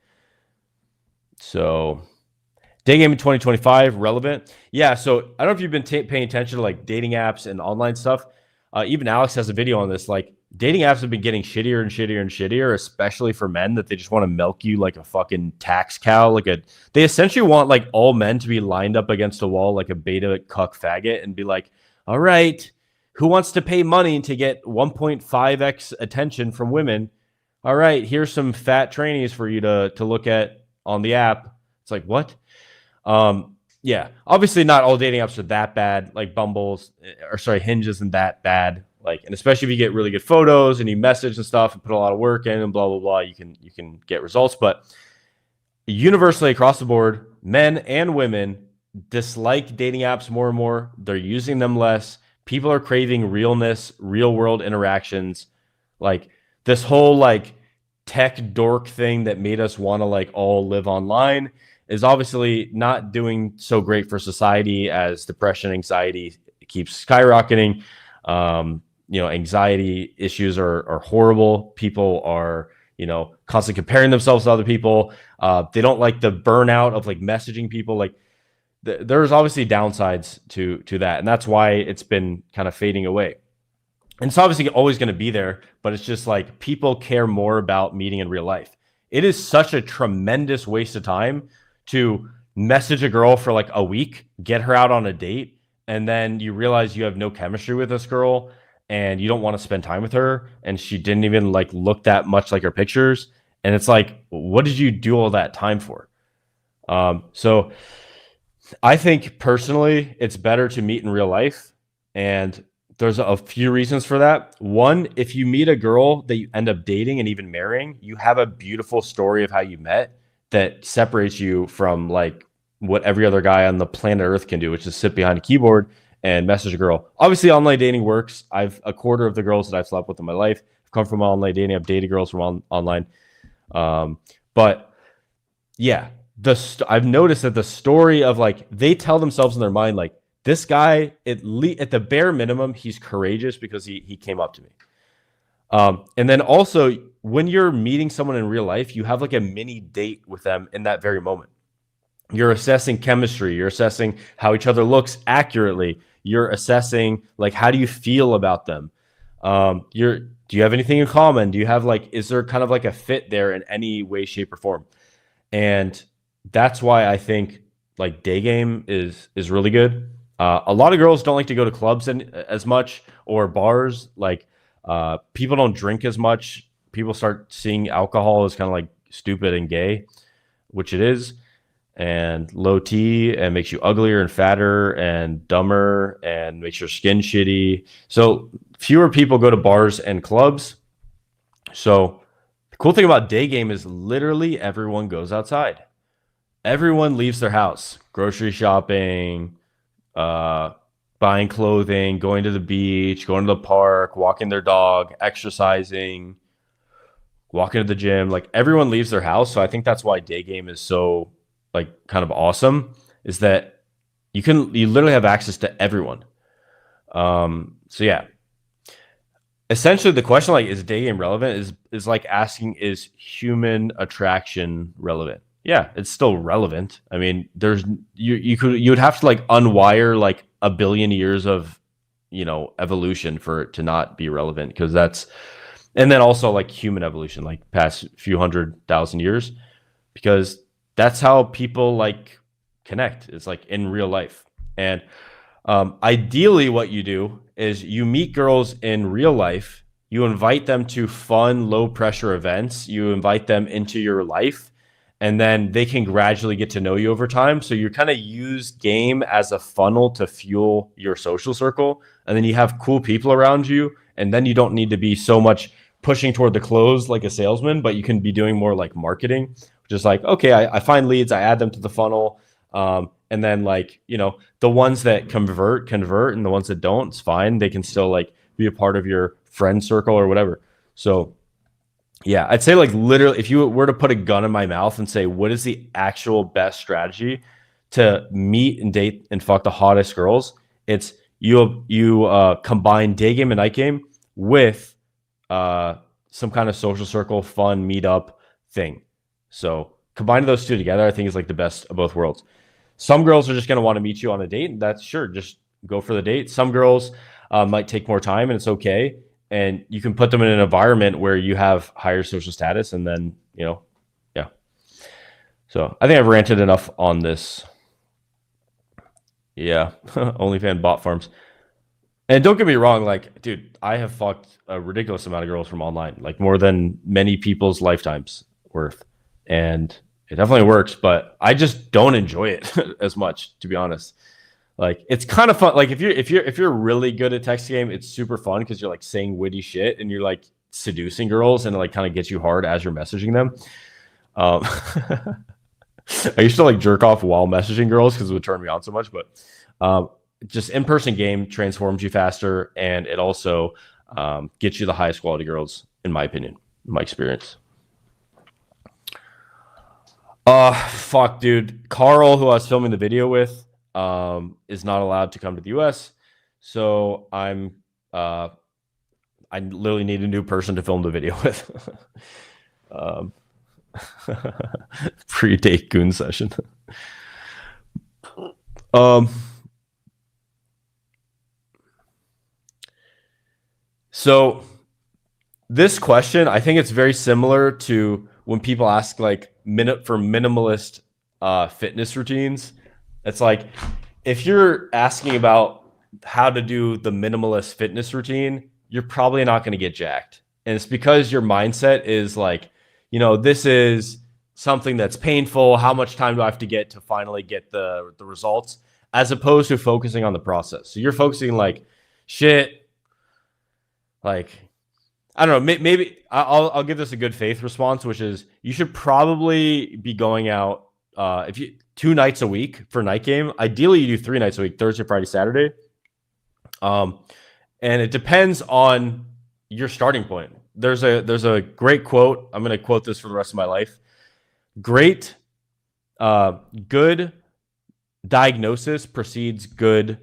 So dating game in 2025, relevant. Yeah. So I don't know if you've been paying attention to like dating apps and online stuff. Even Alex has a video on this. Like dating apps have been getting shittier and shittier and shittier, especially for men, that they just want to milk you like a fucking tax cow. They essentially want like all men to be lined up against a wall like a beta cuck faggot and be like, all right, who wants to pay money to get 1.5x attention from women? All right, here's some fat trainees for you to look at on the app. It's like, what? Yeah, obviously not all dating apps are that bad. Like Hinge isn't that bad. Like, and especially if you get really good photos and you message and stuff and put a lot of work in and blah blah blah, you can get results. But universally across the board, men and women dislike dating apps more and more. They're using them less. People are craving realness, real world interactions. Like this whole like tech dork thing that made us want to like all live online is obviously not doing so great for society, as depression, anxiety keeps skyrocketing. Anxiety issues are horrible. People are, constantly comparing themselves to other people. They don't like the burnout of like messaging people. Like there's obviously downsides to that. And that's why it's been kind of fading away. And it's obviously always going to be there, but it's just like people care more about meeting in real life. It is such a tremendous waste of time to message a girl for like a week, get her out on a date, and then you realize you have no chemistry with this girl and you don't want to spend time with her, and she didn't even like look that much like her pictures, And it's like, what did you do all that time for? So I think personally, it's better to meet in real life. And there's a few reasons for that. One, if you meet a girl that you end up dating and even marrying, you have a beautiful story of how you met that separates you from like what every other guy on the planet Earth can do, which is sit behind a keyboard and message a girl. Obviously, online dating works. A quarter of the girls that I've slept with in my life have come from online dating. I've dated girls from online. But yeah, I've noticed that the story of like, they tell themselves in their mind, like, this guy, at the bare minimum, he's courageous because he came up to me. And then also, when you're meeting someone in real life, you have like a mini date with them in that very moment. You're assessing chemistry. You're assessing how each other looks accurately. You're assessing like, how do you feel about them? Do you have anything in common? Do you have like, is there kind of like a fit there in any way, shape, or form? And that's why I think like day game is really good. A lot of girls don't like to go to clubs as much or bars. Like people don't drink as much. People start seeing alcohol as kind of like stupid and gay, which it is, and low T, and makes you uglier and fatter and dumber and makes your skin shitty. So fewer people go to bars and clubs. So the cool thing about day game is literally everyone goes outside. Everyone leaves their house, grocery shopping, buying clothing, going to the beach, going to the park, walking their dog, exercising, walking to the gym. Like everyone leaves their house. So I think that's why day game is so like kind of awesome, is that you literally have access to everyone. So yeah, essentially the question, like, is day game relevant, is like asking, is human attraction relevant? Yeah, it's still relevant. I mean, you would have to like unwire like a billion years of, evolution for it to not be relevant, because and then also like human evolution, like past few 100,000 years, because that's how people like connect. It's like in real life. And ideally what you do is you meet girls in real life, you invite them to fun, low pressure events, you invite them into your life, and then they can gradually get to know you over time. So you kind of use game as a funnel to fuel your social circle. And then you have cool people around you. And then you don't need to be so much pushing toward the close like a salesman, but you can be doing more like marketing, which is like, okay, I find leads, I add them to the funnel. And then like, the ones that convert, and the ones that don't, it's fine. They can still like be a part of your friend circle or whatever. So yeah, I'd say like literally, if you were to put a gun in my mouth and say, what is the actual best strategy to meet and date and fuck the hottest girls? It's you combine day game and night game with some kind of social circle, fun meetup thing. So combining those two together, I think, is like the best of both worlds. Some girls are just going to want to meet you on a date, and that's sure, just go for the date. Some girls might take more time, and it's okay. And you can put them in an environment where you have higher social status, and then, yeah. So I think I've ranted enough on this. Yeah, OnlyFans bot farms. And don't get me wrong, like, dude, I have fucked a ridiculous amount of girls from online, like more than many people's lifetimes worth. And it definitely works, but I just don't enjoy it as much, to be honest. Like, it's kind of fun. Like if you're really good at text game, it's super fun because you're like saying witty shit and you're like seducing girls, and it like kind of gets you hard as you're messaging them. I used to like jerk off while messaging girls because it would turn me on so much, but just in-person game transforms you faster, and it also gets you the highest quality girls, in my opinion, in my experience. Fuck, dude. Carl, who I was filming the video with, is not allowed to come to the US. So I literally need a new person to film the video with. Pre-date goon session. So this question, I think it's very similar to when people ask like for minimalist fitness routines. It's like, if you're asking about how to do the minimalist fitness routine, you're probably not going to get jacked. And it's because your mindset is like, this is something that's painful. How much time do I have to get to finally get the results, as opposed to focusing on the process. So you're focusing like, shit, like, I don't know, maybe I'll give this a good faith response, which is you should probably be going out if you 2 nights a week for night game. Ideally, you do 3 nights a week, Thursday, Friday, Saturday. And it depends on your starting point. There's a great quote. I'm going to quote this for the rest of my life. Good diagnosis precedes good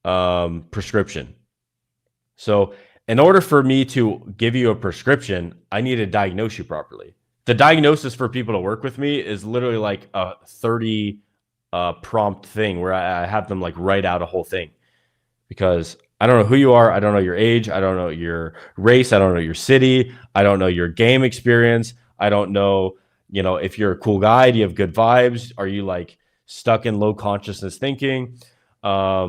prescription. So in order for me to give you a prescription, I need to diagnose you properly. The diagnosis for people to work with me is literally like a 30 prompt thing where I have them like write out a whole thing, because I don't know who you are. I don't know your age. I don't know your race. I don't know your city. I don't know your game experience. I don't know, if you're a cool guy. Do you have good vibes? Are you like stuck in low consciousness thinking? I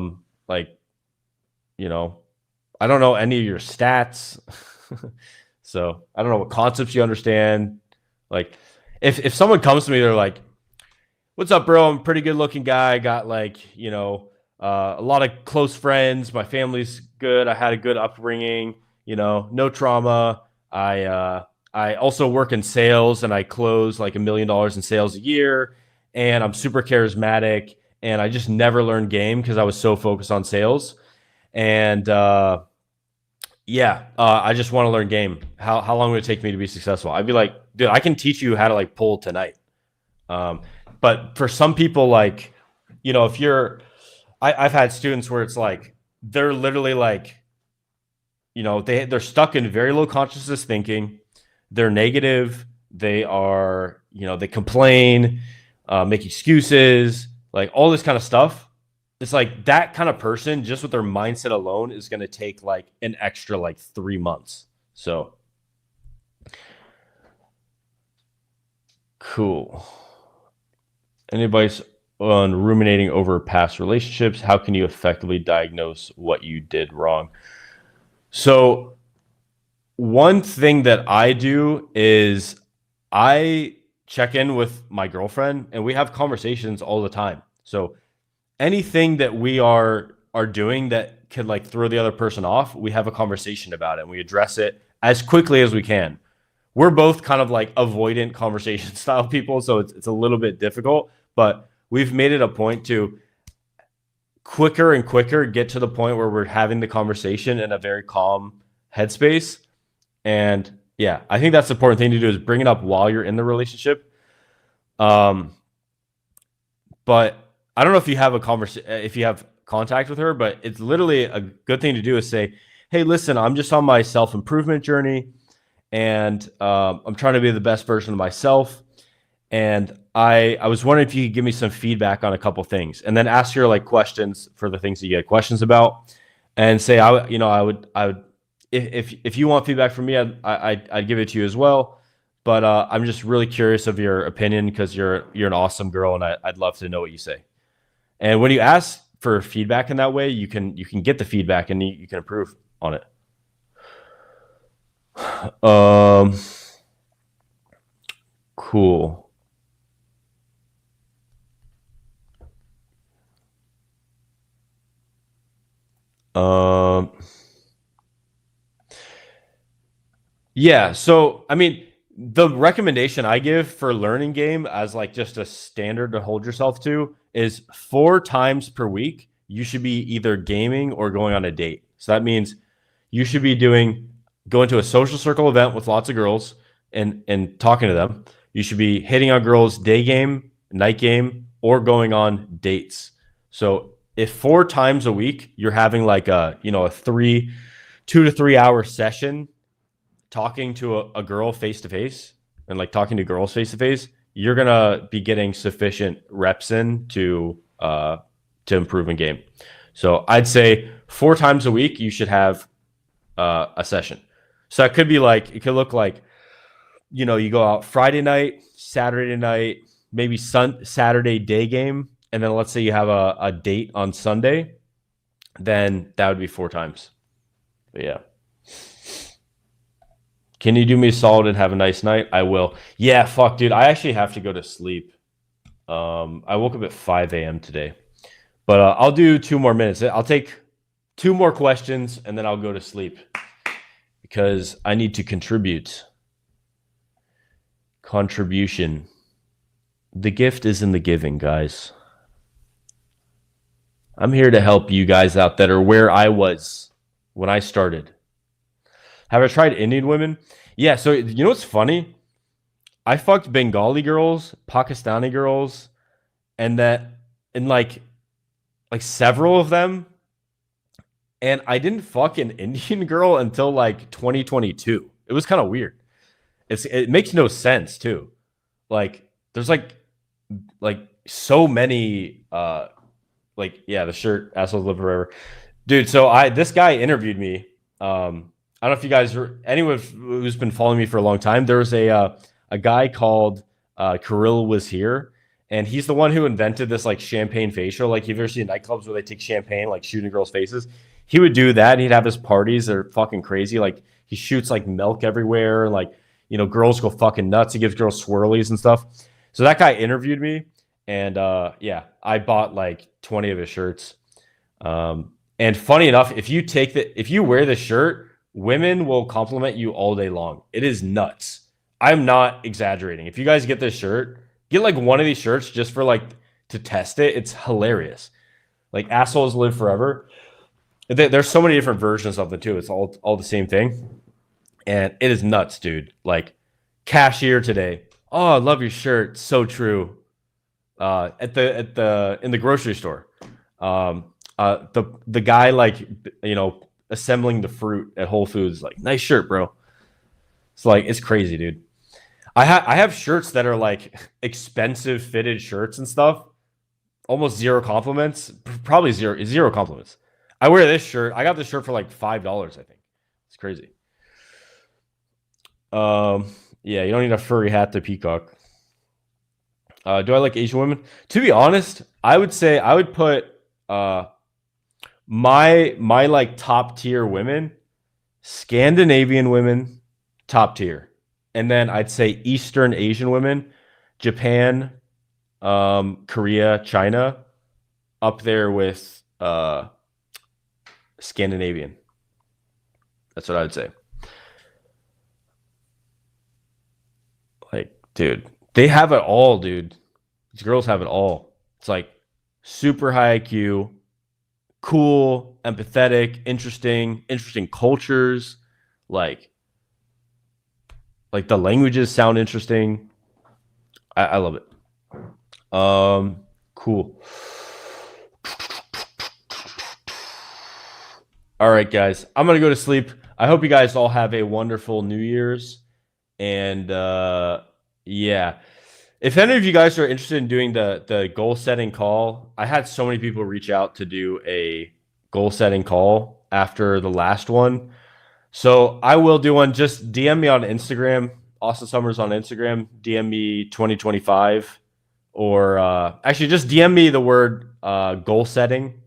don't know any of your stats. So I don't know what concepts you understand. Like if someone comes to me, they're like, what's up, bro? I'm a pretty good looking guy. I got like, a lot of close friends. My family's good. I had a good upbringing, no trauma. I also work in sales, and I close like $1 million in sales a year. And I'm super charismatic, and I just never learned game because I was so focused on sales. And I just want to learn game. How long would it take me to be successful? I'd be like, dude, I can teach you how to like pull tonight. But for some people, like, if I've had students where it's like, they're literally like, they're stuck in very low consciousness thinking. They're negative. They are, they complain, make excuses, like all this kind of stuff. It's like that kind of person, just with their mindset alone, is going to take like an extra like 3 months. So cool. Anybody's on ruminating over past relationships? How can you effectively diagnose what you did wrong? So one thing that I do is I check in with my girlfriend, and we have conversations all the time. So anything that we are doing that could like throw the other person off, we have a conversation about it, and we address it as quickly as we can. We're both kind of like avoidant conversation style people, so it's a little bit difficult, but we've made it a point to quicker and quicker get to the point where we're having the conversation in a very calm headspace. And yeah, I think that's the important thing to do, is bring it up while you're in the relationship. But I don't know if you have if you have contact with her, but it's literally a good thing to do is say, hey, listen, I'm just on my self-improvement journey, and I'm trying to be the best version of myself. And I was wondering if you could give me some feedback on a couple things, and then ask her like questions for the things that you get questions about, and say, I would, if you want feedback from me, I'd give it to you as well. But I'm just really curious of your opinion, because you're an awesome girl, and I'd love to know what you say. And when you ask for feedback in that way, you can get the feedback, and you can improve on it. Cool. Yeah. So, I mean, the recommendation I give for learning game as like just a standard to hold yourself to is 4 times per week, you should be either gaming or going on a date. So that means you should be going to a social circle event with lots of girls and talking to them. You should be hitting on girls day game, night game, or going on dates. So if 4 times a week you're having like a 2 to 3 hour session talking to a girl face to face, and like talking to girls face to face, you're gonna be getting sufficient reps in to improve in game. So I'd say 4 times a week you should have a session. So that could be like, it could look like, you go out Friday night, Saturday night, maybe Saturday day game, and then let's say you have a date on Sunday, then that would be 4 times. But yeah. Can you do me a solid and have a nice night? I will. Yeah, fuck, dude. I actually have to go to sleep. I woke up at 5 a.m. today. But I'll do 2 more minutes. I'll take 2 more questions, and then I'll go to sleep. Because I need to contribute. Contribution. The gift is in the giving, guys. I'm here to help you guys out that are where I was when I started. Have I tried Indian women? Yeah, so you know what's funny? I fucked Bengali girls, Pakistani girls, and like several of them. And I didn't fuck an Indian girl until like 2022. It was kind of weird. It makes no sense too. Like there's like so many the shirt assholes live forever, dude. So this guy interviewed me. I don't know if you guys anyone who's been following me for a long time. There was a guy called Kirill was here, and he's the one who invented this like champagne facial. Like you've ever seen nightclubs where they take champagne like shooting girls' faces? He would do that. And he'd have his parties that are fucking crazy. Like he shoots like milk everywhere. Like, you know, girls go fucking nuts. He gives girls swirlies and stuff. So that guy interviewed me, and I bought like 20 of his shirts. And funny enough, if you wear the shirt, women will compliment you all day long. It is nuts. I'm not exaggerating. If you guys get this shirt, get like one of these shirts just for like to test it. It's hilarious. Like assholes live forever. There's so many different versions of it too. It's all the same thing, and it is nuts, dude. Like cashier today. Oh, I love your shirt. So true. In the grocery store, the guy like assembling the fruit at Whole Foods, like nice shirt, bro. It's like it's crazy, dude. I have shirts that are like expensive fitted shirts and stuff. Almost zero compliments. Probably zero compliments. I wear this shirt. I got this shirt for like $5, I think. It's crazy. Yeah, you don't need a furry hat to peacock. Do I like Asian women? To be honest, I would say I would put my like top tier women, Scandinavian women, top tier. And then I'd say Eastern Asian women, Japan, Korea, China, up there with Scandinavian. That's what I would say. Like, dude, they have it all, dude. These girls have it all. It's like super high IQ, cool, empathetic, interesting cultures. Like the languages sound interesting. I love it. Cool. All right, guys. I'm going to go to sleep. I hope you guys all have a wonderful New Year's. And yeah. If any of you guys are interested in doing the goal setting call, I had so many people reach out to do a goal setting call after the last one. So I will do one. Just DM me on Instagram, Austin Summers on Instagram, DM me 2025, or actually just DM me the word goal setting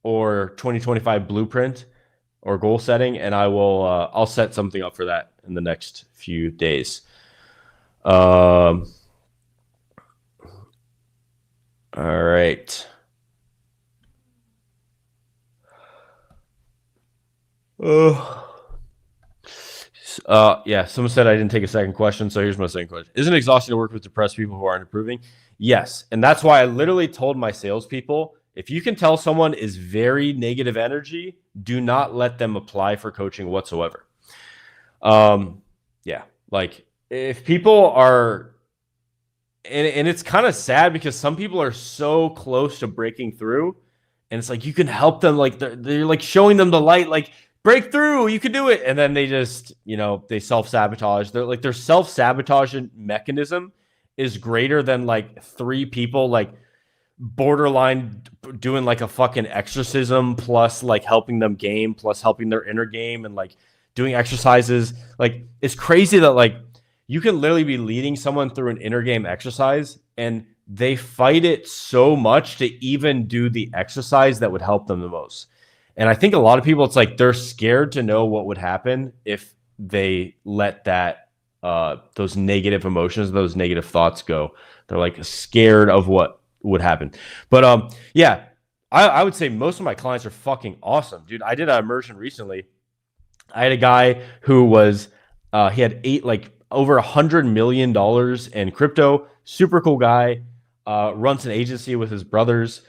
or 2025 blueprint or goal setting, and I'll set something up for that in the next few days. All right. Yeah, someone said I didn't take a second question, so here's my second question. Isn't it exhausting to work with depressed people who aren't improving? Yes, and that's why I literally told my salespeople, if you can tell someone is very negative energy, do not let them apply for coaching whatsoever. Yeah, like if people are, and it's kind of sad because some people are so close to breaking through, and it's like you can help them, like they're like showing them the light, like break through, you can do it, and then they just they self-sabotage. They're like their self-sabotage mechanism is greater than like 3 people like borderline doing like a fucking exorcism plus like helping them game plus helping their inner game and like doing exercises. Like it's crazy that like you can literally be leading someone through an inner game exercise and they fight it so much to even do the exercise that would help them the most. And I think a lot of people, it's like they're scared to know what would happen if they let those negative emotions, those negative thoughts go. They're like scared of what would happen. But yeah, I would say most of my clients are fucking awesome, dude. I did an immersion recently. I had a guy who was he had over $100 million in crypto. Super cool guy. Runs an agency with his brothers.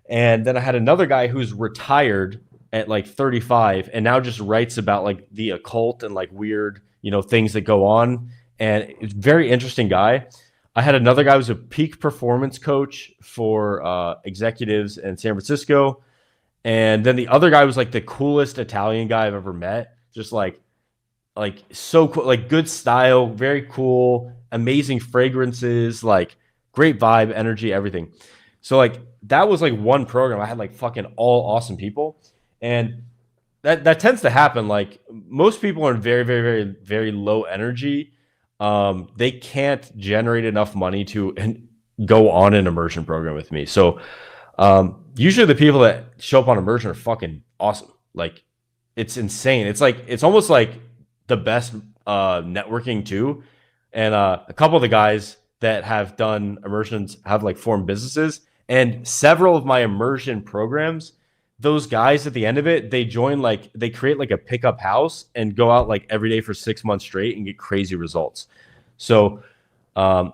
And then I had another guy who's retired at like 35 and now just writes about like the occult and like weird, things that go on. And it's a very interesting guy. I had another guy who was a peak performance coach for executives in San Francisco. And then the other guy was like the coolest Italian guy I've ever met. Just like so cool, like good style, very cool, amazing fragrances, like great vibe, energy, everything. So like that was like one program. I had like fucking all awesome people. And that tends to happen. Like most people are in very, very, very, very low energy. They can't generate enough money to go on an immersion program with me. So usually the people that show up on immersion are fucking awesome. Like it's insane. It's almost like the best networking too. And a couple of the guys that have done immersions have like formed businesses, and several of my immersion programs, those guys at the end of it, they create like a pickup house and go out like every day for 6 months straight and get crazy results. So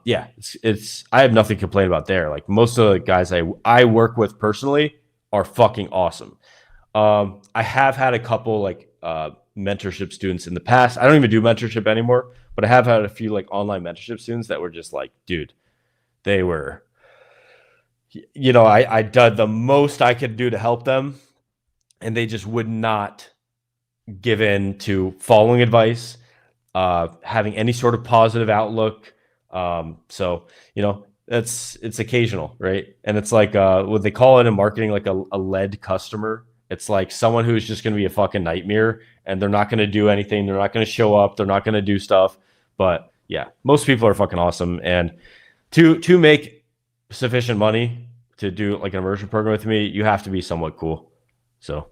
yeah, it's I have nothing to complain about there. Like most of the guys I work with personally are fucking awesome. I have had a couple like mentorship students in the past. I don't even do mentorship anymore, but I have had a few like online mentorship students that were just like, dude, they were, I did the most I could do to help them, and they just would not give in to following advice, having any sort of positive outlook. So, it's occasional, right? And it's like what they call it in marketing, like a lead customer. It's like someone who's just going to be a fucking nightmare, and they're not going to do anything. They're not going to show up. They're not going to do stuff. But yeah, most people are fucking awesome. And to make sufficient money to do like an immersion program with me, you have to be somewhat cool. So,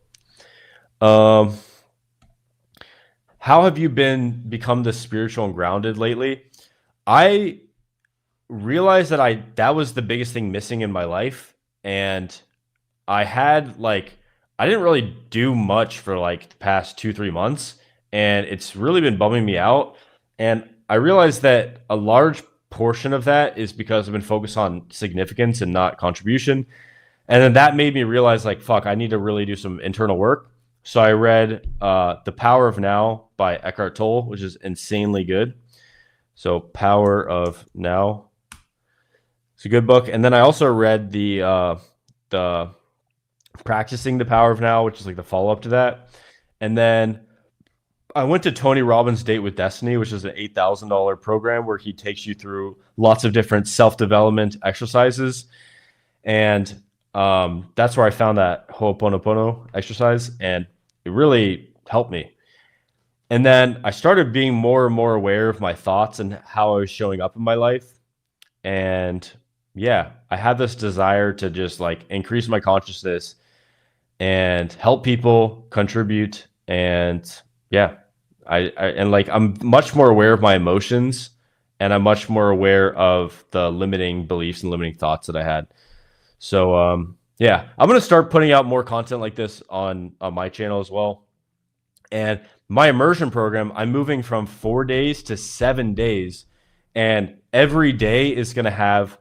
how have you become this spiritual and grounded lately? I realized that was the biggest thing missing in my life. And I didn't really do much for like the past 2-3 months, and it's really been bumming me out. And I realized that a large portion of that is because I've been focused on significance and not contribution. And then that made me realize like, fuck, I need to really do some internal work. So I read The Power of Now by Eckhart Tolle, which is insanely good. So Power of Now. It's a good book. And then I also read the Practicing the Power of Now, which is like the follow-up to that. And then I went to Tony Robbins' Date with Destiny, which is an $8,000 program where he takes you through lots of different self-development exercises. And that's where I found that Ho'oponopono exercise, and it really helped me. And then I started being more and more aware of my thoughts and how I was showing up in my life. And yeah, I had this desire to just like increase my consciousness and help people contribute. And yeah, I'm much more aware of my emotions, and I'm much more aware of the limiting beliefs and limiting thoughts that I had. So yeah, I'm going to start putting out more content like this on my channel as well. And my immersion program, I'm moving from 4 days to 7 days, and every day is going to have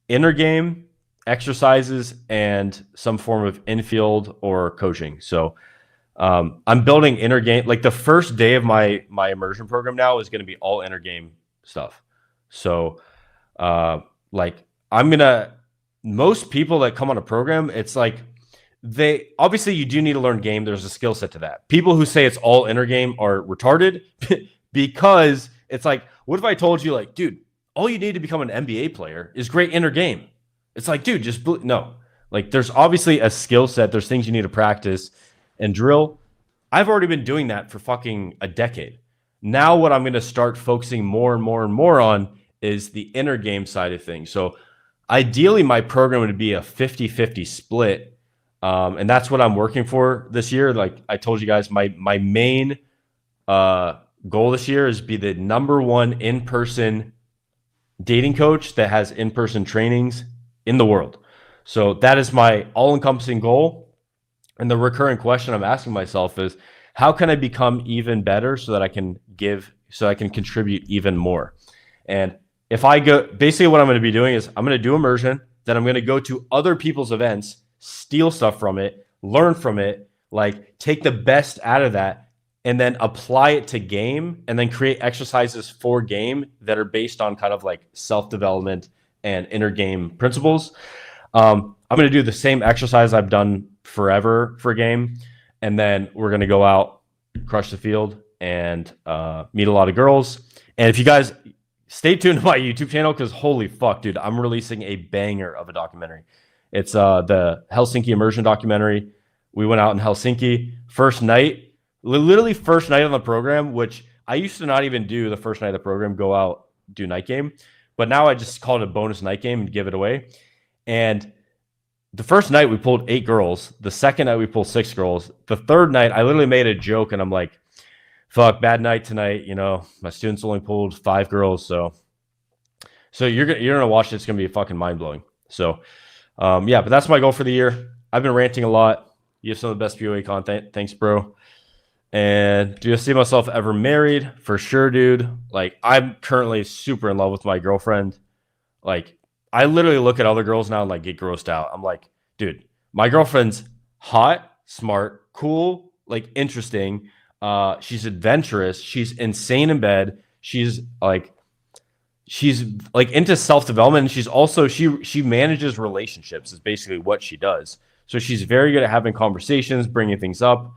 inner game exercises and some form of infield or coaching. So I'm building inner game. Like the first day of my immersion program now is going to be all inner game stuff. So most people that come on a program, it's like obviously you do need to learn game. There's a skill set to that. People who say it's all inner game are retarded because it's like, what if I told you like, dude, all you need to become an NBA player is great inner game? It's like, dude, no. Like there's obviously a skill set. There's things you need to practice and drill. I've already been doing that for fucking a decade. Now what I'm going to start focusing more and more and more on is the inner game side of things. So ideally my program would be a 50-50 split. And that's what I'm working for this year. Like I told you guys, my main goal this year is be the number one in-person dating coach that has in-person trainings in the world. So that is my all-encompassing goal. And the recurring question I'm asking myself is, how can I become even better so that I can contribute even more? And if I go, basically what I'm going to be doing is I'm going to do immersion, then I'm going to go to other people's events, steal stuff from it, learn from it, like take the best out of that, and then apply it to game, and then create exercises for game that are based on kind of like self-development and inner game principles. I'm going to do the same exercise I've done forever for game. And then we're going to go out, crush the field, and meet a lot of girls. And if you guys stay tuned to my YouTube channel, because holy fuck, dude, I'm releasing a banger of a documentary. It's the Helsinki immersion documentary. We went out in Helsinki first night, literally first night on the program, which I used to not even do the first night of the program, go out, do night game. But now I just call it a bonus night game and give it away. And the first night we pulled 8 girls. The second night we pulled 6 girls. The third night I literally made a joke and I'm like, fuck, bad night tonight. You know, my students only pulled 5 girls. So you're going to watch it. It's going to be fucking mind blowing. So yeah, but that's my goal for the year. I've been ranting a lot. You have some of the best POA content. Thanks, bro. And do you see myself ever married? For sure, dude. Like, I'm currently super in love with my girlfriend. Like, I literally look at other girls now and like get grossed out. I'm like, dude, my girlfriend's hot, smart, cool, like interesting. She's adventurous. She's insane in bed. She's like into self-development. And she's also, she manages relationships is basically what she does. So she's very good at having conversations, bringing things up.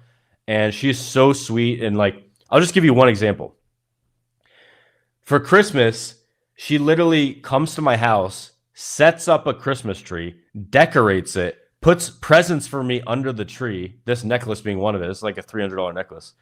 And she's so sweet. And like, I'll just give you one example. For Christmas, she literally comes to my house, sets up a Christmas tree, decorates it, puts presents for me under the tree. This necklace being one of it. It's like a $300 necklace.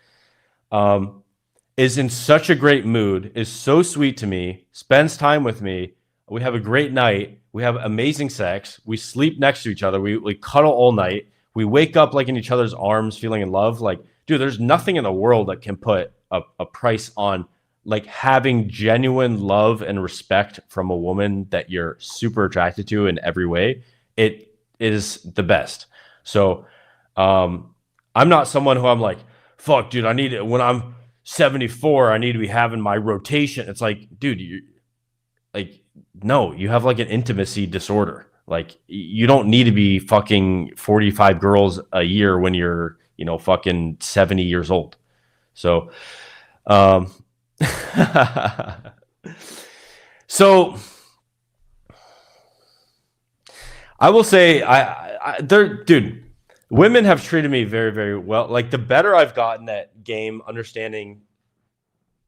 Is in such a great mood, is so sweet to me, spends time with me. We have a great night. We have amazing sex. We sleep next to each other. We cuddle all night. We wake up like in each other's arms, feeling in love. Like, dude, there's nothing in the world that can put a price on like having genuine love and respect from a woman that you're super attracted to in every way. It is the best. So I'm not someone who I'm like, fuck, dude, I need it when I'm 74, I need to be having my rotation. It's like, dude, no, you have like an intimacy disorder. Like, you don't need to be fucking 45 girls a year when you're, fucking 70 years old. So, so I will say, dude, women have treated me very, very well. Like, the better I've gotten at game, understanding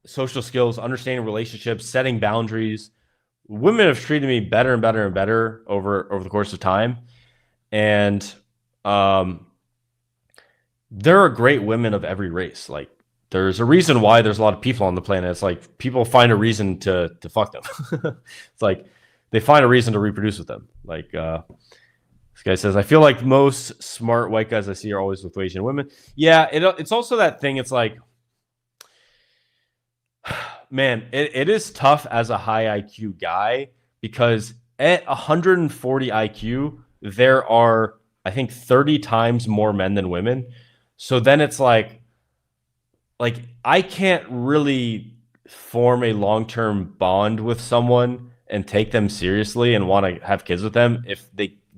social skills, understanding relationships, setting boundaries, women have treated me better and better and better over the course of time. And there are great women of every race. Like, there's a reason why there's a lot of people on the planet. It's like people find a reason to fuck them. It's like they find a reason to reproduce with them. Like, this guy says, I feel like most smart white guys I see are always with Asian women. Yeah, it's also that thing. It's like, man, it is tough as a high IQ guy, because at 140 IQ, there are, I think, 30 times more men than women. So then it's like I can't really form a long-term bond with someone and take them seriously and want to have kids with them if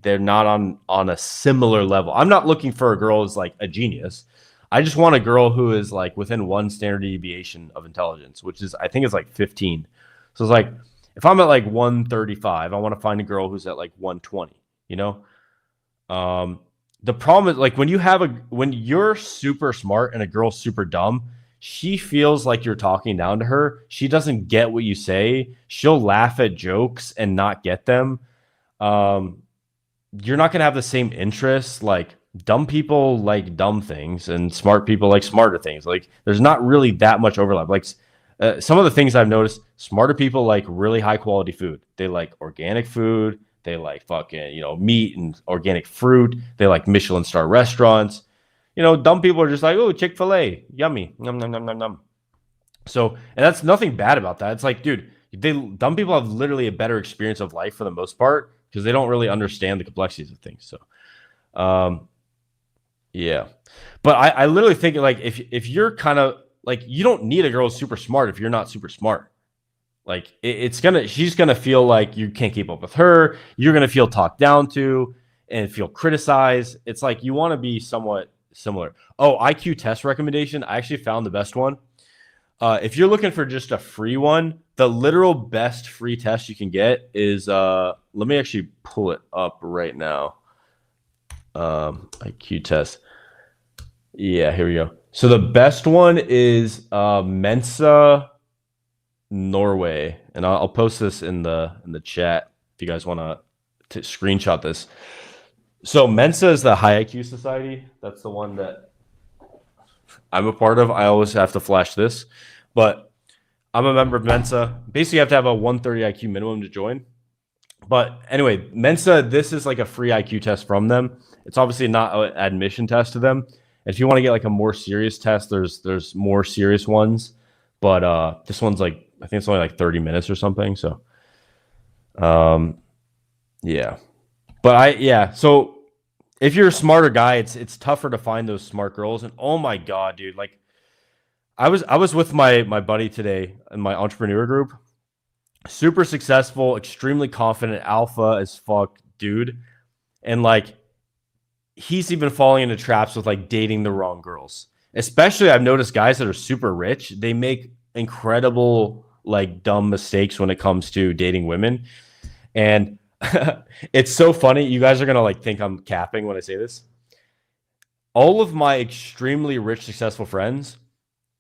they're not on a similar level. I'm not looking for a girl who's like a genius. I just want a girl who is like within one standard deviation of intelligence, which is, I think, is like 15. So it's like, if I'm at like 135, I want to find a girl who's at like 120, The problem is, like, when you're super smart and a girl's super dumb, she feels like you're talking down to her. She doesn't get what you say. She'll laugh at jokes and not get them. You're not going to have the same interests. Like, dumb people like dumb things and smart people like smarter things. Like, there's not really that much overlap. Like, some of the things I've noticed, smarter people like really high quality food. They like organic food. They like fucking, meat and organic fruit. They like Michelin star restaurants. Dumb people are just like, oh, Chick-fil-A, yummy. Nom, nom, nom, nom, nom. So, and that's nothing bad about that. It's like, dude, dumb people have literally a better experience of life for the most part because they don't really understand the complexities of things. So, yeah. But I literally think like if you're kind of like, you don't need a girl who's super smart if you're not super smart. Like she's gonna feel like you can't keep up with her. You're gonna feel talked down to and feel criticized. It's like you want to be somewhat similar. Oh, IQ test recommendation. I actually found the best one. If you're looking for just a free one, the literal best free test you can get is let me actually pull it up right now. IQ test. Yeah, here we go. So the best one is Mensa Norway, and I'll post this in the chat if you guys want to screenshot this. So Mensa is the High IQ Society. That's the one that I'm a part of. I always have to flash this, but I'm a member of Mensa. Basically, you have to have a 130 IQ minimum to join. But anyway, Mensa, this is like a free IQ test from them. It's obviously not an admission test to them. And if you want to get like a more serious test, there's more serious ones. But this one's like, I think it's only like 30 minutes or something. So, yeah. But so if you're a smarter guy, it's tougher to find those smart girls. And oh my God, dude, like I was with my buddy today in my entrepreneur group. Super successful, extremely confident, alpha as fuck dude. And like he's even falling into traps with like dating the wrong girls. Especially I've noticed guys that are super rich, they make incredible like dumb mistakes when it comes to dating women. And it's so funny. You guys are going to like think I'm capping when I say this. All of my extremely rich, successful friends,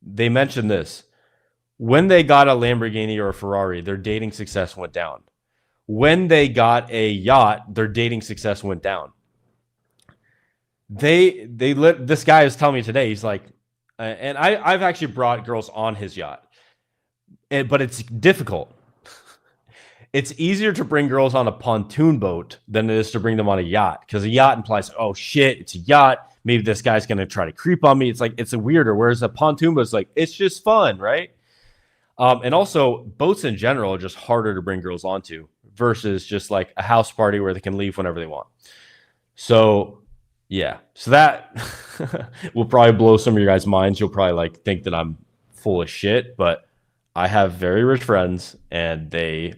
they mention this. When they got a Lamborghini or a Ferrari, their dating success went down. When they got a yacht, their dating success went down. This guy is telling me today, he's like, and I've actually brought girls on his yacht, but it's difficult. It's easier to bring girls on a pontoon boat than it is to bring them on a yacht, because a yacht implies, oh shit, it's a yacht. Maybe this guy's going to try to creep on me. It's like, it's a weirder. Whereas a pontoon boat is like, it's just fun, right? And also boats in general are just harder to bring girls onto versus just like a house party where they can leave whenever they want. So yeah, so that will probably blow some of your guys' minds. You'll probably like think that I'm full of shit, but I have very rich friends and they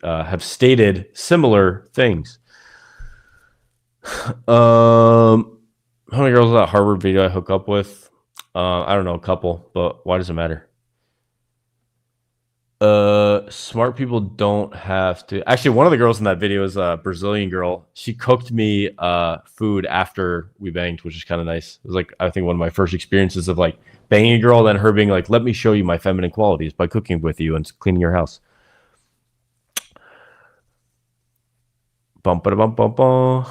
have stated similar things. How many girls at Harvard video I hook up with? I don't know, a couple, but why does it matter? Smart people don't have to. Actually, one of the girls in that video is a Brazilian girl. She cooked me food after we banged, which is kind of nice. It was like, I think one of my first experiences of like banging a girl, then her being like, let me show you my feminine qualities by cooking with you and cleaning your house. Bum ba bum bum bum.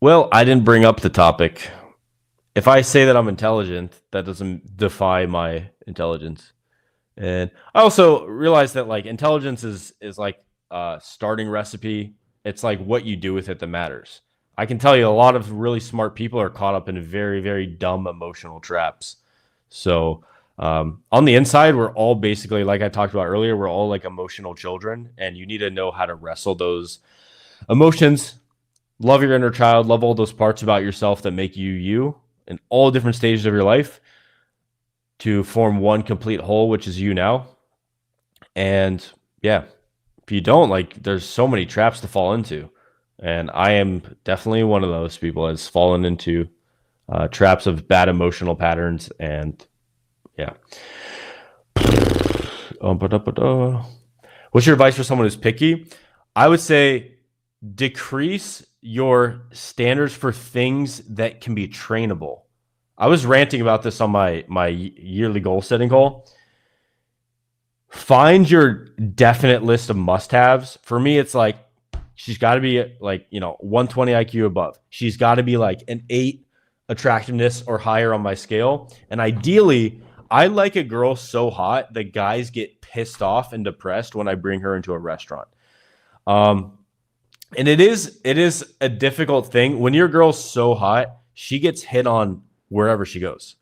Well, I didn't bring up the topic. If I say that I'm intelligent, that doesn't defy my intelligence. And I also realize that like intelligence is like a starting recipe. It's like what you do with it that matters. I can tell you a lot of really smart people are caught up in very, very dumb emotional traps. So on the inside, we're all basically, like I talked about earlier, we're all like emotional children, and you need to know how to wrestle those emotions. Love your inner child, love all those parts about yourself that make you you in all different stages of your life to form one complete whole, which is you now. And yeah, if you don't, like, there's so many traps to fall into. And I am definitely one of those people that's fallen into traps of bad emotional patterns. And yeah. What's your advice for someone who's picky? I would say decrease your standards for things that can be trainable. I was ranting about this on my yearly goal setting call. Find your definite list of must-haves. For me, it's like she's got to be like, 120 IQ above. She's got to be like an 8 attractiveness or higher on my scale. And ideally, I like a girl so hot that guys get pissed off and depressed when I bring her into a restaurant. And it is a difficult thing when your girl's so hot. she gets hit on wherever she goes.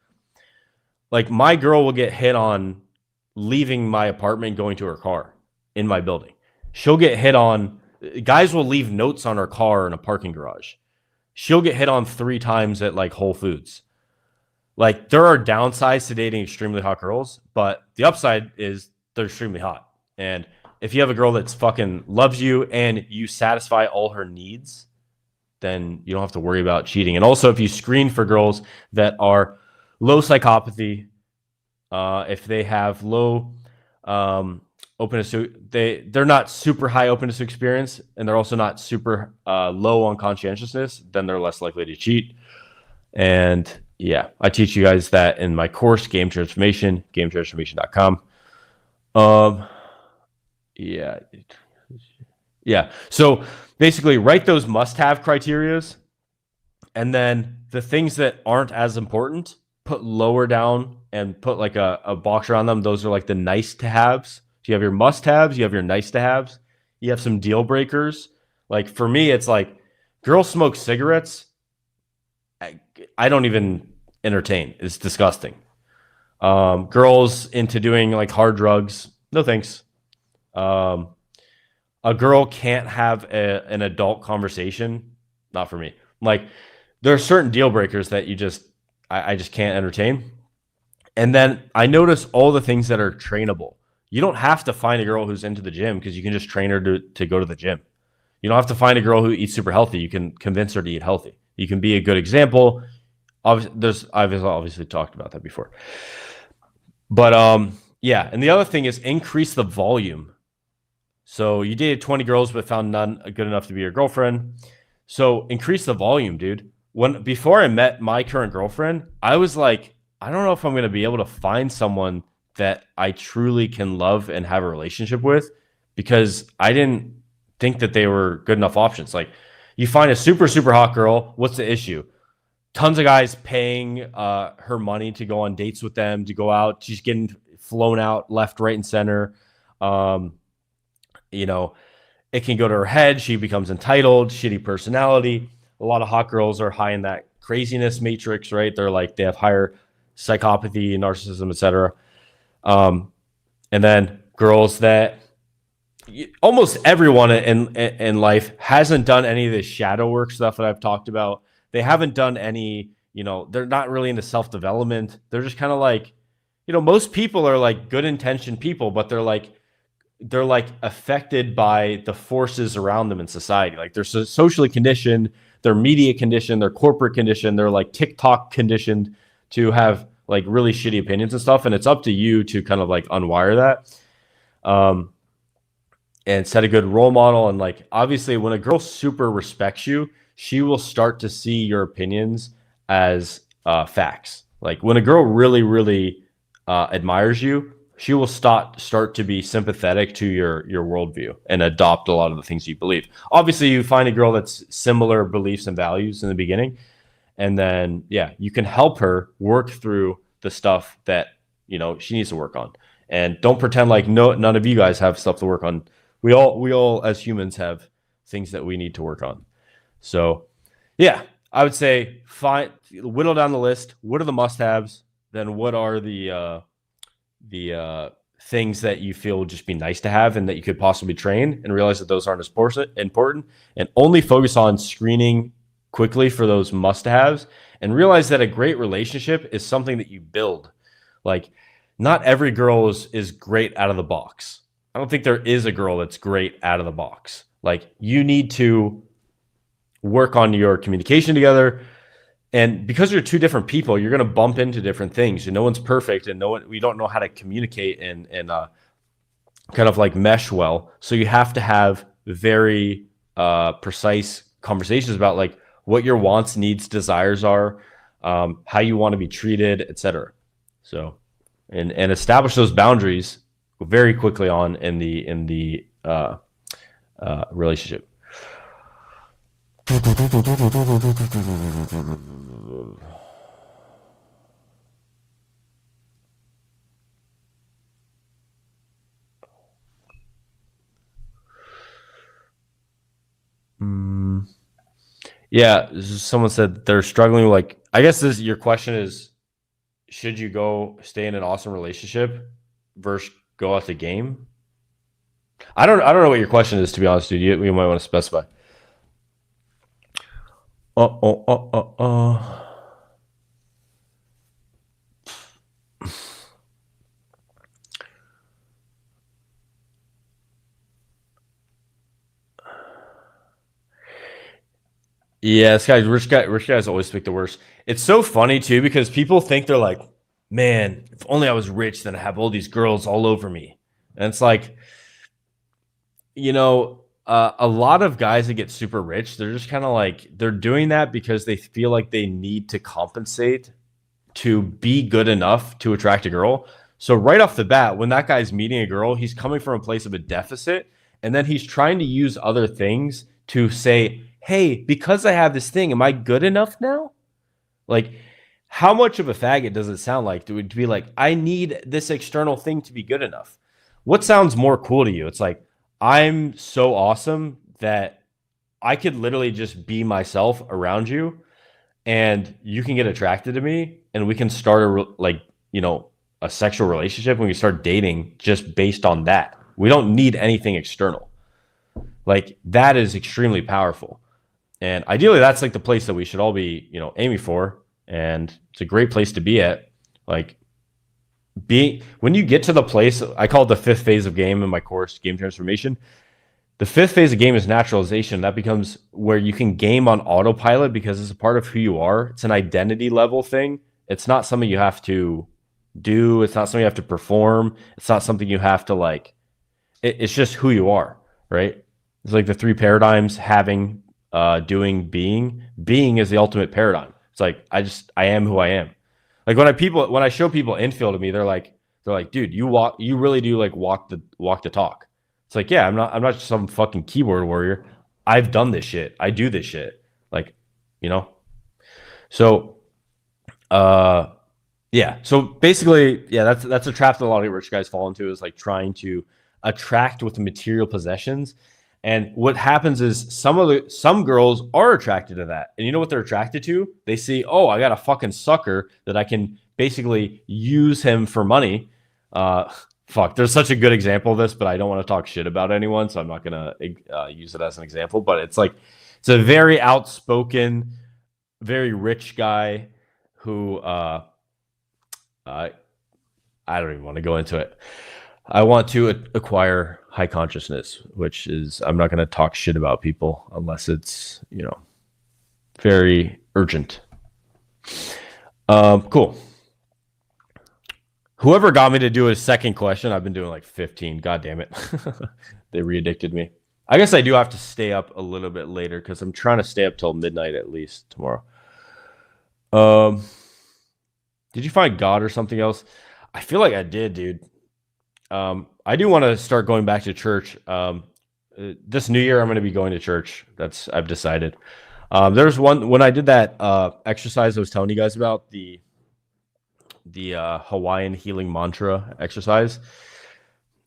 Like my girl will get hit on leaving my apartment, going to her car in my building. She'll get hit on, guys will leave notes on her car in a parking garage. She'll get hit on 3 times at like Whole Foods. Like there are downsides to dating extremely hot girls, but the upside is they're extremely hot. And if you have a girl that's fucking loves you and you satisfy all her needs, then you don't have to worry about cheating. And also, if you screen for girls that are low psychopathy, if they have low openness to, they're not super high openness to experience, and they're also not super low on conscientiousness, then they're less likely to cheat. And yeah, I teach you guys that in my course, Game Transformation, gametransformation.com. Yeah. Yeah. So basically write those must-have criterias, and then the things that aren't as important, put lower down and put like a box around them. Those are like the nice to haves. So you have your must-haves, you have your nice to haves, you have some deal breakers. Like for me, it's like girls smoke cigarettes. I don't even entertain. It's disgusting. Girls into doing like hard drugs. No thanks. A girl can't have an adult conversation. Not for me. Like there are certain deal breakers that I just can't entertain. And then I notice all the things that are trainable. You don't have to find a girl who's into the gym because you can just train her to go to the gym. You don't have to find a girl who eats super healthy. You can convince her to eat healthy. You can be a good example. I've obviously talked about that before. But yeah, and the other thing is increase the volume. So you dated 20 girls but found none good enough to be your girlfriend. So increase the volume, dude. Before I met my current girlfriend, I was like, I don't know if I'm going to be able to find someone that I truly can love and have a relationship with, because I didn't think that they were good enough options. Like you find a super, super hot girl. What's the issue? Tons of guys paying her money to go on dates with them, to go out. She's getting flown out left, right, and center. You know, it can go to her head. She becomes entitled, shitty personality. A lot of hot girls are high in that craziness matrix, right? They're like, they have higher psychopathy, narcissism, etc. And then girls that almost everyone in life hasn't done any of this shadow work stuff that I've talked about. They haven't done any, they're not really into self-development. They're just kind of like, most people are like good intentioned people, but they're like affected by the forces around them in society. Like they're socially conditioned, they're media conditioned, they're corporate conditioned, they're like TikTok conditioned to have like really shitty opinions and stuff. And it's up to you to kind of like unwire that. And set a good role model. And like, obviously when a girl super respects you, she will start to see your opinions as facts. Like when a girl really, really admires you, she will start to be sympathetic to your worldview and adopt a lot of the things you believe. Obviously, you find a girl that's similar beliefs and values in the beginning, and then yeah, you can help her work through the stuff that she needs to work on. And don't pretend like none of you guys have stuff to work on. We all as humans have things that we need to work on. So yeah, I would say whittle down the list. What are the must-haves? Then what are the things that you feel would just be nice to have and that you could possibly train, and realize that those aren't as important, and only focus on screening quickly for those must-haves, and realize that a great relationship is something that you build. Like not every girl is great out of the box. I don't think there is a girl that's great out of the box. Like you need to work on your communication together. And because you're two different people, you're going to bump into different things. No one's perfect, and we don't know how to communicate and kind of like mesh well. So you have to have very precise conversations about like what your wants, needs, desires are, how you want to be treated, etc. So, and establish those boundaries very quickly on in the relationship. Yeah, someone said they're struggling. Like, I guess your question is, should you go stay in an awesome relationship versus go out the game? I don't know what your question is, to be honest, dude. You might want to specify. Oh, oh, oh, oh, oh. Yeah, rich guys always pick the worst. It's so funny too because people think they're like, man, if only I was rich, then I have all these girls all over me. And it's like, a lot of guys that get super rich, they're just kind of like they're doing that because they feel like they need to compensate to be good enough to attract a girl. So right off the bat, when that guy's meeting a girl, he's coming from a place of a deficit, and then he's trying to use other things to say, "Hey, because I have this thing, am I good enough now?" Like, how much of a faggot does it sound like to be like, "I need this external thing to be good enough"? What sounds more cool to you? It's like, I'm so awesome that I could literally just be myself around you and you can get attracted to me and we can start a sexual relationship and we can start dating just based on that. We don't need anything external. Like, that is extremely powerful. And ideally that's like the place that we should all be, aiming for. And it's a great place to be at. Like, when you get to the place, I call it the fifth phase of game in my course, game transformation. The fifth phase of game is naturalization. That becomes where you can game on autopilot because it's a part of who you are. It's an identity level thing. It's not something you have to do. It's not something you have to perform. It's not something you have to like. It's just who you are, right? It's like the three paradigms: having, doing, being. Being is the ultimate paradigm. It's like I am who I am. Like when I show people infield to me, they're like, dude, you really do like walk the talk. It's like, yeah, I'm not just some fucking keyboard warrior. I've done this shit. I do this shit. Like, you know. So, yeah. So basically, yeah, that's a trap that a lot of rich guys fall into, is like trying to attract with material possessions. And what happens is some girls are attracted to that. And you know what they're attracted to? They see, oh, I got a fucking sucker that I can basically use him for money. Fuck, there's such a good example of this, but I don't want to talk shit about anyone, so I'm not gonna use it as an example. But it's like, it's a very outspoken, very rich guy who I don't even want to go into it. I want to acquire high consciousness, which is, I'm not going to talk shit about people unless it's, very urgent. Cool. Whoever got me to do a second question, I've been doing like 15. God damn it. They re-addicted me. I guess I do have to stay up a little bit later because I'm trying to stay up till midnight at least tomorrow. Did you find God or something else? I feel like I did, dude. I do want to start going back to church. This new year, I'm going to be going to church. I've decided. There's one when I did that exercise I was telling you guys about, the Hawaiian healing mantra exercise.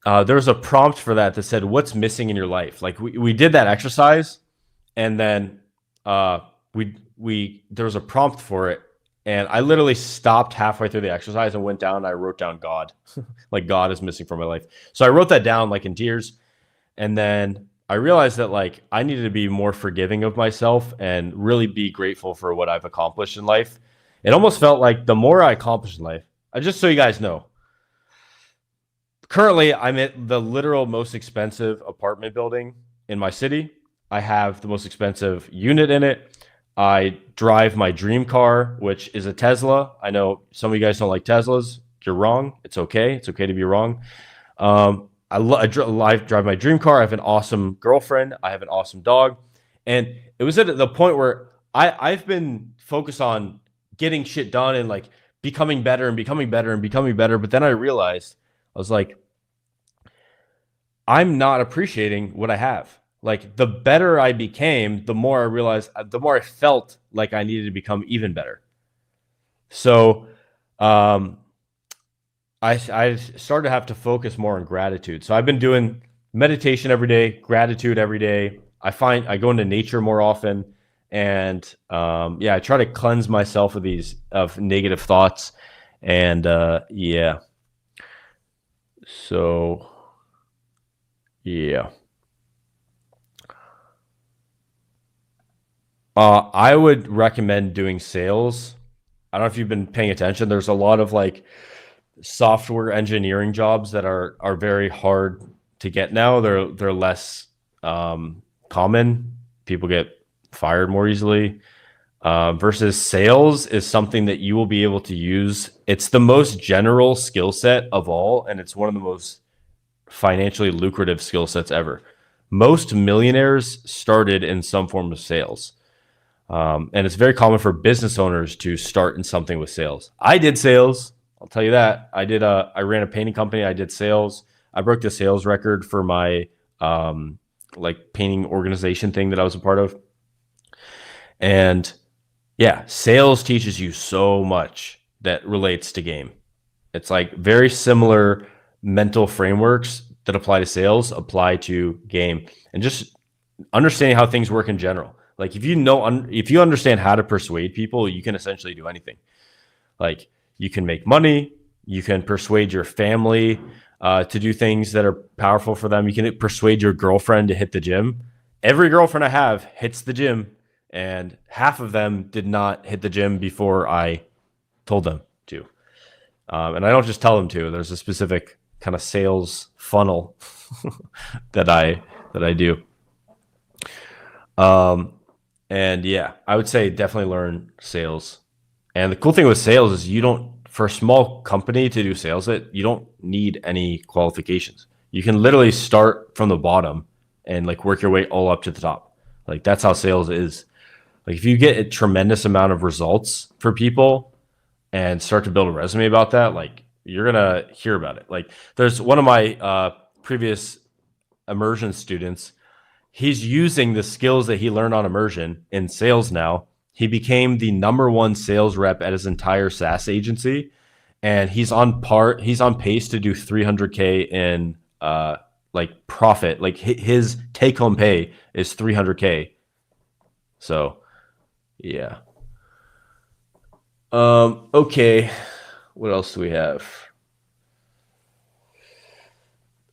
There was a prompt for that said, "What's missing in your life?" Like we did that exercise, and then there was a prompt for it. And I literally stopped halfway through the exercise and went down and I wrote down God. Like, God is missing from my life. So I wrote that down like in tears. And then I realized that like I needed to be more forgiving of myself and really be grateful for what I've accomplished in life. It almost felt like the more I accomplished in life, just so you guys know, currently I'm at the literal most expensive apartment building in my city. I have the most expensive unit in it. I drive my dream car, which is a Tesla. I know some of you guys don't like Teslas. You're wrong. It's okay. It's okay to be wrong. I drive my dream car. I have an awesome girlfriend. I have an awesome dog. And it was at the point where I've been focused on getting shit done and like becoming better and becoming better and becoming better. But then I realized, I was like, I'm not appreciating what I have. Like, the better I became, the more I realized, the more I felt like I needed to become even better. So I started to have to focus more on gratitude. So I've been doing meditation every day, gratitude every day. I go into nature more often. and I try to cleanse myself of negative thoughts, and so yeah. I would recommend doing sales. I don't know if you've been paying attention. There's a lot of like software engineering jobs that are very hard to get now. They're less common. People get fired more easily. Versus sales is something that you will be able to use. It's the most general skill set of all, and it's one of the most financially lucrative skill sets ever. Most millionaires started in some form of sales. And it's very common for business owners to start in something with sales. I did sales. I'll tell you that. I ran a painting company. I did sales. I broke the sales record for my like painting organization thing that I was a part of. And yeah, sales teaches you so much that relates to game. It's like very similar mental frameworks that apply to sales apply to game, and just understanding how things work in general. Like if you understand how to persuade people, you can essentially do anything. Like you can make money, you can persuade your family to do things that are powerful for them. You can persuade your girlfriend to hit the gym. Every girlfriend I have hits the gym, and half of them did not hit the gym before I told them to. And I don't just tell them to. There's a specific kind of sales funnel that I do. And yeah, I would say definitely learn sales. And the cool thing with sales is for a small company to do sales, you don't need any qualifications. You can literally start from the bottom and like work your way all up to the top. Like that's how sales is. Like if you get a tremendous amount of results for people and start to build a resume about that, like you're going to hear about it. Like there's one of my previous immersion students. He's using the skills that he learned on immersion in sales now. He became the #1 sales rep at his entire SaaS agency, and he's on pace to do 300K in like profit. Like his take home pay is 300K. So, yeah. Okay. What else do we have?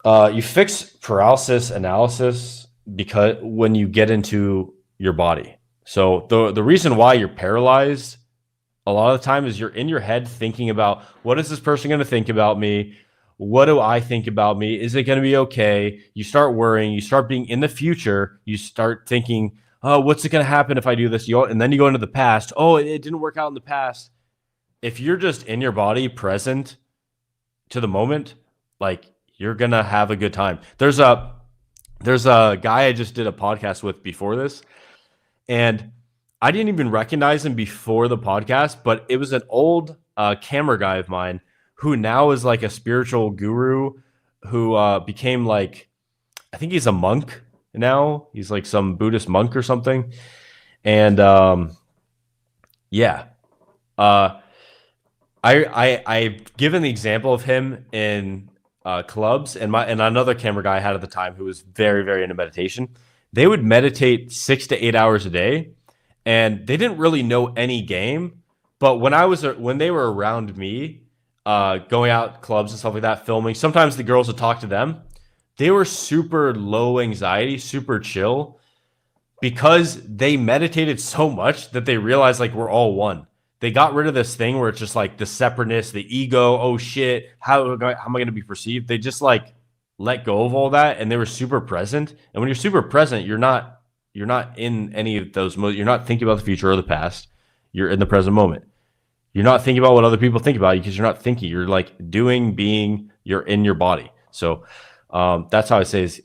You fix paralysis analysis because when you get into your body. So the reason why you're paralyzed a lot of the time is you're in your head thinking about, what is this person going to think about me? What do I think about me? Is it going to be okay? You start worrying, you start being in the future, you start thinking, oh, what's it going to happen if I do this? And then you go into the past. Oh, it didn't work out in the past. If you're just in your body, present to the moment, like you're going to have a good time. There's a guy I just did a podcast with before this, and I didn't even recognize him before the podcast, but it was an old camera guy of mine who now is like a spiritual guru who became like, I think he's a monk now. He's like some Buddhist monk or something. And I've given the example of him in clubs, and another camera guy I had at the time who was very, very into meditation. They would meditate 6 to 8 hours a day, and they didn't really know any game. But when they were around me, going out clubs and stuff like that, filming, sometimes the girls would talk to them. They were super low anxiety, super chill, because they meditated so much that they realized like we're all one. They got rid of this thing where it's just like the separateness, the ego. Oh shit, how am I going to be perceived? They just like let go of all that, and they were super present. And when you're super present, you're not in any of those you're not thinking about the future or the past. You're in the present moment. You're not thinking about what other people think about you because you're not thinking. You're like doing, being. You're in your body. So that's how I say is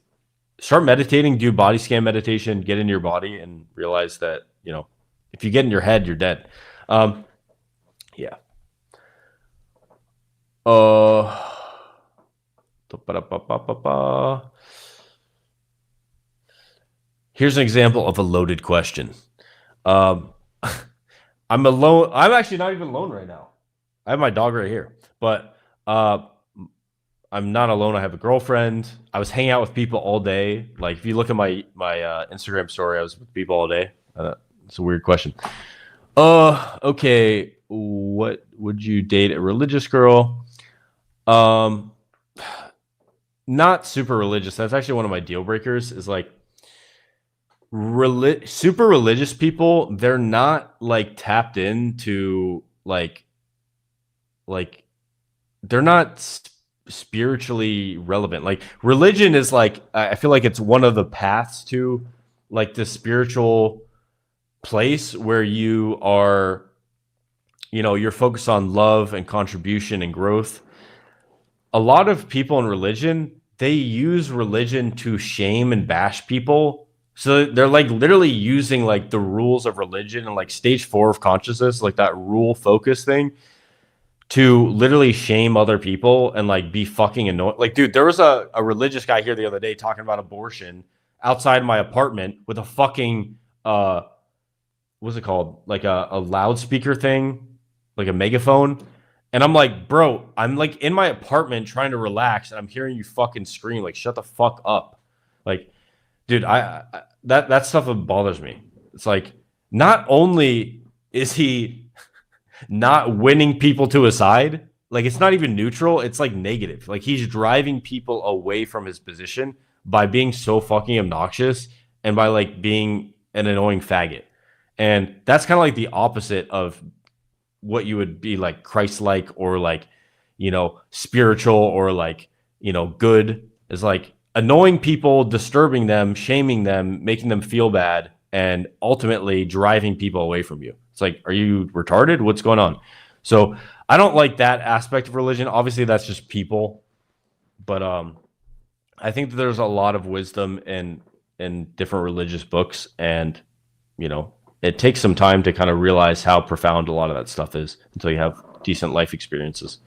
start meditating, do body scan meditation, get in your body, and realize that if you get in your head, you're dead. Yeah. Here's an example of a loaded question. I'm alone. I'm actually not even alone right now. I have my dog right here, but I'm not alone. I have a girlfriend. I was hanging out with people all day. Like if you look at my Instagram story, I was with people all day. It's a weird question. Okay. What would you date a religious girl? Not super religious. That's actually one of my deal breakers. Is like super religious people. They're not like tapped into like they're not spiritually relevant. Like religion is like I feel like it's one of the paths to like the spiritual place where you are, you're focused on love and contribution and growth. A lot of people in religion, they use religion to shame and bash people. So they're like literally using like the rules of religion and like stage 4 of consciousness, like that rule focus thing, to literally shame other people and like be fucking annoying. Like, dude, there was a religious guy here the other day talking about abortion outside my apartment with a fucking what's it called? Like a loudspeaker thing, like a megaphone. And I'm like, bro, I'm like in my apartment trying to relax and I'm hearing you fucking scream. Like, shut the fuck up. Like, dude, I that stuff bothers me. It's like, not only is he not winning people to his side, like it's not even neutral, it's like negative. Like he's driving people away from his position by being so fucking obnoxious and by like being an annoying faggot. And that's kind of like the opposite of what you would be like Christ-like or like, spiritual or like, good. Is like annoying people, disturbing them, shaming them, making them feel bad, and ultimately driving people away from you. It's like, are you retarded? What's going on? So I don't like that aspect of religion. Obviously, that's just people, but I think that there's a lot of wisdom in different religious books, and it takes some time to kind of realize how profound a lot of that stuff is until you have decent life experiences.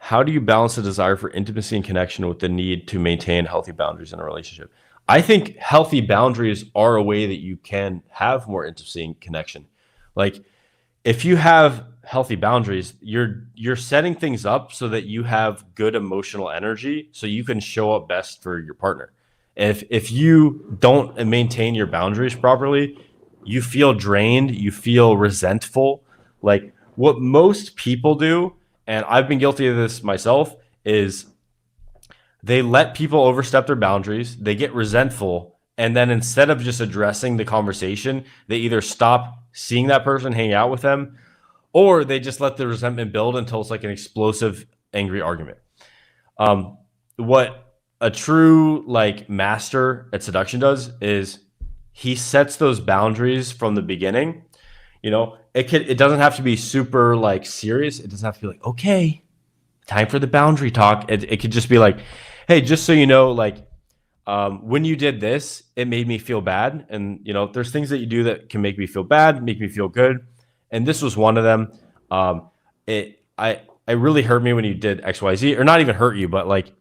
How do you balance the desire for intimacy and connection with the need to maintain healthy boundaries in a relationship? I think healthy boundaries are a way that you can have more intimacy and connection. Like if you have healthy boundaries, you're setting things up so that you have good emotional energy so you can show up best for your partner. If you don't maintain your boundaries properly, you feel drained, you feel resentful. Like what most people do, and I've been guilty of this myself, is they let people overstep their boundaries, they get resentful, and then instead of just addressing the conversation, they either stop seeing that person, hang out with them, or they just let the resentment build until it's like an explosive, angry argument. What a true like master at seduction does is he sets those boundaries from the beginning. It doesn't have to be super like serious. It doesn't have to be like, okay, time for the boundary talk. It could just be like, hey, just so you know, like when you did this, it made me feel bad. And there's things that you do that can make me feel bad, make me feel good. And this was one of them. It really hurt me when you did XYZ, or not even hurt you, but like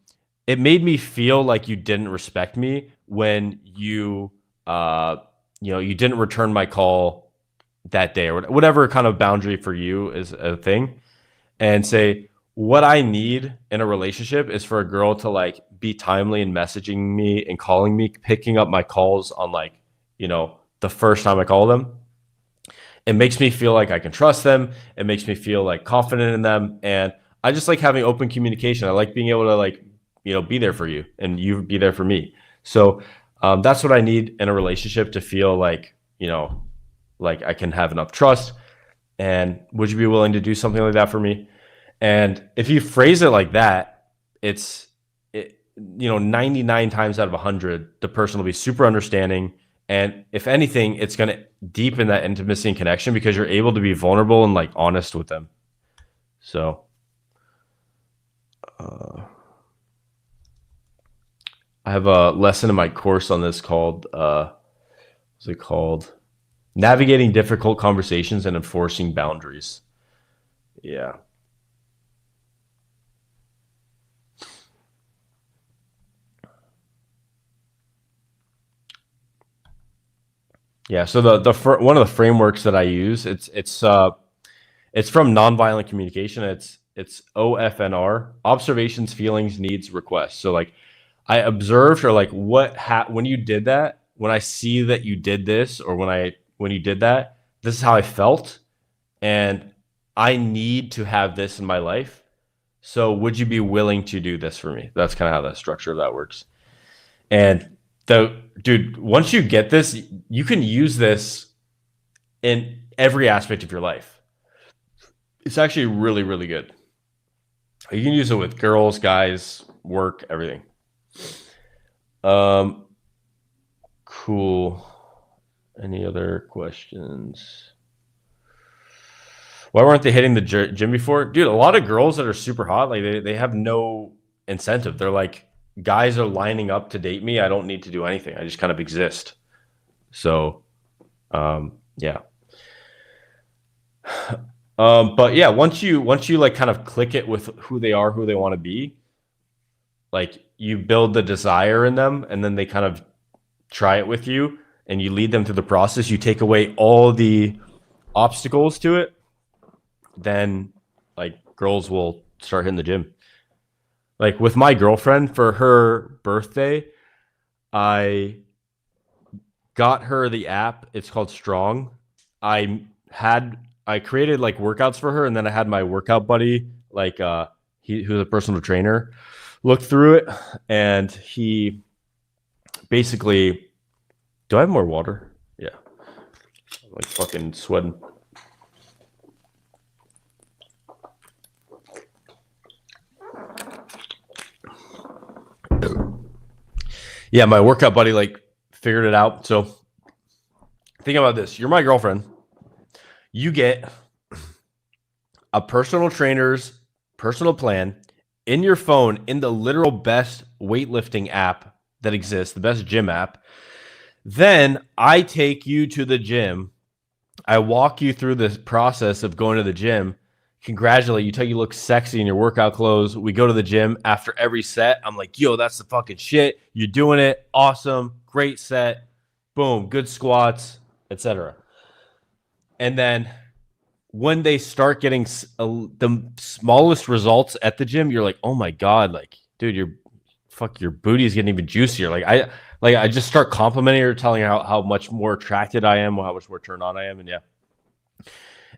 it made me feel like you didn't respect me when you you didn't return my call that day, or whatever kind of boundary for you is a thing. And say, what I need in a relationship is for a girl to like be timely in messaging me and calling me, picking up my calls on like, the first time I call them. It makes me feel like I can trust them. It makes me feel like confident in them. And I just like having open communication. I like being able to like, be there for you and you be there for me. So that's what I need in a relationship to feel like, like I can have enough trust. And would you be willing to do something like that for me? And if you phrase it like that, 99 times out of 100, the person will be super understanding. And if anything, it's going to deepen that intimacy and connection because you're able to be vulnerable and like honest with them. So, I have a lesson in my course on this called, what's it called? Navigating difficult conversations and enforcing boundaries. Yeah. Yeah. So one of the frameworks that I use, it's from nonviolent communication. It's OFNR: observations, feelings, needs, requests. So like I observed, or like when you did that, when I see that you did this, or when you did that, this is how I felt, and I need to have this in my life. So would you be willing to do this for me? That's kind of how the structure of that works. And dude, once you get this, you can use this in every aspect of your life. It's actually really, really good. You can use it with girls, guys, work, everything. Cool. Any other questions? Why weren't they hitting the gym before? Dude, a lot of girls that are super hot, like they have no incentive. They're like, guys are lining up to date me. I don't need to do anything. I just kind of exist. So, yeah. But yeah, once you like kind of click it with who they are, who they want to be, like you build the desire in them, and then they kind of try it with you, and you lead them through the process. You take away all the obstacles to it, then like girls will start hitting the gym. Like with my girlfriend, for her birthday, I got her the app. It's called Strong. I created like workouts for her, and then I had my workout buddy, like who's a personal trainer, look through it, and he basically. Do I have more water? Yeah, I'm like fucking sweating. Yeah, my workout buddy like figured it out. So think about this: you're my girlfriend. You get a personal trainer's personal plan in your phone, in the literal best weightlifting app that exists, the best gym app. Then I take you to the gym. I walk you through this process of going to the gym, congratulate you, tell you look sexy in your workout clothes. We go to the gym after every set. I'm like, yo, that's the fucking shit. You're doing it. Awesome. Great set. Boom. Good squats, etc. And then when they start getting the smallest results at the gym, you're like, oh my God, like, dude, your booty is getting even juicier. I just start complimenting her, telling her how much more attracted I am, how much more turned on I am. And yeah.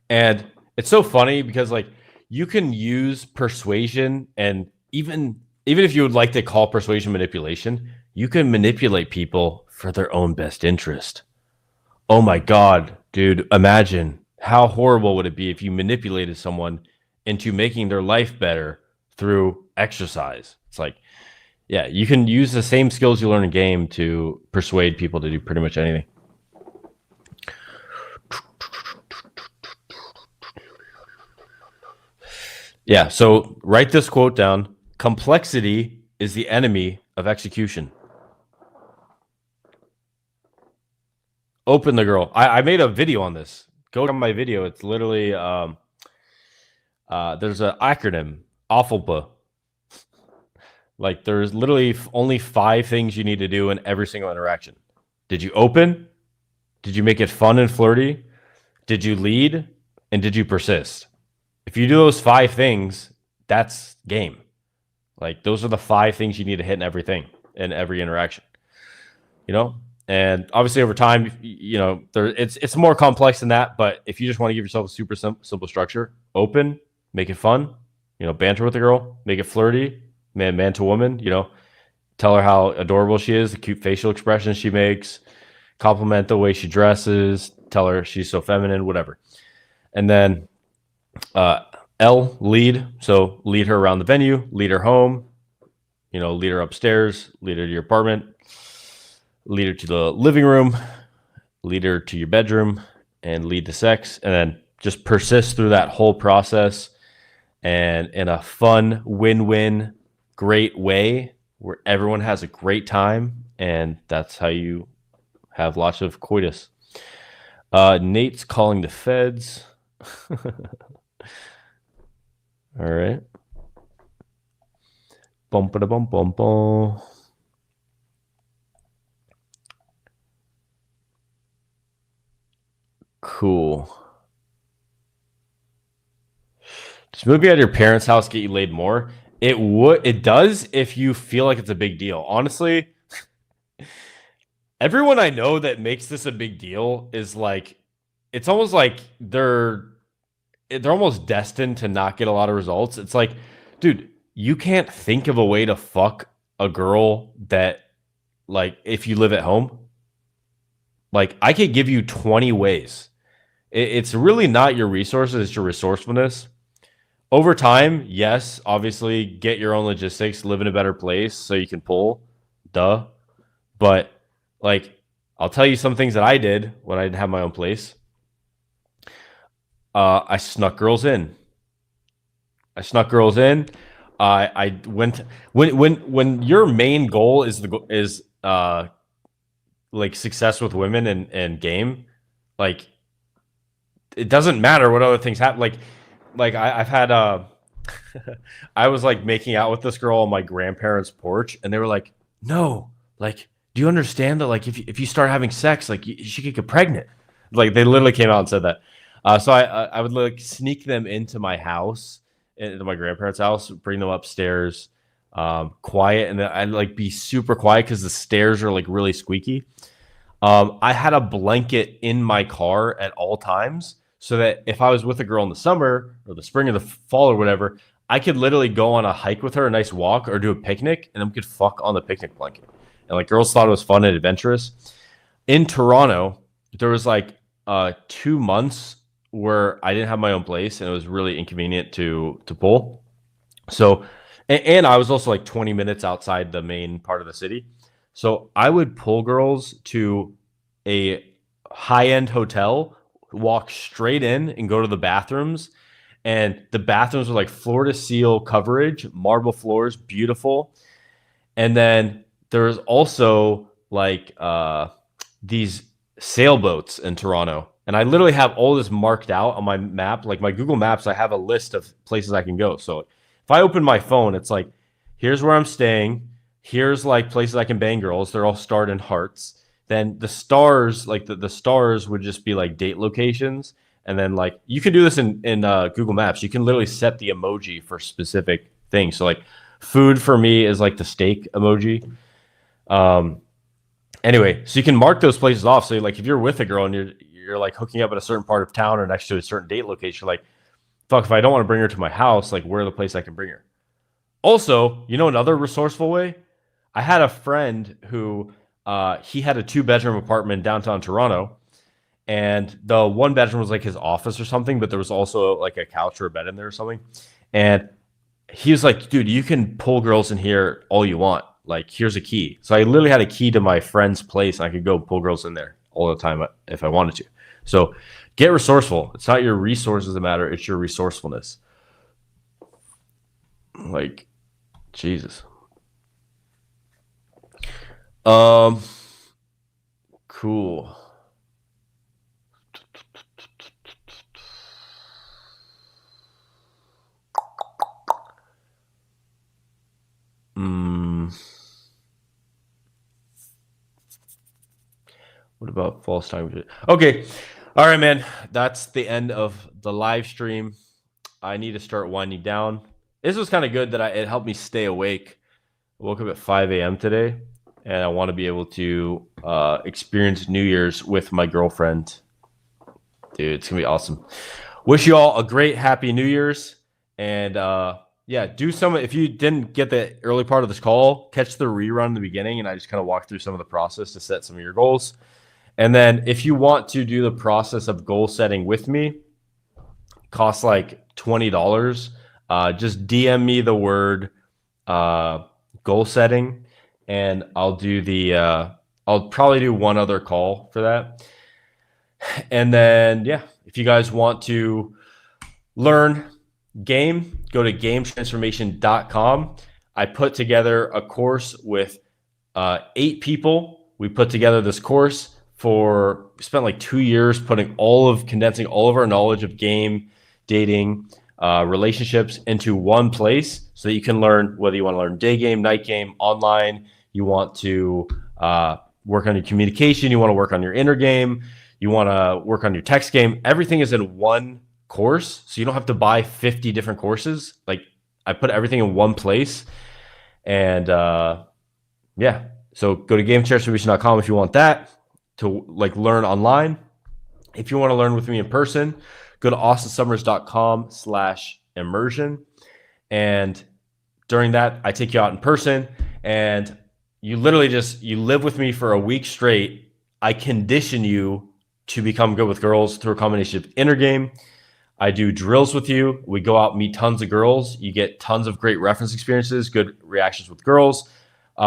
And it's so funny because like you can use persuasion, and even if you would like to call persuasion manipulation, you can manipulate people for their own best interest. Oh my God, dude, imagine how horrible would it be if you manipulated someone into making their life better through exercise. It's like, yeah, you can use the same skills you learn in game to persuade people to do pretty much anything. Yeah, so write this quote down. Complexity is the enemy of execution. Open the girl. I made a video on this. Go to my video. It's literally there's an acronym, AWFLPA. Like there's literally only 5 things you need to do in every single interaction. Did you open? Did you make it fun and flirty? Did you lead? And did you persist? If you do those 5 things, that's game. Like those are the 5 things you need to hit in everything, in every interaction. You know? And obviously over time, you know, it's more complex than that, but if you just want to give yourself a super simple structure, open, make it fun, you know, banter with the girl, make it flirty, man to woman, you know, tell her how adorable she is, the cute facial expressions she makes, compliment the way she dresses, tell her she's so feminine, whatever. And then L, lead. So lead her around the venue, lead her home, you know, lead her upstairs, lead her to your apartment, lead her to the living room, lead her to your bedroom, and lead to sex. And then just persist through that whole process, and in a fun, win-win, great way where everyone has a great time. And that's how you have lots of coitus. Nate's calling the feds. All right. Bum ba bum bum bum. Cool. Does moving out of your parents' house get you laid more? It does if you feel like it's a big deal. Honestly, everyone I know that makes this a big deal is like, it's almost like they're almost destined to not get a lot of results. It's like, dude, you can't think of a way to fuck a girl that, like, if you live at home, like, I could give you 20 ways. It's really not your resources, it's your resourcefulness. Over time, yes, obviously, get your own logistics, live in a better place so you can pull, duh. But, like, I'll tell you some things that I did when I didn't have my own place. I snuck girls in. I went when your main goal is like success with women and game, like it doesn't matter what other things happen. Like I've had I was like making out with this girl on my grandparents' porch, and they were like, "No, like, do you understand that like if you start having sex, like she could get pregnant?" Like they literally came out and said that. So I would like sneak them into my house, into my grandparents' house, bring them upstairs, quiet, and then I'd like be super quiet because the stairs are like really squeaky. I had a blanket in my car at all times so that if I was with a girl in the summer or the spring or the fall or whatever, I could literally go on a hike with her, a nice walk, or do a picnic, and then we could fuck on the picnic blanket. And like girls thought it was fun and adventurous. In Toronto, there was like 2 months where I didn't have my own place, and it was really inconvenient to pull. So, and I was also like 20 minutes outside the main part of the city. So I would pull girls to a high-end hotel, walk straight in and go to the bathrooms. And the bathrooms were like floor to seal coverage, marble floors, beautiful. And then there's also like these sailboats in Toronto. And I literally have all this marked out on my map. Like my Google Maps, I have a list of places I can go. So if I open my phone, it's like, here's where I'm staying. Here's like places I can bang girls. They're all starred in hearts. Then the stars, like the stars would just be like date locations. And then like you can do this in Google Maps. You can literally set the emoji for specific things. So like food for me is like the steak emoji. Anyway, so you can mark those places off. So like if you're with a girl and you're like hooking up at a certain part of town or next to a certain date location, like, fuck, if I don't want to bring her to my house, like where are the place I can bring her? Also, you know, another resourceful way, I had a friend who he had a 2-bedroom apartment in downtown Toronto, and the 1 bedroom was like his office or something, but there was also like a couch or a bed in there or something. And he was like, dude, you can pull girls in here all you want. Like, here's a key. So I literally had a key to my friend's place, and I could go pull girls in there all the time if I wanted to. So get resourceful. It's not your resources that matter. It's your resourcefulness. Like, Jesus. Cool. What about false time? Okay. All right, man. That's the end of the live stream. I need to start winding down. This was kind of good that it helped me stay awake. I woke up at 5 a.m. today, and I want to be able to experience New Year's with my girlfriend. Dude, it's going to be awesome. Wish you all a great, happy New Year's. And yeah, do some, if you didn't get the early part of this call, catch the rerun in the beginning, and I just kind of walk through some of the process to set some of your goals. And then if you want to do the process of goal setting with me, costs like $20. Just DM me the word goal setting, and I'll do I'll probably do one other call for that. And then, yeah, if you guys want to learn game, go to gametransformation.com. I put together a course with 8 people. We put together this course spent like 2 years condensing all of our knowledge of game, dating, relationships into one place so that you can learn whether you want to learn day game, night game, online, you want to work on your communication, you want to work on your inner game, you want to work on your text game, everything is in one course. So you don't have to buy 50 different courses. Like I put everything in one place. And yeah, so go to GameChairSolution.com if you want that to like learn online. If you want to learn with me in person, go to austensummers.com/immersion. And during that, I take you out in person and you literally you live with me for a week straight. I condition you to become good with girls through a combination of inner game. I do drills with you. We go out, meet tons of girls. You get tons of great reference experiences, good reactions with girls.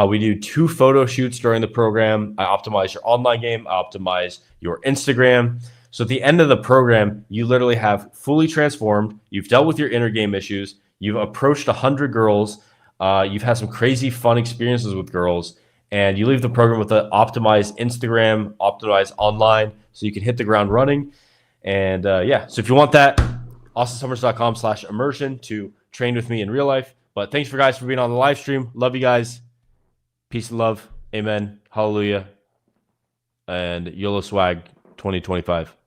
We do 2 photo shoots during the program. I optimize your online game. I optimize your Instagram. So at the end of the program, you literally have fully transformed. You've dealt with your inner game issues. You've approached 100 girls. You've had some crazy fun experiences with girls. And you leave the program with an optimized Instagram, optimized online, so you can hit the ground running. And yeah, so if you want that, austensummers.com/immersion to train with me in real life. But thanks for guys for being on the live stream. Love you guys. Peace and love. Amen. Hallelujah. And YOLO swag 2025.